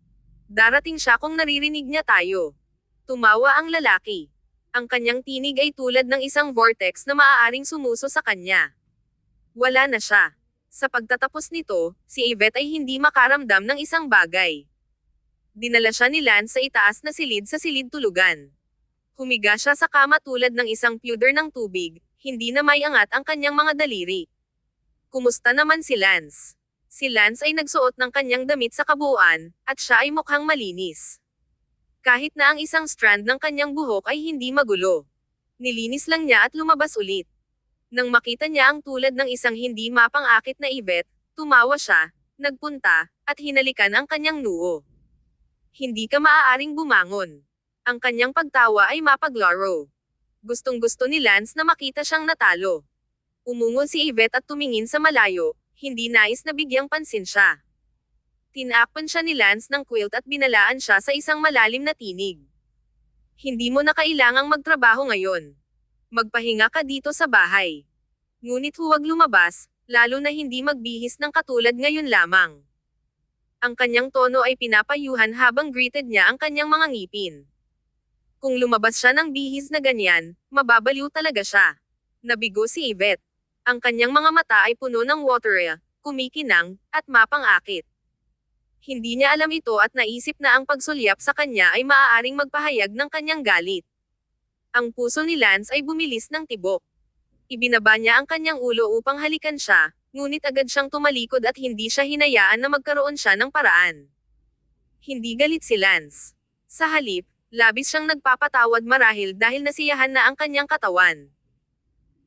Darating siya kung naririnig niya tayo. Tumawa ang lalaki. Ang kanyang tinig ay tulad ng isang vortex na maaaring sumuso sa kanya. Wala na siya. Sa pagtatapos nito, si Yvette ay hindi makaramdam ng isang bagay. Dinala siya ni Lance sa itaas na silid sa silid tulugan. Humiga siya sa kama tulad ng isang puder ng tubig, hindi na may angat ang kanyang mga daliri. Kumusta naman si Lance? Si Lance ay nagsuot ng kanyang damit sa kabuuan, at siya ay mukhang malinis. Kahit na ang isang strand ng kanyang buhok ay hindi magulo. Nilinis lang niya at lumabas ulit. Nang makita niya ang tulad ng isang hindi mapang-akit na Yvette, tumawa siya, nagpunta, at hinalikan ang kanyang noo. Hindi ka maaaring bumangon. Ang kanyang pagtawa ay mapaglaro. Gustong-gusto ni Lance na makita siyang natalo. Umungol si Yvette at tumingin sa malayo, hindi nais na bigyang pansin siya. Tinakpan siya ni Lance ng quilt at binalaan siya sa isang malalim na tinig. Hindi mo na kailangang magtrabaho ngayon. Magpahinga ka dito sa bahay. Ngunit huwag lumabas, lalo na hindi magbihis ng katulad ngayon lamang. Ang kanyang tono ay pinapayuhan habang greeted niya ang kanyang mga ngipin. Kung lumabas siya ng bihis na ganyan, mababaliw talaga siya. Nabigo si Yvette. Ang kanyang mga mata ay puno ng watery, kumikinang, at mapang-akit. Hindi niya alam ito at naisip na ang pagsulyap sa kanya ay maaaring magpahayag ng kanyang galit. Ang puso ni Lance ay bumilis ng tibok. Ibinaba niya ang kanyang ulo upang halikan siya, ngunit agad siyang tumalikod at hindi siya hinayaan na magkaroon siya ng paraan. Hindi galit si Lance. Sa halip, labis siyang nagpapatawad marahil dahil nasiyahan na ang kanyang katawan.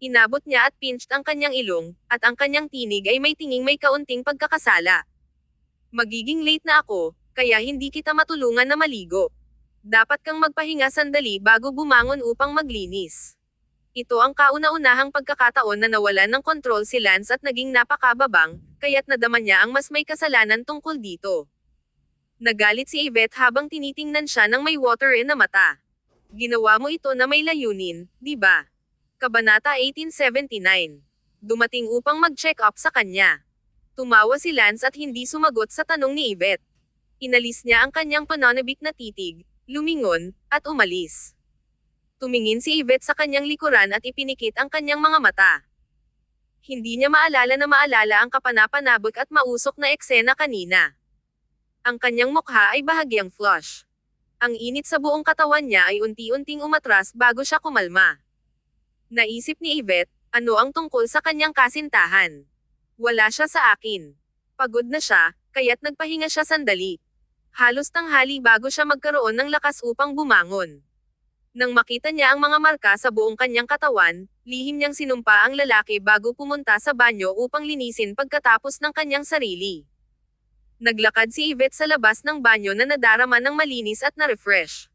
Inabot niya at pinched ang kanyang ilong, at ang kanyang tinig ay may tinging may kaunting pagkakasala. Magiging late na ako, kaya hindi kita matulungan na maligo. Dapat kang magpahinga sandali bago bumangon upang maglinis. Ito ang kauna-unahang pagkakataon na nawalan ng kontrol si Lance at naging napakababang, kaya't nadama niya ang mas may kasalanan tungkol dito. Nagalit si Yvette habang tinitingnan siya ng may watery na mata. Ginawa mo ito na may layunin, di ba? Kabanata 1879. Dumating upang mag-check up sa kanya. Tumawa si Lance at hindi sumagot sa tanong ni Yvette. Inalis niya ang kanyang pananabik na titig, lumingon, at umalis. Tumingin si Yvette sa kanyang likuran at ipinikit ang kanyang mga mata. Hindi niya maalala ang kapanapanabik at mausok na eksena kanina. Ang kanyang mukha ay bahagyang flush. Ang init sa buong katawan niya ay unti-unting umatras bago siya kumalma. Naisip ni Yvette, ano ang tungkol sa kanyang kasintahan? Wala siya sa akin. Pagod na siya, kaya't nagpahinga siya sandali. Halos tanghali bago siya magkaroon ng lakas upang bumangon. Nang makita niya ang mga marka sa buong kanyang katawan, lihim niyang sinumpa ang lalaki bago pumunta sa banyo upang linisin pagkatapos ng kanyang sarili. Naglakad si Yvette sa labas ng banyo na nadarama ng malinis at na-refresh.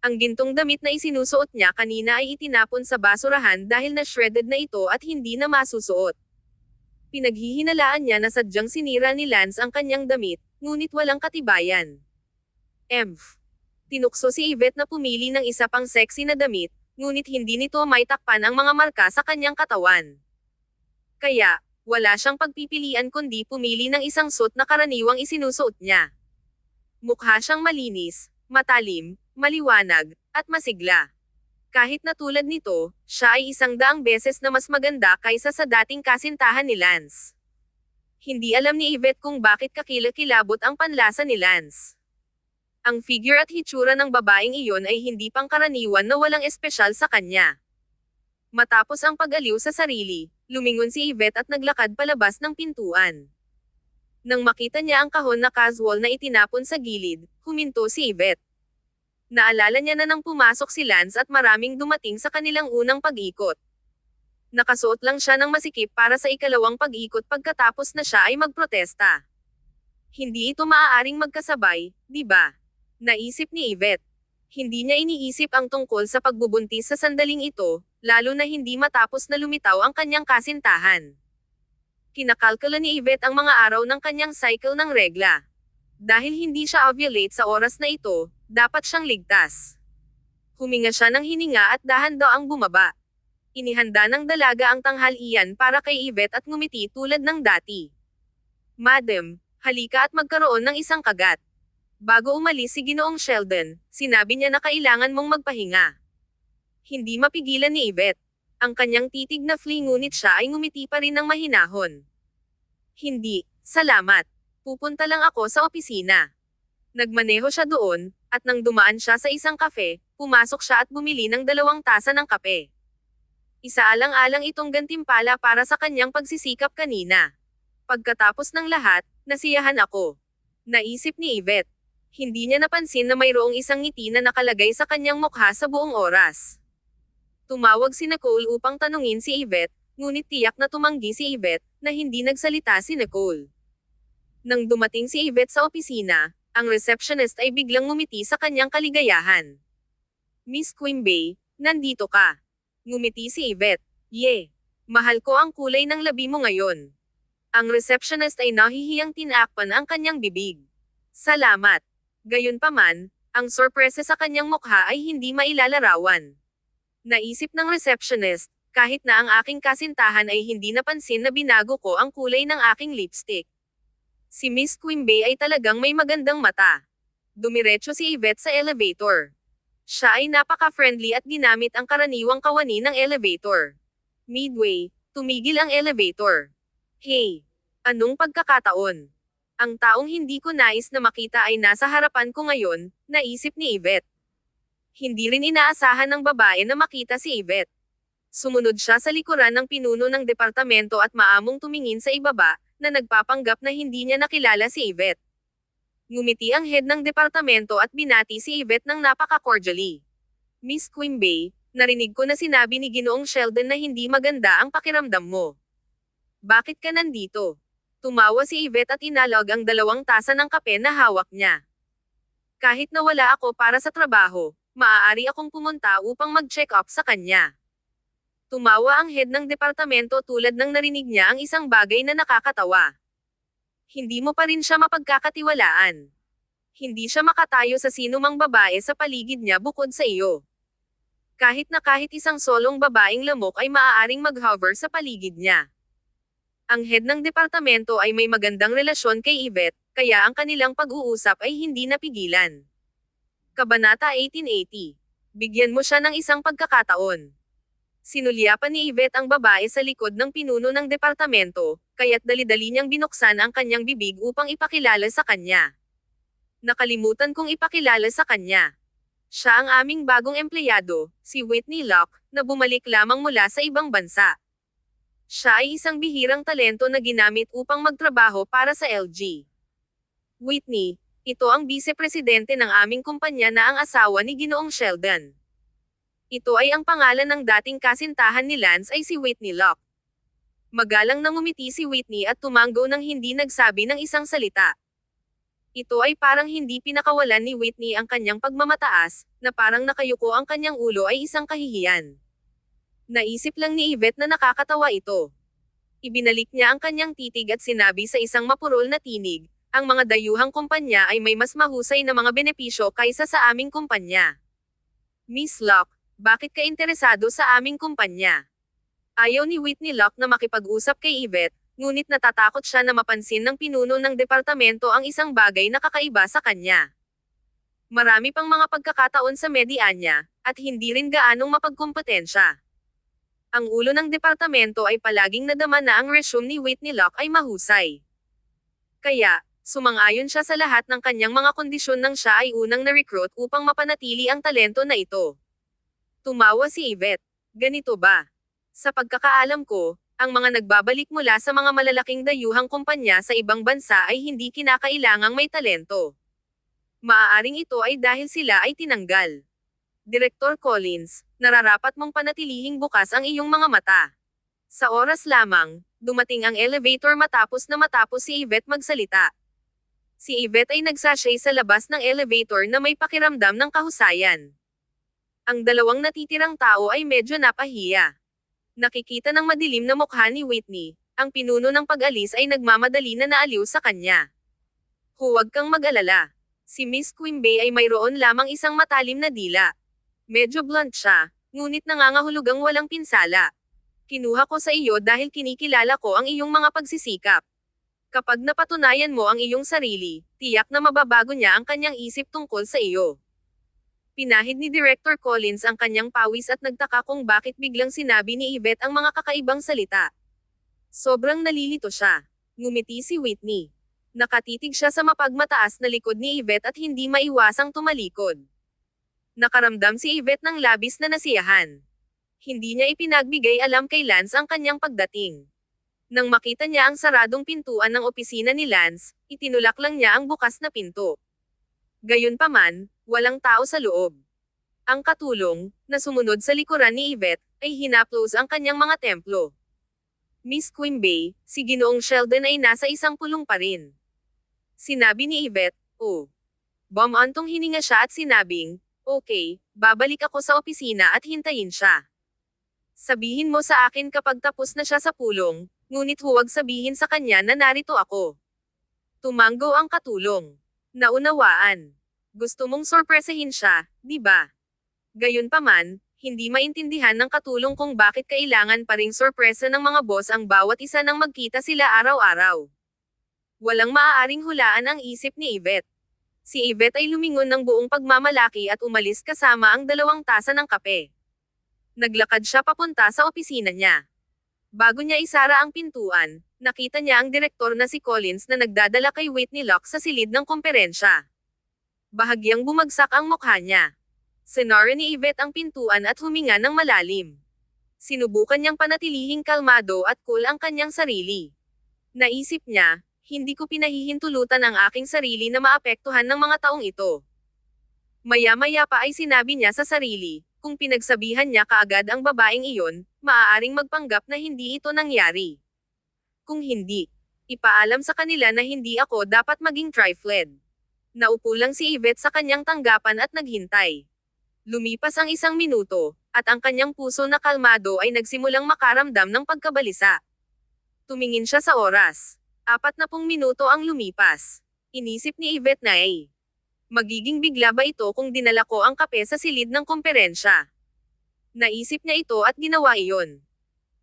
Ang gintong damit na isinusuot niya kanina ay itinapon sa basurahan dahil na-shredded na ito at hindi na masusuot. Pinaghihinalaan niya na sadyang sinira ni Lance ang kanyang damit, ngunit walang katibayan. Tinukso si Yvette na pumili ng isa pang sexy na damit, ngunit hindi nito may takpan ang mga marka sa kanyang katawan. Kaya, wala siyang pagpipilian kundi pumili ng isang suit na karaniwang isinusuot niya. Mukha siyang malinis, matalim, maliwanag, at masigla. Kahit na tulad nito, siya ay 100 beses na mas maganda kaysa sa dating kasintahan ni Lance. Hindi alam ni Yvette kung bakit kakilakilabot ang panlasa ni Lance. Ang figure at hitsura ng babaeng iyon ay hindi pangkaraniwan na walang espesyal sa kanya. Matapos ang pag-aliw sa sarili, lumingon si Yvette at naglakad palabas ng pintuan. Nang makita niya ang kahon na casual na itinapon sa gilid, huminto si Yvette. Naalala niya na nang pumasok si Lance at maraming dumating sa kanilang unang pag-ikot. Nakasuot lang siya ng masikip para sa ikalawang pag-ikot pagkatapos na siya ay magprotesta. Hindi ito maaaring magkasabay, di ba? Naisip ni Yvette. Hindi niya iniisip ang tungkol sa pagbubuntis sa sandaling ito, lalo na hindi matapos na lumitaw ang kanyang kasintahan. Kinakalkula ni Yvette ang mga araw ng kanyang cycle ng regla. Dahil hindi siya ovulate sa oras na ito, dapat siyang ligtas. Huminga siya ng hininga at dahan-daang bumaba. Inihanda ng dalaga ang tanghalian para kay Yvette at ngumiti tulad ng dati. Madam, halika at magkaroon ng isang kagat. Bago umalis si Ginoong Sheldon, sinabi niya na kailangan mong magpahinga. Hindi mapigilan ni Yvette. Ang kanyang titig na flee ngunit siya ay ngumiti pa rin ng mahinahon. Hindi, salamat. Pupunta lang ako sa opisina. Nagmaneho siya doon, At nang dumaan siya sa isang kafe, pumasok siya at bumili ng 2 tasa ng kape. Isaalang-alang itong gantimpala para sa kanyang pagsisikap kanina. Pagkatapos ng lahat, nasiyahan ako. Naisip ni Yvette. Hindi niya napansin na mayroong isang ngiti na nakalagay sa kanyang mukha sa buong oras. Tumawag si Nicole upang tanungin si Yvette, ngunit tiyak na tumanggi si Yvette, na hindi nagsalita si Nicole. Nang dumating si Yvette sa opisina, ang receptionist ay biglang ngumiti sa kanyang kaligayahan. Miss Quimby, nandito ka. Ngumiti si Yvette. Mahal ko ang kulay ng labi mo ngayon. Ang receptionist ay nahihiyang tinakpan ang kanyang bibig. Salamat. Gayunpaman, ang sorpresa sa kanyang mukha ay hindi mailalarawan. Naisip ng receptionist, kahit na ang aking kasintahan ay hindi napansin na binago ko ang kulay ng aking lipstick. Si Miss Quimby ay talagang may magandang mata. Dumiretso si Yvette sa elevator. Siya ay napaka-friendly at ginamit ang karaniwang kawani ng elevator. Midway, tumigil ang elevator. Hey! Anong pagkakataon? Ang taong hindi ko nais na makita ay nasa harapan ko ngayon, naisip ni Yvette. Hindi rin inaasahan ng babae na makita si Yvette. Sumunod siya sa likuran ng pinuno ng departamento at maamong tumingin sa ibaba, na nagpapanggap na hindi niya nakilala si Yvette. Ngumiti ang head ng departamento at binati si Yvette ng napaka-cordially. Miss Quimby, narinig ko na sinabi ni Ginoong Sheldon na hindi maganda ang pakiramdam mo. Bakit ka nandito? Tumawa si Yvette at inalog ang 2 tasa ng kape na hawak niya. Kahit na wala ako para sa trabaho, maaari akong pumunta upang mag-check up sa kanya. Tumawa ang head ng departamento tulad ng narinig niya ang isang bagay na nakakatawa. Hindi mo pa rin siya mapagkakatiwalaan. Hindi siya makatayo sa sinumang babae sa paligid niya bukod sa iyo. Kahit isang solong babaeng lamok ay maaaring mag-hover sa paligid niya. Ang head ng departamento ay may magandang relasyon kay Yvette, kaya ang kanilang pag-uusap ay hindi napigilan. Kabanata 1880. Bigyan mo siya ng isang pagkakataon. Sinulyapan ni Yvette ang babae sa likod ng pinuno ng departamento, kaya't dali-dali niyang binuksan ang kanyang bibig upang ipakilala sa kanya. Nakalimutan kong ipakilala sa kanya. Siya ang aming bagong empleyado, si Whitney Locke, na bumalik lamang mula sa ibang bansa. Siya ay isang bihirang talento na ginamit upang magtrabaho para sa LG. Whitney, ito ang vice-presidente ng aming kumpanya na ang asawa ni Ginoong Sheldon. Ito ay ang pangalan ng dating kasintahan ni Lance ay si Whitney Locke. Magalang nang ngumiti si Whitney at tumanggo nang hindi nagsabi ng isang salita. Ito ay parang hindi pinakawalan ni Whitney ang kanyang pagmamataas, na parang nakayuko ang kanyang ulo ay isang kahihiyan. Naisip lang ni Yvette na nakakatawa ito. Ibinalik niya ang kanyang titig at sinabi sa isang mapurol na tinig, ang mga dayuhang kumpanya ay may mas mahusay na mga benepisyo kaysa sa aming kumpanya. Miss Locke, bakit ka interesado sa aming kumpanya? Ayaw ni Whitney Locke na makipag-usap kay Yvette, ngunit natatakot siya na mapansin ng pinuno ng departamento ang isang bagay na kakaiba sa kanya. Marami pang mga pagkakataon sa media niya, at hindi rin gaanong mapagkumpetensya. Ang ulo ng departamento ay palaging nadama na ang resume ni Whitney Locke ay mahusay. Kaya, sumang-ayon siya sa lahat ng kanyang mga kondisyon nang siya ay unang na-recruit upang mapanatili ang talento na ito. Tumawa si Yvette. Ganito ba? Sa pagkakaalam ko, ang mga nagbabalik mula sa mga malalaking dayuhang kumpanya sa ibang bansa ay hindi kinakailangang may talento. Maaaring ito ay dahil sila ay tinanggal. Direktor Collins, nararapat mong panatilihing bukas ang iyong mga mata. Sa oras lamang, dumating ang elevator matapos si Yvette magsalita. Si Yvette ay nagsashay sa labas ng elevator na may pakiramdam ng kahusayan. Ang 2 natitirang tao ay medyo napahiya. Nakikita ng madilim na mukha ni Whitney, ang pinuno ng pag-alis ay nagmamadali na naaliw sa kanya. Huwag kang mag-alala. Si Miss Quimby ay mayroon lamang isang matalim na dila. Medyo blunt siya, ngunit nangangahulugang walang pinsala. Kinuha ko sa iyo dahil kinikilala ko ang iyong mga pagsisikap. Kapag napatunayan mo ang iyong sarili, tiyak na mababago niya ang kanyang isip tungkol sa iyo. Pinahid ni Director Collins ang kanyang pawis at nagtaka kung bakit biglang sinabi ni Yvette ang mga kakaibang salita. Sobrang nalilito siya. Ngumiti si Whitney. Nakatitig siya sa mapagmataas na likod ni Yvette at hindi maiwasang tumalikod. Nakaramdam si Yvette ng labis na nasiyahan. Hindi niya ipinagbigay alam kay Lance ang kanyang pagdating. Nang makita niya ang saradong pintuan ng opisina ni Lance, itinulak lang niya ang bukas na pinto. Gayunpaman, walang tao sa loob. Ang katulong, na sumunod sa likuran ni Yvette, ay hinaplos ang kanyang mga templo. Miss Quimby, si Ginoong Sheldon ay nasa isang pulong pa rin. Sinabi ni Yvette, "Oh." Bumantong hininga siya at sinabing, "Okay, babalik ako sa opisina at hintayin siya. Sabihin mo sa akin kapag tapos na siya sa pulong, ngunit huwag sabihin sa kanya na narito ako." Tumanggo ang katulong. Naunawaan. Gusto mong sorpresahin siya, di ba? Gayunpaman, hindi maintindihan ng katulong kung bakit kailangan pa ring sorpresa ng mga boss ang bawat isa nang magkita sila araw-araw. Walang maaaring hulaan ang isip ni Yvette. Si Yvette ay lumingon ng buong pagmamalaki at umalis kasama ang 2 tasa ng kape. Naglakad siya papunta sa opisina niya. Bago niya isara ang pintuan, nakita niya ang direktor na si Collins na nagdadala kay Whitney Locke sa silid ng komperensya. Bahagyang bumagsak ang mukha niya. Sinara ni Yvette ang pintuan at huminga ng malalim. Sinubukan niyang panatilihing kalmado at cool ang kanyang sarili. Naisip niya, hindi ko pinahihintulutan ang aking sarili na maapektuhan ng mga taong ito. Maya-maya pa ay sinabi niya sa sarili, kung pinagsabihan niya kaagad ang babaeng iyon, maaaring magpanggap na hindi ito nangyari. Kung hindi, ipaalam sa kanila na hindi ako dapat maging trifled. Naupo lang si Yvette sa kanyang tanggapan at naghintay. Lumipas ang 1 minuto, at ang kanyang puso na kalmado ay nagsimulang makaramdam ng pagkabalisa. Tumingin siya sa oras. 40 minuto ang lumipas. Inisip ni Yvette na magiging bigla ba ito kung dinala ko ang kape sa silid ng komperensya? Naisip niya ito at ginawa iyon.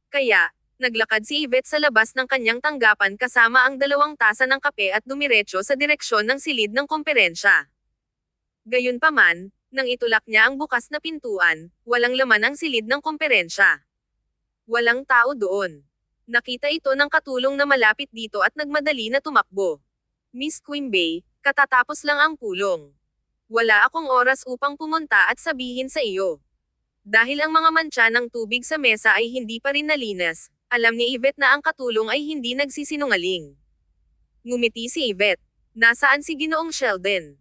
Kaya, naglakad si Yvette sa labas ng kanyang tanggapan kasama ang 2 tasa ng kape at dumiretso sa direksyon ng silid ng komperensya. Gayunpaman, nang itulak niya ang bukas na pintuan, walang laman ang silid ng komperensya. Walang tao doon. Nakita ito ng katulong na malapit dito at nagmadali na tumakbo. "Miss Quimby, katatapos lang ang pulong. Wala akong oras upang pumunta at sabihin sa iyo. Dahil ang mga mantsa ng tubig sa mesa ay hindi pa rin nalinas, alam ni Yvette na ang katulong ay hindi nagsisinungaling." Ngumiti si Yvette. "Nasaan si Ginoong Sheldon?"